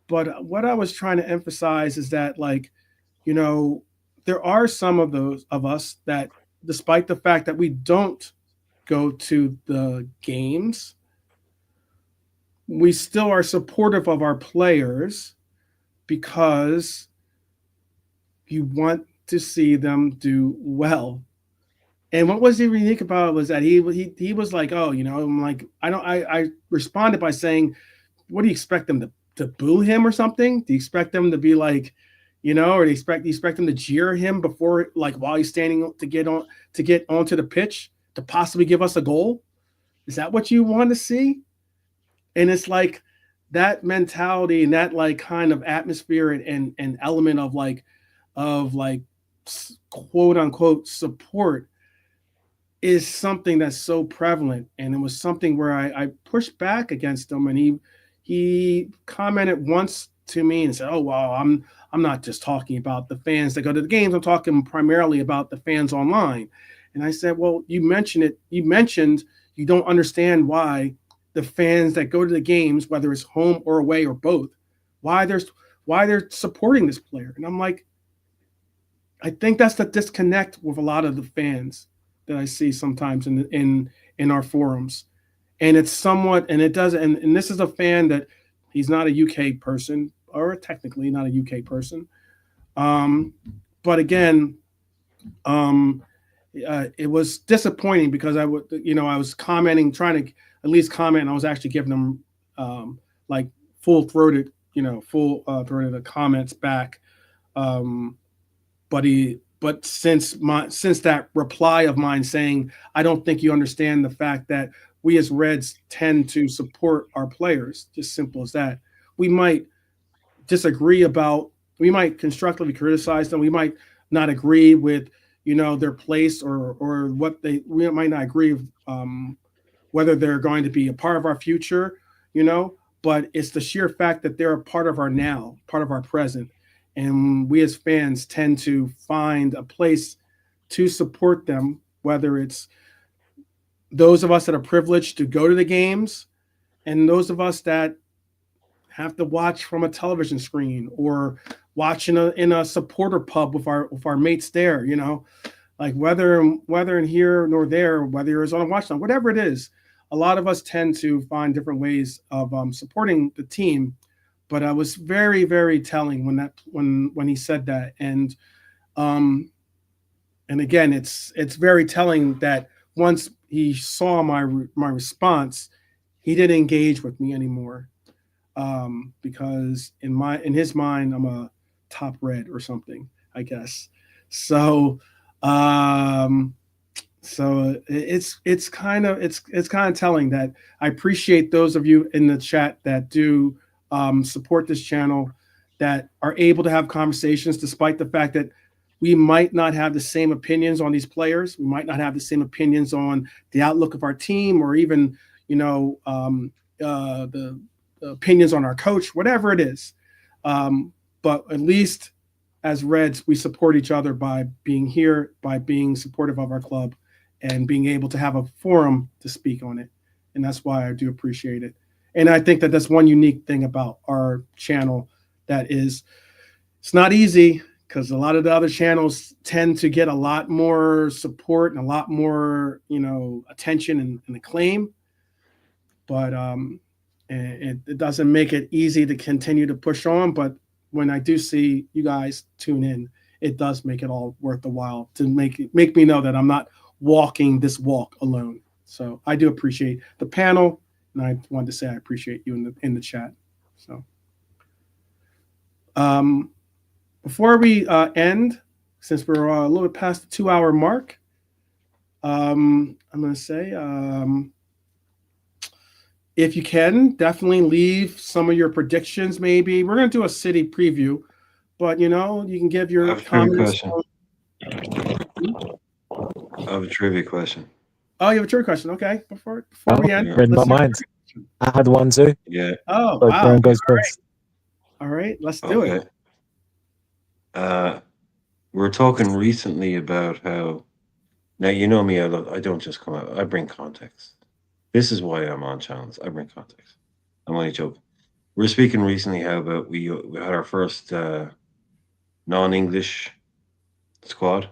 But what I was trying to emphasize is that, like, there are some of us that, despite the fact that we don't go to the games, we still are supportive of our players because you want to see them do well. And what was unique about it was that he was like, oh, I'm like, I responded by saying, what do you expect them to boo him or something? Do you expect them to be like, or do you expect them to jeer him before, like, while he's standing to get onto the pitch to possibly give us a goal? Is that what you want to see? And it's like that mentality and that, like, kind of atmosphere and element of quote unquote support is something that's so prevalent. And it was something where I pushed back against him, and he commented once to me and said, oh, well, I'm not just talking about the fans that go to the games, I'm talking primarily about the fans online. And I said, well, you mentioned you don't understand why the fans that go to the games, whether it's home or away or both, why they're supporting this player. And I'm like, I think that's the disconnect with a lot of the fans that I see sometimes in our forums. And it's somewhat, and it does, and this is a fan that he's not a UK person, or technically not a UK person. But again, it was disappointing because I was commenting, trying to at least comment, and I was actually giving them like full-throated comments back. But since that reply of mine saying, I don't think you understand the fact that we as Reds tend to support our players, just simple as that. We might disagree we might constructively criticize them. We might not agree with, their place or we might not agree with, whether they're going to be a part of our future, but it's the sheer fact that they're a part of our now, part of our present. And we as fans tend to find a place to support them, whether it's those of us that are privileged to go to the games and those of us that have to watch from a television screen or watch in a supporter pub with our mates there, like whether in here nor there, whether you're on a watch line, whatever it is, a lot of us tend to find different ways of supporting the team. But I was very, very telling when he said that, and again, it's very telling that once he saw my response, he didn't engage with me anymore because in his mind I'm a top red or something, I guess. So it's kind of telling that I appreciate those of you in the chat that do support this channel, that are able to have conversations despite the fact that we might not have the same opinions on these players. We might not have the same opinions on the outlook of our team, or even, the opinions on our coach, whatever it is. But at least as Reds, we support each other by being here, by being supportive of our club, and being able to have a forum to speak on it. And that's why I do appreciate it. And I think that that's one unique thing about our channel that is, it's not easy, because a lot of the other channels tend to get a lot more support and a lot more, attention and acclaim. But it doesn't make it easy to continue to push on. But when I do see you guys tune in, it does make it all worth the while to make me know that I'm not walking this walk alone. So I do appreciate the panel, and I wanted to say I appreciate you in the chat. So before we end, since we're a little bit past the 2-hour mark, I'm going to say, if you can, definitely leave some of your predictions. Maybe we're going to do a city preview, but you can give your comments. I have a trivia question. Oh, you have a trivia question? Okay, before we end, read my mind. I had one too. Yeah. Oh, So wow. Darren goes first. All right, let's do it. We were talking recently about how, now you know me, I don't just come out, I bring context. This is why I'm on channels. I bring context. I'm only joking. We were speaking recently how about we had our first non-English squad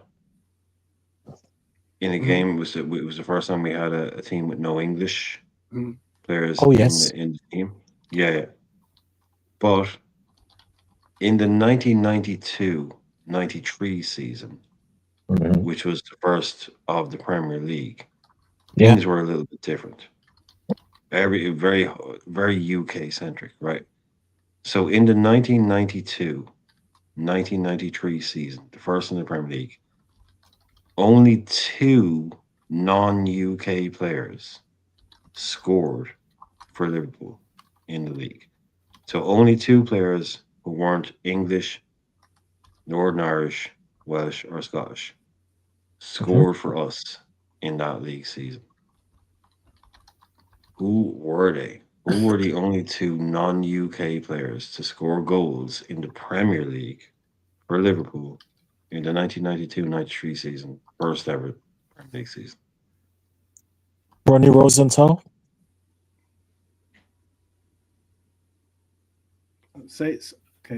in a game. It was the first time we had a team with no English players in the team. Yeah. But in the 1992-93 season, which was the first of the Premier League, things were a little bit different. Very, very UK centric, right? So in the 1992-1993 season, the first in the Premier League, only 2 non-UK players scored for Liverpool in the league. So only 2 players who weren't English, Northern Irish, Welsh, or Scottish scored for us in that league season. Who were they? Who were the only 2 non-UK players to score goals in the Premier League for Liverpool in the 1992-93 season, first ever Premier League season? Ronnie Rosenthal. Okay,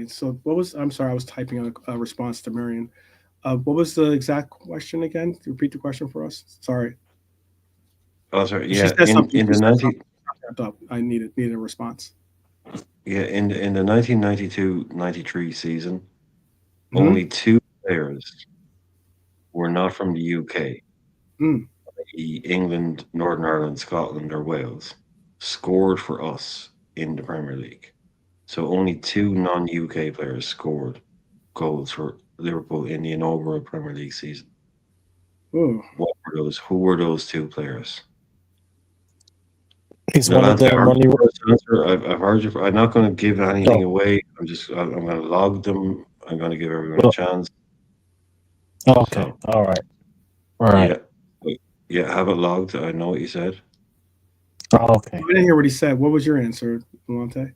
so what was, I'm sorry, I was typing a response to Marion. What was the exact question again? Repeat the question for us. Sorry. Oh, sorry. She Yeah, said something. in the 19. I needed a response. Yeah, in the 1992-93 season, only 2 players were not from the UK, i.e. England, Northern Ireland, Scotland, or Wales, scored for us in the Premier League. So only 2 non-UK players scored goals for Liverpool in the inaugural Premier League season. Ooh. What were those? Who were those 2 players? He's one of them. Ronnie. I've heard you. I'm not going to give anything away. I'm going to log them. I'm going to give everyone a chance. Oh, okay. So, all right. Yeah. Have it logged. I know what you said. Oh, okay. I didn't hear what he said. What was your answer, Monte?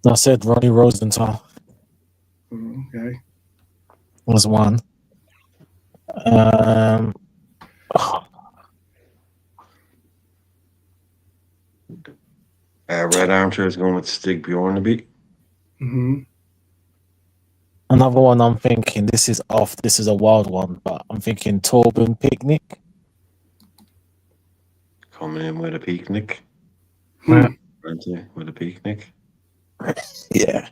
I said Ronnie Rosenthal. Okay. Was one. Red Armchair is going with Stig Bjornaby. Another one I'm thinking, this is a wild one, but I'm thinking Torben Picnic. Coming in with a picnic. With a picnic. Yeah.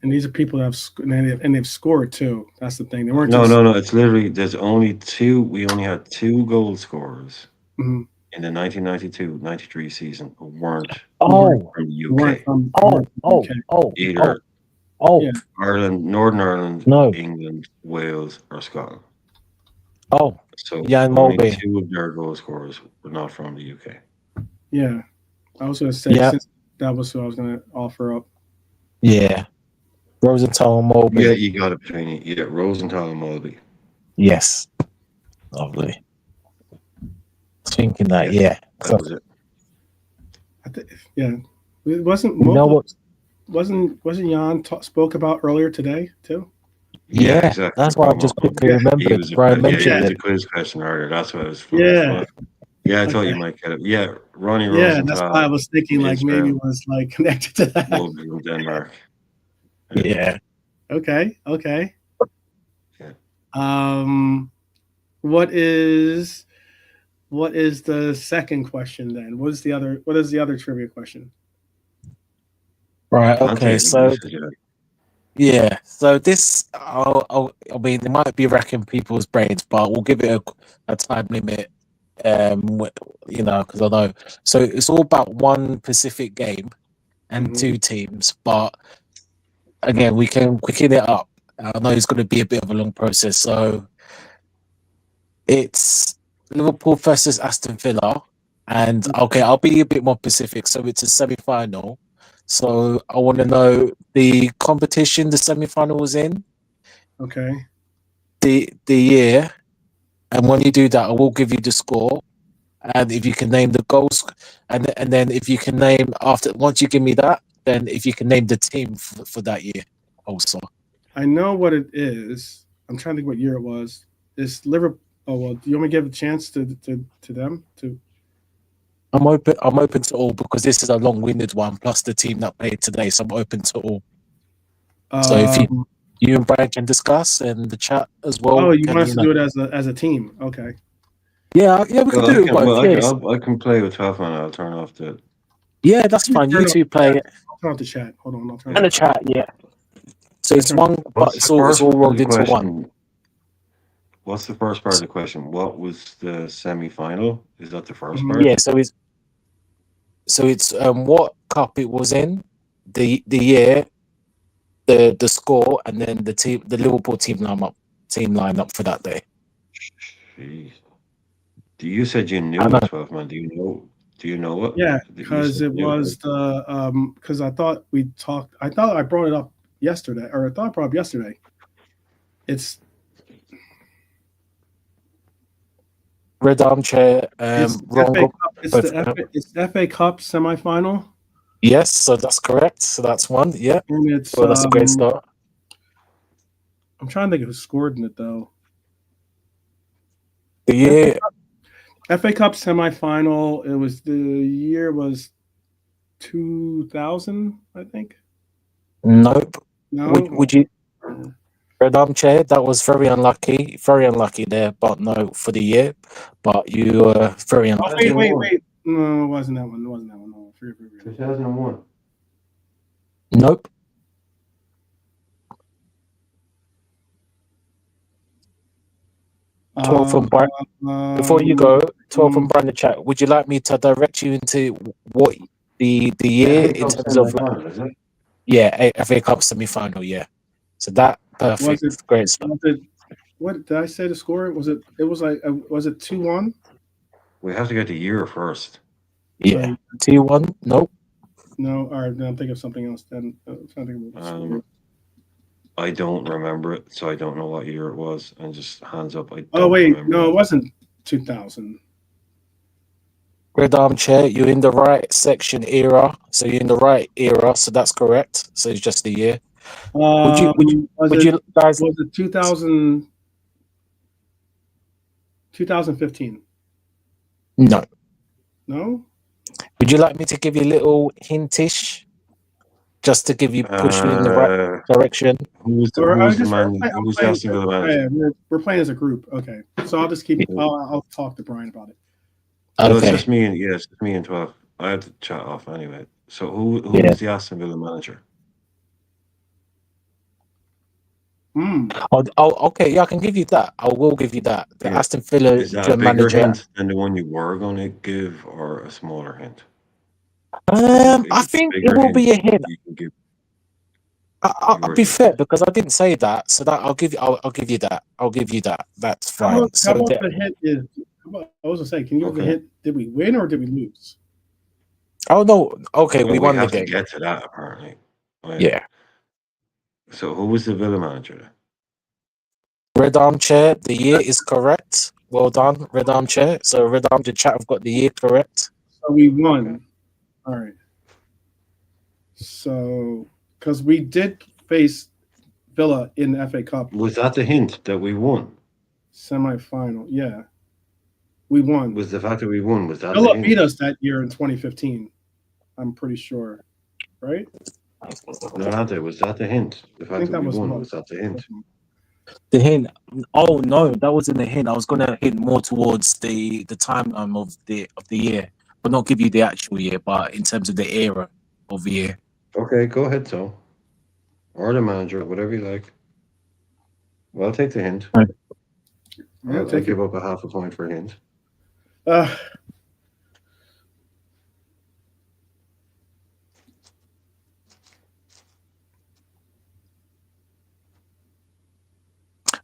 And these are people that they've scored too. That's the thing. They weren't. No. It's literally there's only 2. We only had 2 goal scorers in in the 1992-93 season who weren't Oh, from the Weren't UK. from, oh, weren't from oh, UK. oh, Either oh, Yeah. Ireland, Northern Ireland, no, England, Wales, or Scotland. Oh, So Jan only Mulvey. 2 of their goal scorers were not from the UK. Yeah. I was going to say, Yeah. since that was who I was going to offer up. Yeah. Rosenthal and Mulvey. Yeah, you got it between you. Yeah, Rosenthal and Mulvey. Yes. Lovely. Thinking that, yeah. That was it. Yeah. It wasn't You know what? wasn't Jan spoke about earlier today too? Yeah, exactly. that's why I just quickly Yeah, remembered. Brian He mentioned was it. a quiz question earlier. That's what I was. Yeah. Yeah, I thought Okay. you might get it. Yeah, Ronnie Yeah, Rosenthal. that's why I was thinking like maybe it Israel, was like connected to that. Mulvey from Denmark. Yeah. Okay. Yeah. What is the second question then? What is the other trivia question? Right. I'll Okay. take it. So You said, yeah. So this, I mean, it might be racking people's brains, but we'll give it a time limit. Because I know. So it's all about one specific game and Mhm. 2 teams, but again, we can quicken it up. I know it's going to be a bit of a long process. So it's Liverpool versus Aston Villa. And okay, I'll be a bit more specific. So it's a semi-final. So I want to know the competition the semi-final was in, Okay. the year, and when you do that, I will give you the score. And if you can name the goals, and then if you can name once you give me that, then if you can name the team for that year also. I know what it is. I'm trying to think what year it was. It's Liverpool. Oh well, do you want me to give a chance to them to? I'm open to all because this is a long-winded one. Plus the team that played today, so I'm open to all. So if you and Brian can discuss and the chat as well. Oh, you want us to do it as a team? Okay. Yeah, we can do it. I can play with 12 man. I'll turn off the. Yeah, that's fine. You two play it. I'll turn off the chat. Hold on, I'll turn. And the chat, yeah. So it's one, but it's all rolled into one. What's the first part of the question? What was the semi-final? Is that the first part? Yeah. So it's what cup it was in, the year, the score, and then the Liverpool team lineup for that day. Jeez. You said you knew the 12 man. Do you know what? Yeah, because it was because I thought we talked. I thought I brought it up yesterday, or I thought I brought it up yesterday. It's Red Armchair. it's the FA Cup semifinal. Yes, so that's correct. So that's one. Yeah, and it's that's a great start. I'm trying to think of who scored in it though. The year FA Cup semifinal. It was the year was 2000, I think. Nope. No. Would you? Red Armchair. That was very unlucky. Very unlucky there, but no for the year. But you were very unlucky. Wait. No, it wasn't that one. No, 2001. Nope. From Brian. Before you go, 12 from Brian the chat. Would you like me to direct you into what the year in terms of? Yeah, FA Cup semi-final. Yeah, so that perfect, great stuff. What did I say the score? Was it 2-1? We have to get the year first. Yeah, 2-1. Nope. No, all right. Then I'm thinking of something else. Then I don't remember it, so I don't know what year it was. And just hands up. No, it wasn't 2000. Red Armchair, you're in the right section era, so you're in the right era, so that's correct. So it's just the year. Would you guys? Was it 2000? 2015? No. No. Would you like me to give you a little hintish, just to give you push you in the right direction? Who's the man? Who's the Aston Villa manager? Yeah, we're playing as a group. Okay, so I'll just keep. I'll talk to Brian about it. Okay. No, it's just me and 12. I have to chat off anyway. So who is the Aston Villa manager? Okay, yeah, I can give you that. I will give you that. The Yeah. Aston Villa Is that a bigger manager. hint than the one you were going to give, or a smaller hint? I If it's a think it bigger will be a hint. you can give I'll yours be is fair because I didn't say that, so that I'll give you. I'll give you that. I'll give you that. That's fine. How about the hint is? I was gonna say, can you give the Okay. hint? Did we win or did we lose? Oh no. Okay, Well, we won the have to game. get to that apparently. Yeah. So who was the Villa manager? Red Armchair. The year is correct. Well done, Red Armchair. So Red Armchair chat have got the year correct. So we won. Okay. All right. So because we did face Villa in the FA Cup Was that the hint that we won? semifinal, yeah, we won. Was the fact that we won? Was that the Villa hint? beat us that year in 2015. I'm pretty sure, right? No, Ante, was that the hint? The fact think that that we was won, one. was that the hint? The hint. Oh no, that wasn't the hint. I was gonna hint more towards the timeline of the year, but not give you the actual year, but in terms of the era of the year. Okay, go ahead, so. Or the manager, whatever you like. Well, I'll take the hint. Right. Yeah, I'll take give it. up a half a point for a hint.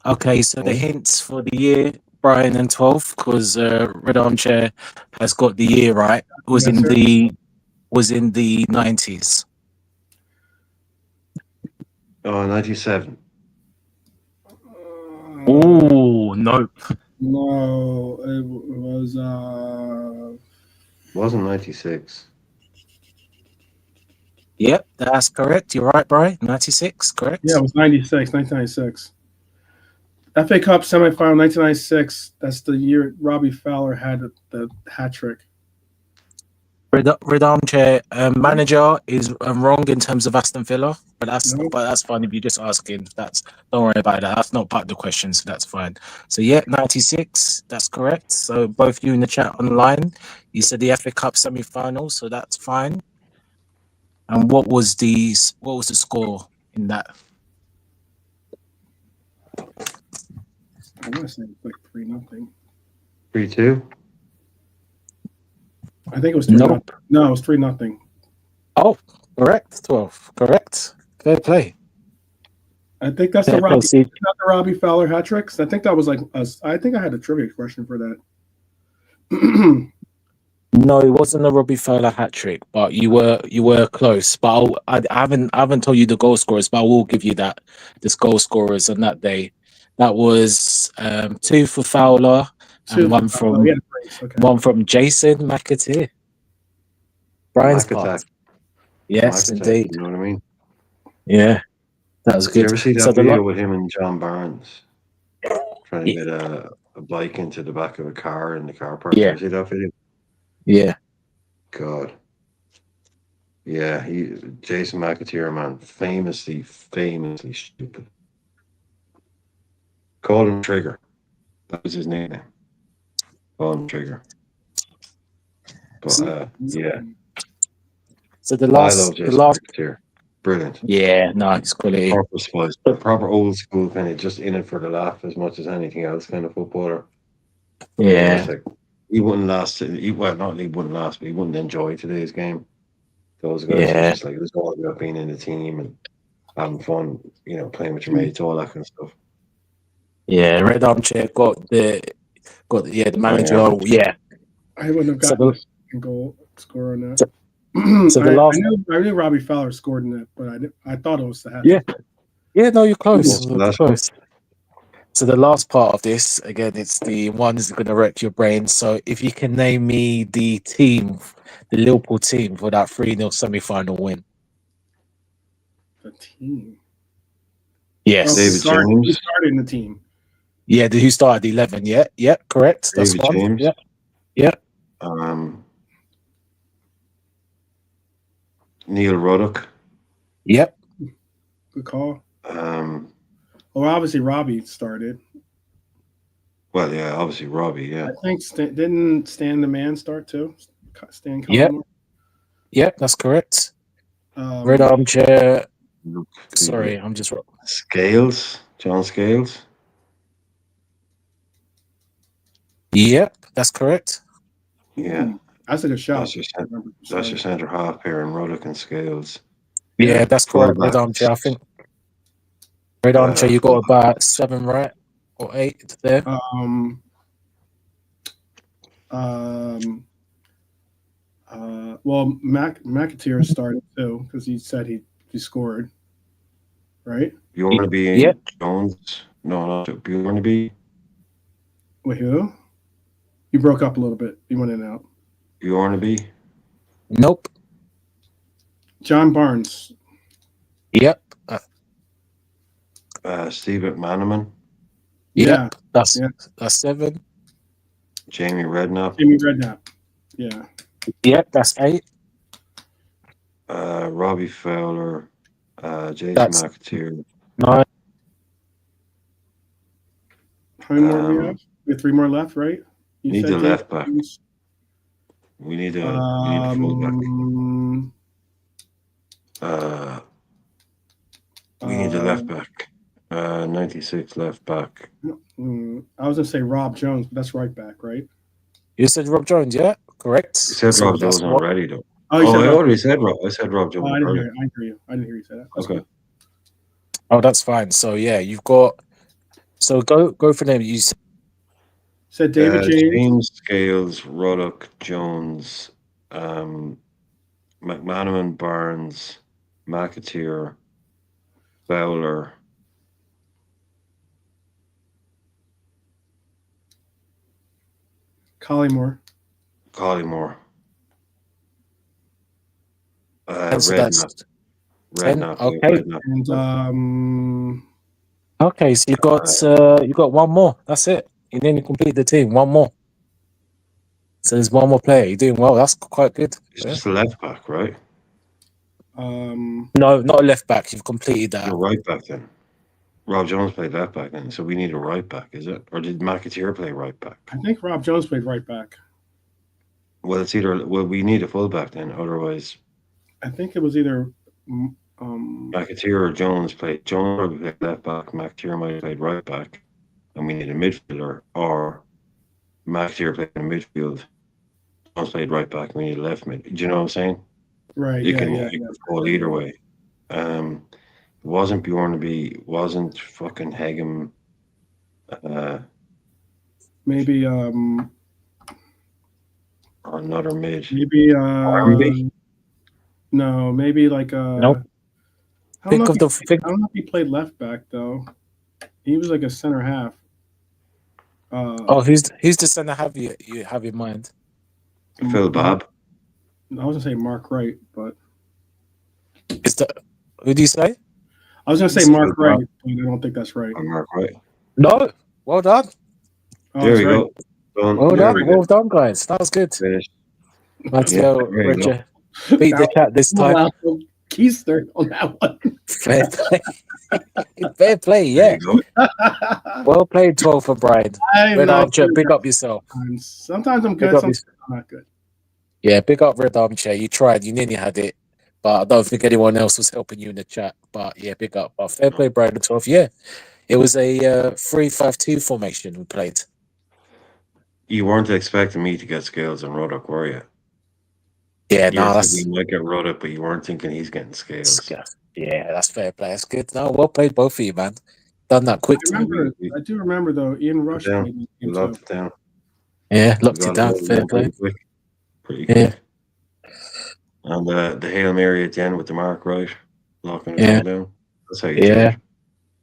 Okay, so the hints for the year, Brian and 12, because Red Armchair has got the year right. Was Yes, in sir. the 90s. Oh, 97. Oh no. No, it was Wasn't 96. Yep, that's correct. You're right, Brian. 96, correct? yeah, it was 1996. FA Cup semifinal 1996. That's the year Robbie Fowler had the hat trick. Red Armchair manager is wrong in terms of Aston Villa, but that's No. fine if you're just asking. Don't worry about that. That's not part of the question, so that's fine. So yeah, 96. That's correct. So both you in the chat online, you said the FA Cup semi-final, so that's fine. And what was the score in that? I want to say it was like 3-0. 3-2. I think it was 3-0. Nope. No, it was 3-0. Oh, correct. 12. Correct. Fair play. I think that's Fair the play. See, Robbie Fowler hat tricks. I think that was like us. I think I had a trivia question for that. no, it wasn't a Robbie Fowler hat trick, but you were close. But I haven't told you the goal scorers, but I will give you that. This goal scorers on that day, that was 2 for Fowler and one from Jason McAteer. Brian's part. Yes, indeed. You know what I mean? Yeah, that was Did you good. ever see that So video with him and John Barnes trying to get a bike into the back of a car in the car park? Yeah. Did you see that video? Yeah. God. Yeah, Jason McAteer, man, famously stupid. Called him Trigger. That was his nickname. Called him Trigger. But yeah. So the I love Jason last McAteer. Brilliant. Yeah, nice quality. Proper spice. Proper old school kind of just in it for the laugh as much as anything else kind of footballer. Yeah. Like, he wouldn't last. He wouldn't last, but he wouldn't enjoy today's game. Those guys were just like, it was all about being in the team and having fun, playing with your mates, all that kind of stuff. Yeah, Red Armchair got the manager. Yeah. I wouldn't have gotten a goal score on that. So the last, I knew Robbie Fowler scored in that, but I thought it was the hat. Yeah, no, you're close. That's close. So the last part of this, again, it's the one that's going to wreck your brain. So if you can name me the team, the Liverpool team for that 3-0 semi-final win. The team. Yes. David James. Who started in the team? Yeah, who started 11? Yeah, correct. That's David one. James. Yeah. Neil Ruddock. Yep. Good call. Well, obviously Robbie started. Well, yeah, obviously Robbie. Yeah. I think didn't Stan the Man start too? Stan. Yep, that's correct. Red Armchair. Sorry, I'm just Scales John Scales. Yep, that's correct. Yeah, That's a good shot. that's your centre half pair in Ruddock and Scales. Yeah, that's correct. Red fullbacks. Armchair. I think Red Armchair, you got about 7 right or 8 there. Well, McAteer started too because he said he scored, right? Bjornaby and Yep. Jones. No, not Bjornaby. Wait, who? You broke up a little bit. You went in and out. Bjornaby. Nope. John Barnes. Yep. Steve McManaman. Yep. Yeah. That's 7. Jamie Redknapp. Jamie Redknapp. Yeah. Yep, that's 8. Robbie Fowler. Jason That's- McAteer. 9. How many more do we have? We have 3 more left, right? You Need said the James left back. Barnes. We need a fullback. We need a left back. 96 left back. I was gonna say Rob Jones, but that's right back, right? You said Rob Jones, yeah? Correct. You said So Rob that's Jones what- already, though. Oh, you I said Rob. already said Rob. I said Rob Jones. I didn't earlier. hear. I didn't hear you. I didn't hear you say that. That's Okay. good. Oh, that's fine. So yeah, you've got. So go for them. You Said David James. James Scales, Ruddock, Jones, McManaman, Barnes, McAteer, Fowler. Collymore. So that's Redknapp. 10. Redknapp. Okay. Redknapp. And Okay, so you got one more. That's it. You nearly complete the team. One more. So there's one more player. You're doing well. That's quite good. It's Yeah. just a left back, right? No, not a left back. You've completed that. You're right back then. Rob Jones played left back then, so we need a right back, is it? Or did McAteer play right back? I think Rob Jones played right back. Well, it's either. Well, we need a full back then. Otherwise, I think it was either McAteer or Jones played. Jones probably played left back. McAteer might have played right back, and we need a midfielder. Or McAteer played in midfield. Jones played right back. We need a left mid. Do you know what I'm saying? right. You Yeah, can yeah. go either way. It wasn't Bjornaby. Wasn't fucking Hegem. Maybe Or another mid. maybe no, maybe like Nope. I don't Think know of if the. I don't know if he played left back though. He was like a center half. Oh, who's the centre have you have in mind? Phil Babb. I was gonna say Mark Wright, but Is that who do you say? I was gonna say Phil Mark Wright, Babb. but I don't think that's right. Or Mark Wright. No. Well done. Oh, There that's we right. go. Done. Well There done. we Well go. done, guys. That was good. Finished. Let's Yeah, go, there you go. Roger. Beat the chat this time. Wow, Keister on that one. Fair play. Fair play, There yeah. you go. Well played, 12 for Brian. I'm Red not Armchair, good big up yourself. sometimes I'm Big good, up sometimes I'm not good. Yeah, big up Red Armchair. You tried, you nearly had it. But I don't think anyone else was helping you in the chat. But yeah, big up. But fair play, Brian the 12. Yeah. It was a 3-5-2 formation we played. You weren't expecting me to get Scales and Ruddock, were you? Yeah, You no, were that's thinking he might get Ruddock, but you weren't thinking he's getting Scales. yeah, that's fair play. That's good. No, well played, both of you, man. Done that quick. I do remember though. Ian Rush down. played in the We game locked too. it down. Yeah, We locked got it down. over Fair them play. Pretty Yeah. quick. And the Hail Mary at the end with the mark right, locking it Yeah. all down. That's how you Yeah. change.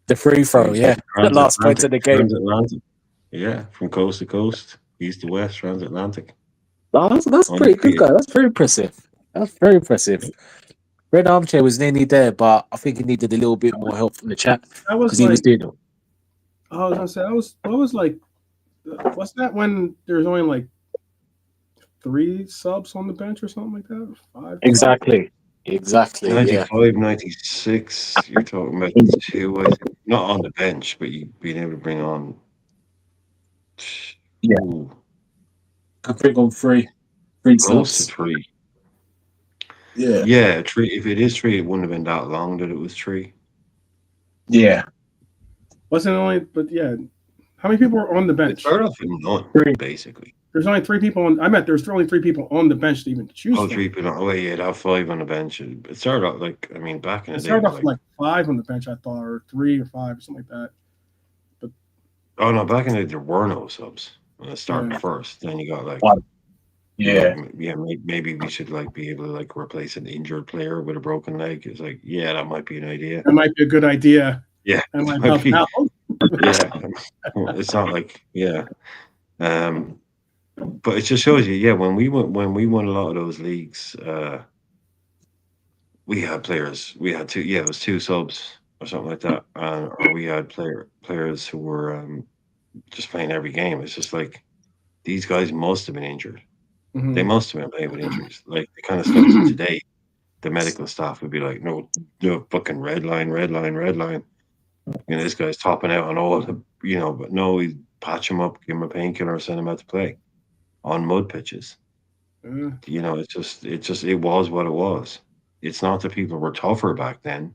The free throw, yeah. The last point of the game. Transatlantic. Yeah, from coast to coast, east to west, transatlantic. Oh, that's pretty good, guy. That's very impressive. That's very impressive. Red Armchair was nearly there, but I think he needed a little bit more help from the chat That was because he was like, doing. I was gonna say, what was like, what's that when there's only like 3 subs on the bench or something like that? 5. Exactly. Yeah. 95, 96, you're talking about 2, I think. Not on the bench, but you being able to bring on. Yeah. Ooh, Could bring on 3 close to subs. 3. Yeah. Yeah, 3. If it is 3, it wouldn't have been that long that it was 3. Yeah. Wasn't only, but yeah. How many people were on the It bench? started off with none, basically. There's only 3 people on. I meant there's only 3 people on the bench to even choose Oh, from. 3 people. Oh, yeah, you'd have 5 on the bench. It started out like, I mean, back in It the day, it started was off like, like 5 on the bench, I thought, or 3 or 5 or something like that. oh no, back in the day, there were no subs when it started Yeah. first. Then you got like, One. yeah, Yeah. maybe we should like be able to like replace an injured player with a broken leg. It's like, yeah, that might be an idea. That might be a good idea. Yeah, That it might might help be. out. Yeah, it's not like, yeah. But it just shows you, yeah, when we won a lot of those leagues, we had players. We had two, yeah, it was 2 subs or something like that, or we had players who were just playing every game. It's just like these guys must have been injured. They Mhm. must have been playing with injuries. Like the kind of stuff that today the medical staff would be like, no, no fucking red line, red line, red line. You know, this guy's topping out on all the, but no, we patch him up, give him a painkiller, send him out to play on mud pitches. Yeah. It was what it was. It's not that people were tougher back then.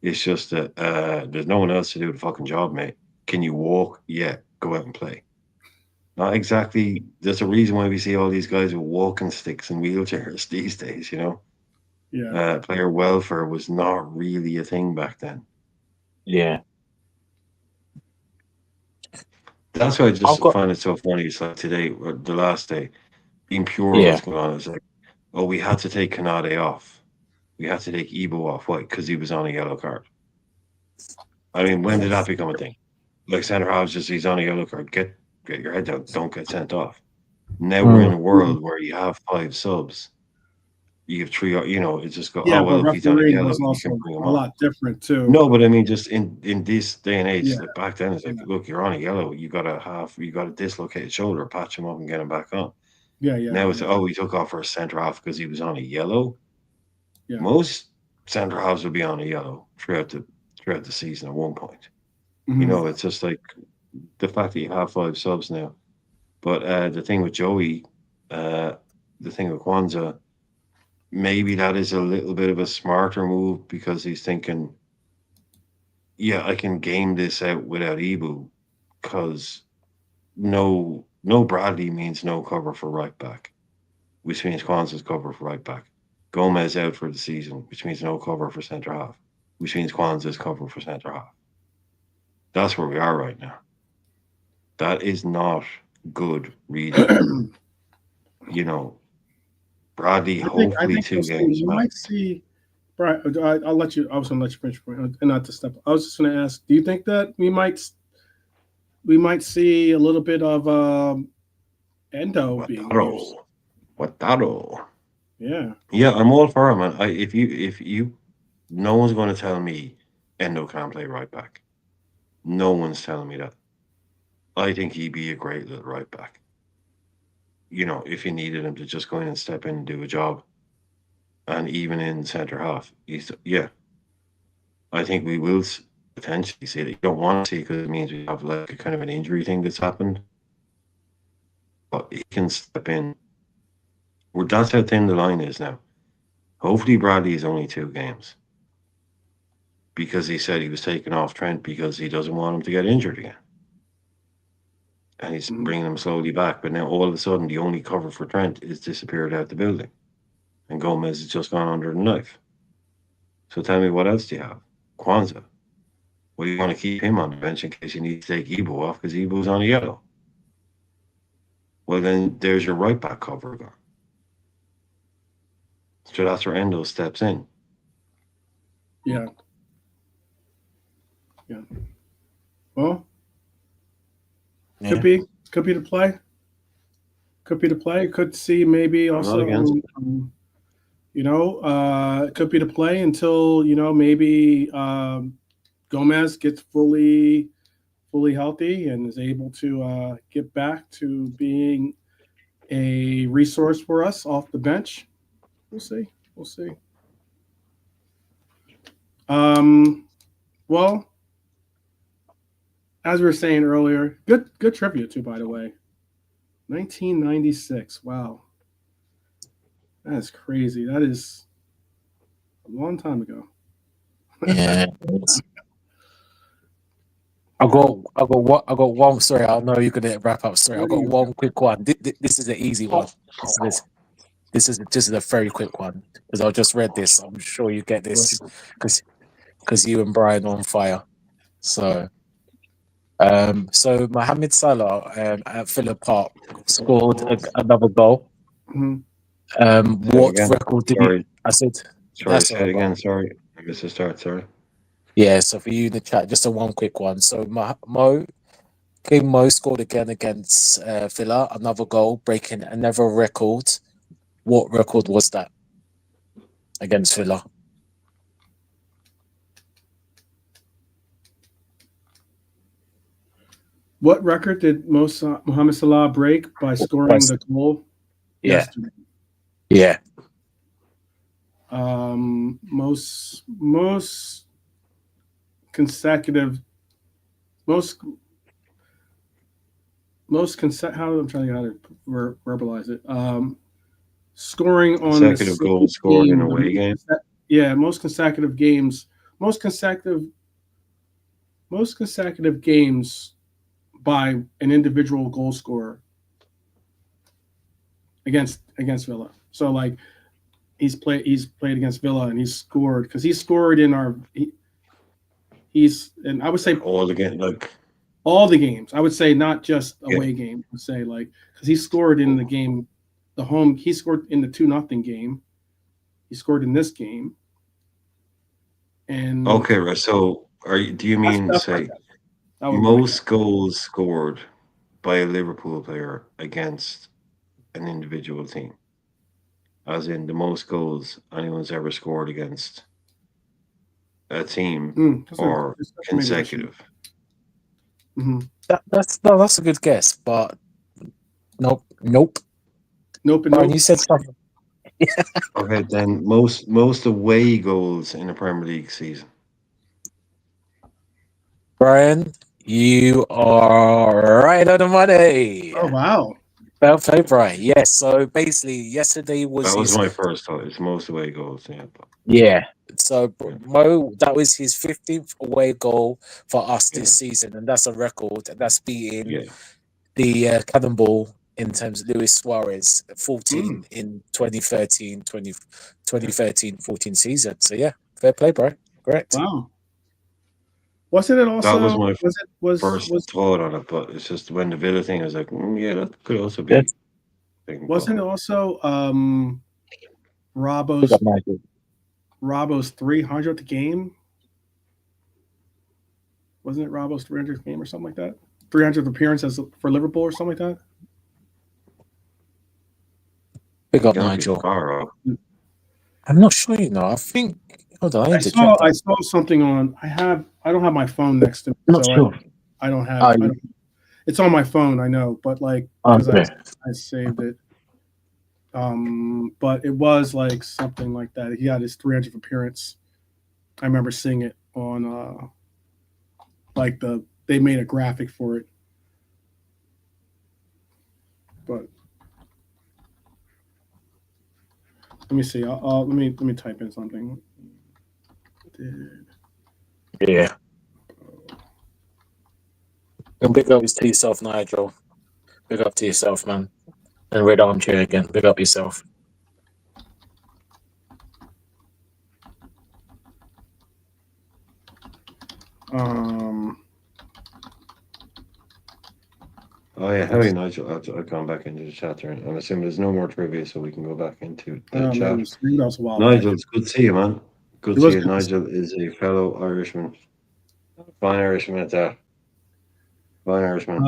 It's just that there's no one else to do the fucking job, mate. Can you walk? Yeah, go out and play. Not exactly. There's a reason why we see all these guys with walking sticks and wheelchairs these days. Yeah. Player welfare was not really a thing back then. Yeah. That's why I I've just got. find it so funny. It's like today, or the last day, being pure Yeah. what's going on. It's like, oh, we had to take Kanade off. We had to take Ebo off. Why? Because he was on a yellow card. I mean, when did that become a thing? Like center halves, just he's on a yellow card. Get your head down. Don't get sent off. Now we're in a world where you have 5 subs. You have 3. It's just go. Yeah, Oh but well, if he's on a refereeing yellow, was you can also bring him a on. lot different too. No, but I mean, just in this day and age, Yeah. like back then, it's like, Yeah. look, you're on a yellow. You got a dislocated shoulder. Patch him up and get him back on. Yeah. Now it's oh, he took off for a center half because he was on a yellow. Yeah. Most center halves would be on a yellow throughout the season at one point. Mhm. It's just like the fact that you have 5 subs now. But the thing with Joey, the thing with Kwanzaa, maybe that is a little bit of a smarter move because he's thinking, yeah, I can game this out without Ibu because no Bradley means no cover for right back, which means Kwanzaa's cover for right back. Gomez out for the season, which means no cover for centre half, which means Kwanzaa's cover for centre half. That's where we are right now. That is not good reading. Bradley, I hopefully think 2 you'll see. games You back. might see. Right. I'll let you. I was going to let you finish, and not to step. I was just going to ask. Do you think that we might see a little bit of Endo being used? Wataro. Yeah. Yeah, I'm all for it, man. If you, no one's going to tell me Endo can't play right back. No one's telling me that. I think he'd be a great little right back. If you needed him to just go in and step in and do a job, and even in centre half, I think we will potentially see it. You don't want to see it because it means we have like a kind of an injury thing that's happened, but he can step in. That's how thin the line is now. Hopefully, Bradley is only 2 games because he said he was taking off Trent because he doesn't want him to get injured again. And he's bringing him slowly back. But now all of a sudden, the only cover for Trent is disappeared out the building. And Gomez has just gone under the knife. So tell me, what else do you have? Kwanzaa. Well, you want to keep him on the bench in case you need to take Ebo off because Ebo's on a yellow. Well, then there's your right back cover gone. So that's where Endo steps in. Yeah. Yeah. Well, could be the play. Could be the play. Could see maybe I'm not also. against it. It could be the play until maybe Gomez gets fully healthy and is able to get back to being a resource for us off the bench. We'll see. Well, as we were saying earlier, good trivia too, by the way. 1996. Wow. That is crazy. That is a long time ago. Yeah. I got one. Sorry, I know you're gonna wrap up. Sorry, I got You one quick one. This is an easy one. This is a very quick one because I just read this. I'm sure you get this because you and Brian are on fire. So, Mohamed Salah at Villa Park scored another goal. Mhm. What again. record did he? Sorry. I said Sorry, that's say all it right, bro. again. Sorry. I missed the start. Sorry. Yeah, so for you in the chat, just a one quick one. So King Mo scored again against Villa, another goal, breaking another record. What record was that against Villa? What record did Mohamed Salah break by scoring the goal Yeah, yesterday? yeah. Most consecutive, most how I'm trying to how to verbalize it. Scoring on the Consecutive same goals scored in team. a away game. Most consecutive games. Most consecutive games by an individual goal scorer against Villa. So like he's played against Villa and he's scored because he scored in our and I would say All again, like all the games. I would say not just away game. I would say like because he scored in the game, the home. He scored in the 2-0 game. He scored in this game. And okay, right. So, do you mean stuff say like that would be most goals scored by a Liverpool player against an individual team, as in the most goals anyone's ever scored against a team, or consecutive? Mm-hmm. That's a good guess, but nope. Nope. Brian, you said something. Okay, then most away goals in a Premier League season. Brian, you are right on the money. Oh wow. Well played, Brian. Yes. So basically, yesterday was That was his my first thought. It's most away goals. Yeah. yeah. So Mo, that was his 15th away goal for us this season, and that's a record. And that's beating the Cannonball in terms of Luis Suarez, 14 in 2013-14 season. So yeah, fair play, bro. Correct. Wow. Wasn't it also? That was my was thought on it, but it's just when the Villa thing, I was like, yeah, that could also be. Yes. Wasn't it also Robbo's 300th game? Wasn't it Robbo's 300th game or something like that? 300th appearance for Liverpool or something like that? Big up, Nigel. I'm not sure, you know. I think. Hold on, I saw something on. I don't have my phone next to me, I'm not sure. I don't have. It's on my phone, I know, but like because I saved it. But it was like something like that. He had his 300th appearance. I remember seeing it on like they made a graphic for it. But let me see. Let me type in something. Yeah. And big up to yourself, Nigel. Big up to yourself, man. And red armchair again. Big up yourself. Oh yeah, howdy Nigel. I've gone back into the chat there. I'm assuming there's no more trivia, so we can go back into the chat. Nigel, it's good to see you, man. Good to see you. Nigel is a fellow Irishman. Fine Irishman at that. Fine Irishman.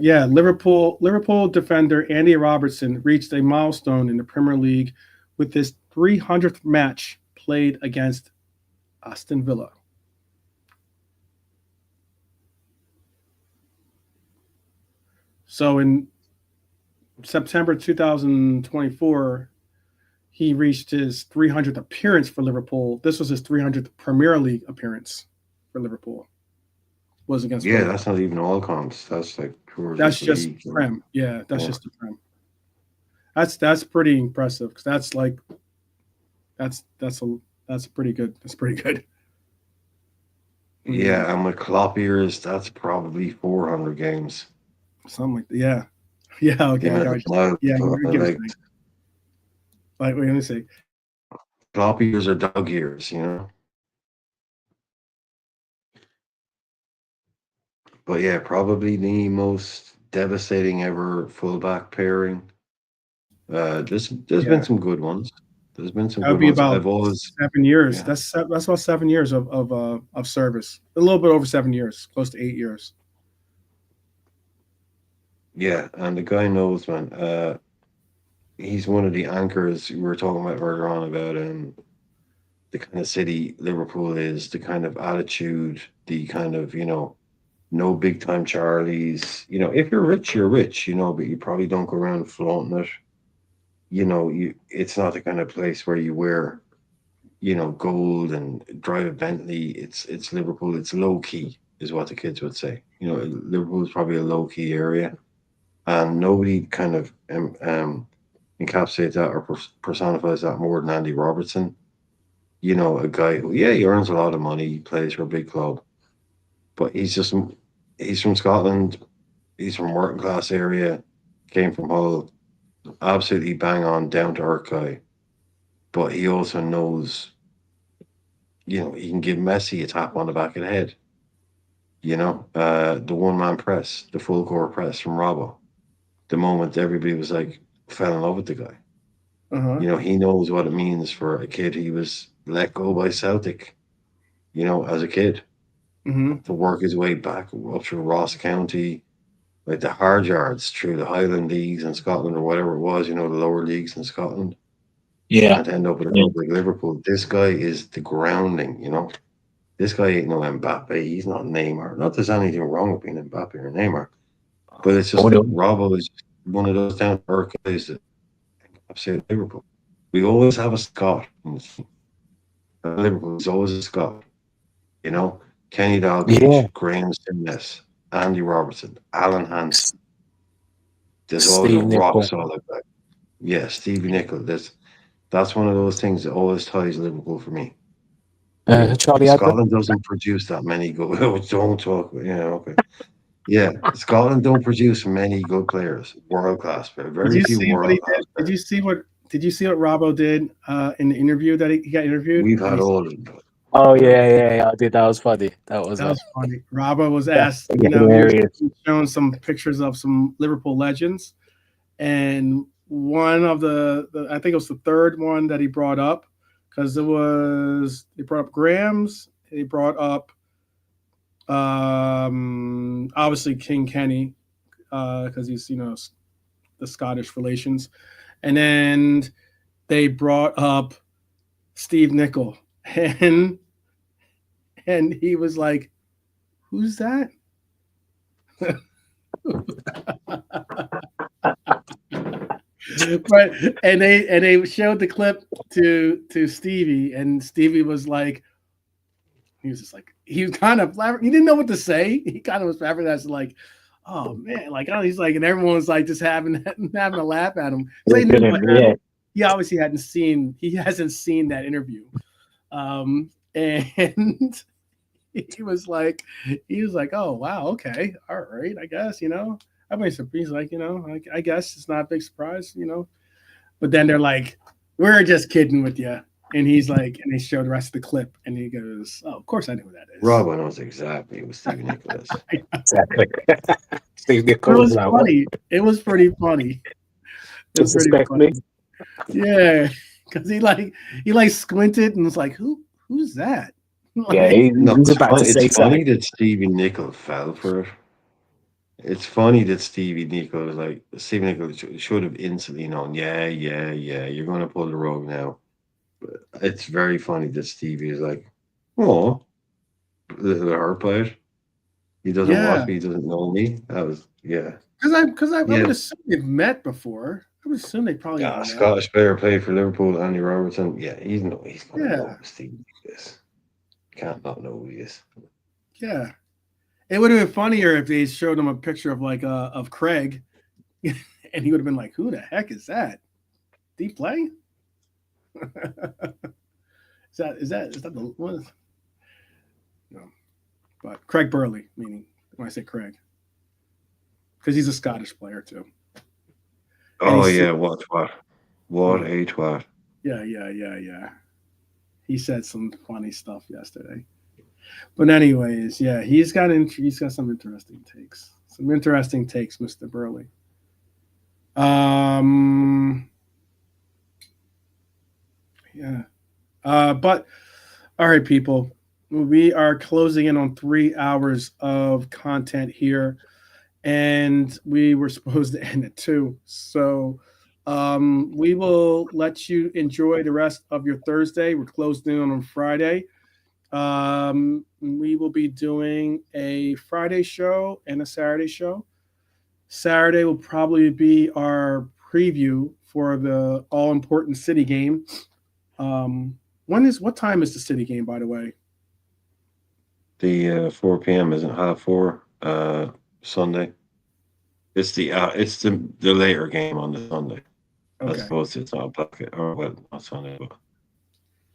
Yeah, Liverpool defender Andy Robertson reached a milestone in the Premier League with his 300th match played against Aston Villa. So in September 2024, he reached his 300th appearance for Liverpool. This was his 300th Premier League appearance for Liverpool. Was against Villa. That's not even all comps. That's like that's just league, Prem. Yeah, that's just the Prem. That's pretty impressive because that's like that's pretty good. That's pretty good. Yeah, and with Klopp years, that's probably 400 games. Something like that. Yeah. Yeah. The Okay. I amount got of you. miles Yeah. on the Give us legs. like, wait, let me see. Klopp years are dog years, you know. But yeah, probably the most devastating ever fullback pairing. There's been Yeah. some good ones. There's been some That would good be ones. about I've always 7 years. yeah That's about 7 years of service. A little bit over 7 years, close to 8 years. yeah, and the guy knows, man. He's one of the anchors we were talking about earlier on about the kind of city Liverpool is, the kind of attitude, the kind of no big time Charlies. If you're rich, you're rich. But you probably don't go around flaunting it. It's not the kind of place where you wear gold and drive a Bentley. It's Liverpool. It's low key, is what the kids would say. Liverpool is probably a low key area, and nobody kind of encapsulates that or personifies that more than Andy Robertson. A guy who, yeah, he earns a lot of money, he plays for a big club, but he's from Scotland, he's from working class area, came from Hull, absolutely bang on, down to earth guy. But he also knows, he can give Messi a tap on the back of the head. The one man press, the full court press from Robbo. The moment everybody was like, fell in love with the guy. Uh-huh. He knows what it means for a kid. He was let go by Celtic, as a kid Hmm. to work his way back up through Ross County, like the hard yards through the Highland leagues in Scotland or whatever it was, the lower leagues in Scotland, Yeah. and to end up with a Yeah. club like Liverpool. This guy is the grounding. This guy ain't no Mbappe. He's not Neymar. Not there's anything wrong with being Mbappe or Neymar, but it's just Hold on. Robbo is one of those down to earth guys that upset Liverpool. We always have a Scot in the team. Liverpool, there's always a Scot. You know, Kenny Yeah. Dalglish, Graham Souness, Andy Robertson, Alan Hansen. There's always a Steve rock Nicol. solid guy. Yeah, Stevie Nicol. That's one of those things that always ties Liverpool for me. Charlie Adam. Scotland doesn't produce that many good. Don't talk. Yeah, okay. Yeah, Scotland don't produce many good players, world class, but Did very you few see what he world class did? Did players. you see what? Did you see what Robbo did in the interview that he got interviewed? We've And had all of them. Oh yeah, I did. That was funny. That was that was funny. Robbo was that's asked. He was hilarious. shown some pictures of some Liverpool legends, and one of I think it was the third one that he brought up because he brought up Graham's. He brought up obviously King Kenny because he's the Scottish relations, and then they brought up Steve Nicol, and he was like, "Who's that?" But they showed the clip to Stevie, and Stevie was like, he was just like, he was kind of he didn't know what to say. He kind of was flabbergasted, like, oh man, like, oh, he's like, and everyone was like just having a laugh at him. So he knew what happened. Yeah. He obviously hasn't seen that interview. And he was like, oh wow, okay, all right, I guess, I mean, he's like, I guess it's not a big surprise, But then they're like, we're just kidding with you. And he's like, and they show the rest of the clip, and he goes, "Oh, of course I know who that is." Robbo knows exactly who Stevie Nicol is. Exactly. Steve It Nicol was was like, what? funny. It was pretty funny. It was pretty Disrespectfully. funny. Yeah, because he squinted and was like, who's that? Yeah, Like, No, he's about to say it's funny something. that Stevie Nicol fell for it. It's funny that Stevie Nicol was like, Stevie Nicol should have instantly known, yeah, you're going to pull the rug now. But it's very funny that Stevie is like, oh, a little hurt by it. He doesn't yeah, watch me, he doesn't know me. That was, yeah. because I Yeah. would assume they've met before. I would assume they probably have met. Scottish player played for Liverpool, Andy Robertson. Yeah, he's going to know who Stevie Nicol is. Can't not know who he is. Yeah. It would have been funnier if they showed him a picture of of Craig, and he would have been like, "Who the heck is that? Did he play? is that the one?" No. but Craig Burley, meaning when I say Craig, because he's a Scottish player too. Oh he's- yeah, what a twat. Yeah. He said some funny stuff yesterday. But anyways, yeah, he's got some interesting takes. Some interesting takes, Mr. Burley. Yeah. But all right, people. We are closing in on 3 hours of content here, and we were supposed to end at 2. So we will let you enjoy the rest of your Thursday. We're closed in on Friday. We will be doing a Friday show and a Saturday show. Saturday will probably be our preview for the all-important City game. What time is the City game, by the way? The 4 p.m. isn't 4:30 Sunday. It's the later game on the Sunday. Okay. I suppose it's not bucket or well, not Sunday, but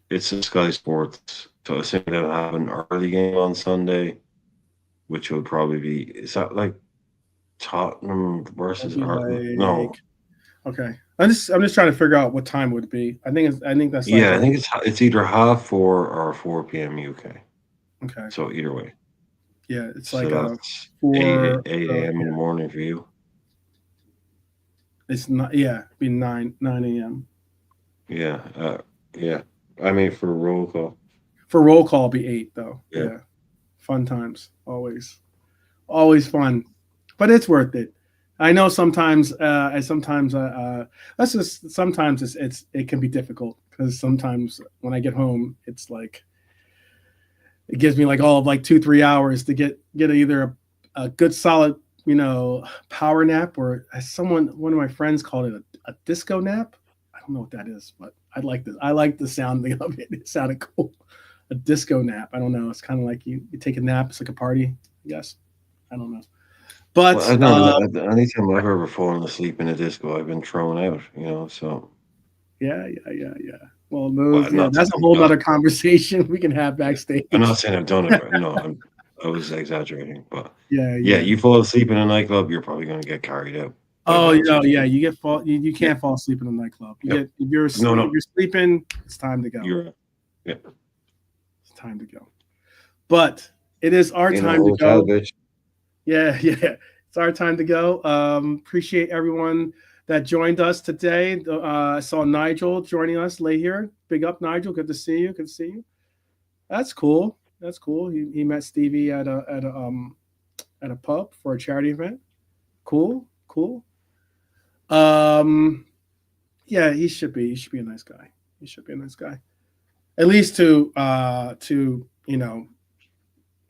it's in Sky Sports. So I think they'll have an early game on Sunday, which will probably be, is that like Tottenham versus Arsenal? No. Okay. I'm just trying to figure out what time it would be. I think that's like, Yeah, I think it's either 4:30 or 4 p.m. UK. Okay. So either way. Yeah, it's So like that's 4 8 a.m. in the morning for you. It's not. Yeah, it'd be 9 a.m. Yeah. Yeah. I mean for roll call. For roll call, it'll be 8 though. Yeah. Yeah. Fun times, always fun, but it's worth it. I know sometimes sometimes it can be difficult because sometimes when I get home, it's like it gives me like all of like 2-3 hours to get either a good solid power nap, or as one of my friends called it a disco nap. I don't know what that is, but I like the sounding of it. It sounded cool. A disco nap. I don't know. It's kind of like you take a nap. It's like a party, I guess. I don't know. But Well, I know anytime I've ever fallen asleep in a disco, I've been thrown out, so. Yeah. Well, that's a whole other conversation we can have backstage. I'm not saying I've done it, but no, I was exaggerating. But yeah, you fall asleep in a nightclub, you're probably going to get carried out. Oh, yeah, you can't fall asleep in a nightclub. If you're sleeping, it's time to go. It's time to go. But it is our time to go. Bitch. Yeah, it's our time to go. Appreciate everyone that joined us today. I saw Nigel joining us late here. Big up, Nigel. Good to see you. That's cool. He met Stevie at a pub for a charity event. Cool. Yeah, he should be a nice guy. At least to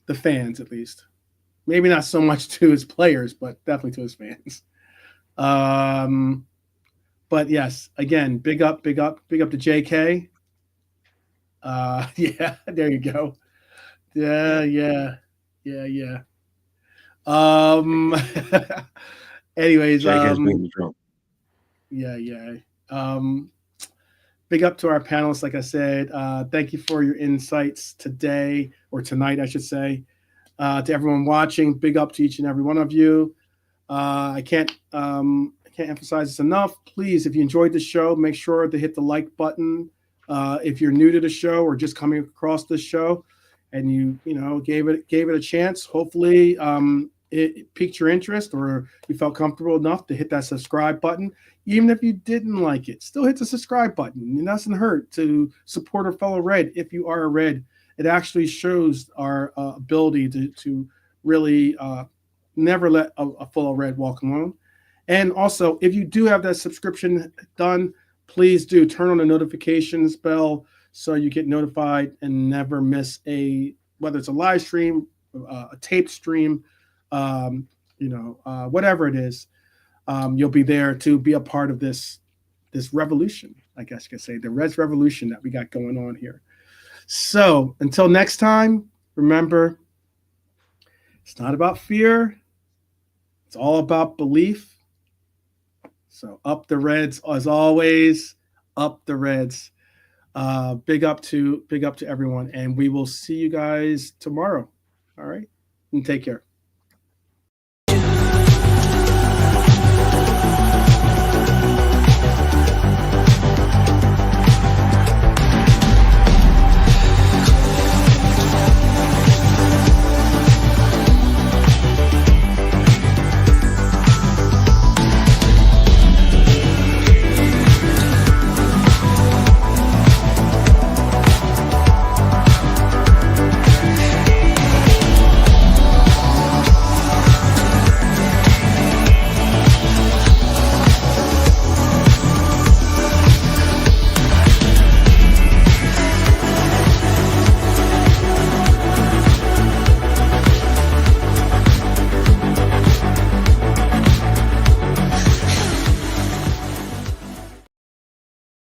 the fans, at least. Maybe not so much to his players, but definitely to his fans. But yes, again, big up to JK. Yeah, there you go. Yeah. Anyways, yeah. Big up to our panelists, like I said. Thank you for your insights today, or tonight, I should say. To everyone watching, big up to each and every one of you. I can't emphasize this enough. Please, if you enjoyed the show, make sure to hit the like button. If you're new to the show or just coming across this show, and you gave it a chance, hopefully it piqued your interest, or you felt comfortable enough to hit that subscribe button. Even if you didn't like it, still hit the subscribe button. It doesn't hurt to support a fellow Red. If you are a Red, it actually shows our ability to really never let a fellow Red walk alone. And also, if you do have that subscription done, please do turn on the notifications bell so you get notified and never miss whether it's a live stream, a taped stream, whatever it is. You'll be there to be a part of this revolution, I guess you could say, the Reds revolution that we got going on here. So until next time, remember, it's not about fear. It's all about belief. So up the Reds, as always, up the Reds. Big up to everyone, and we will see you guys tomorrow. All right. And take care.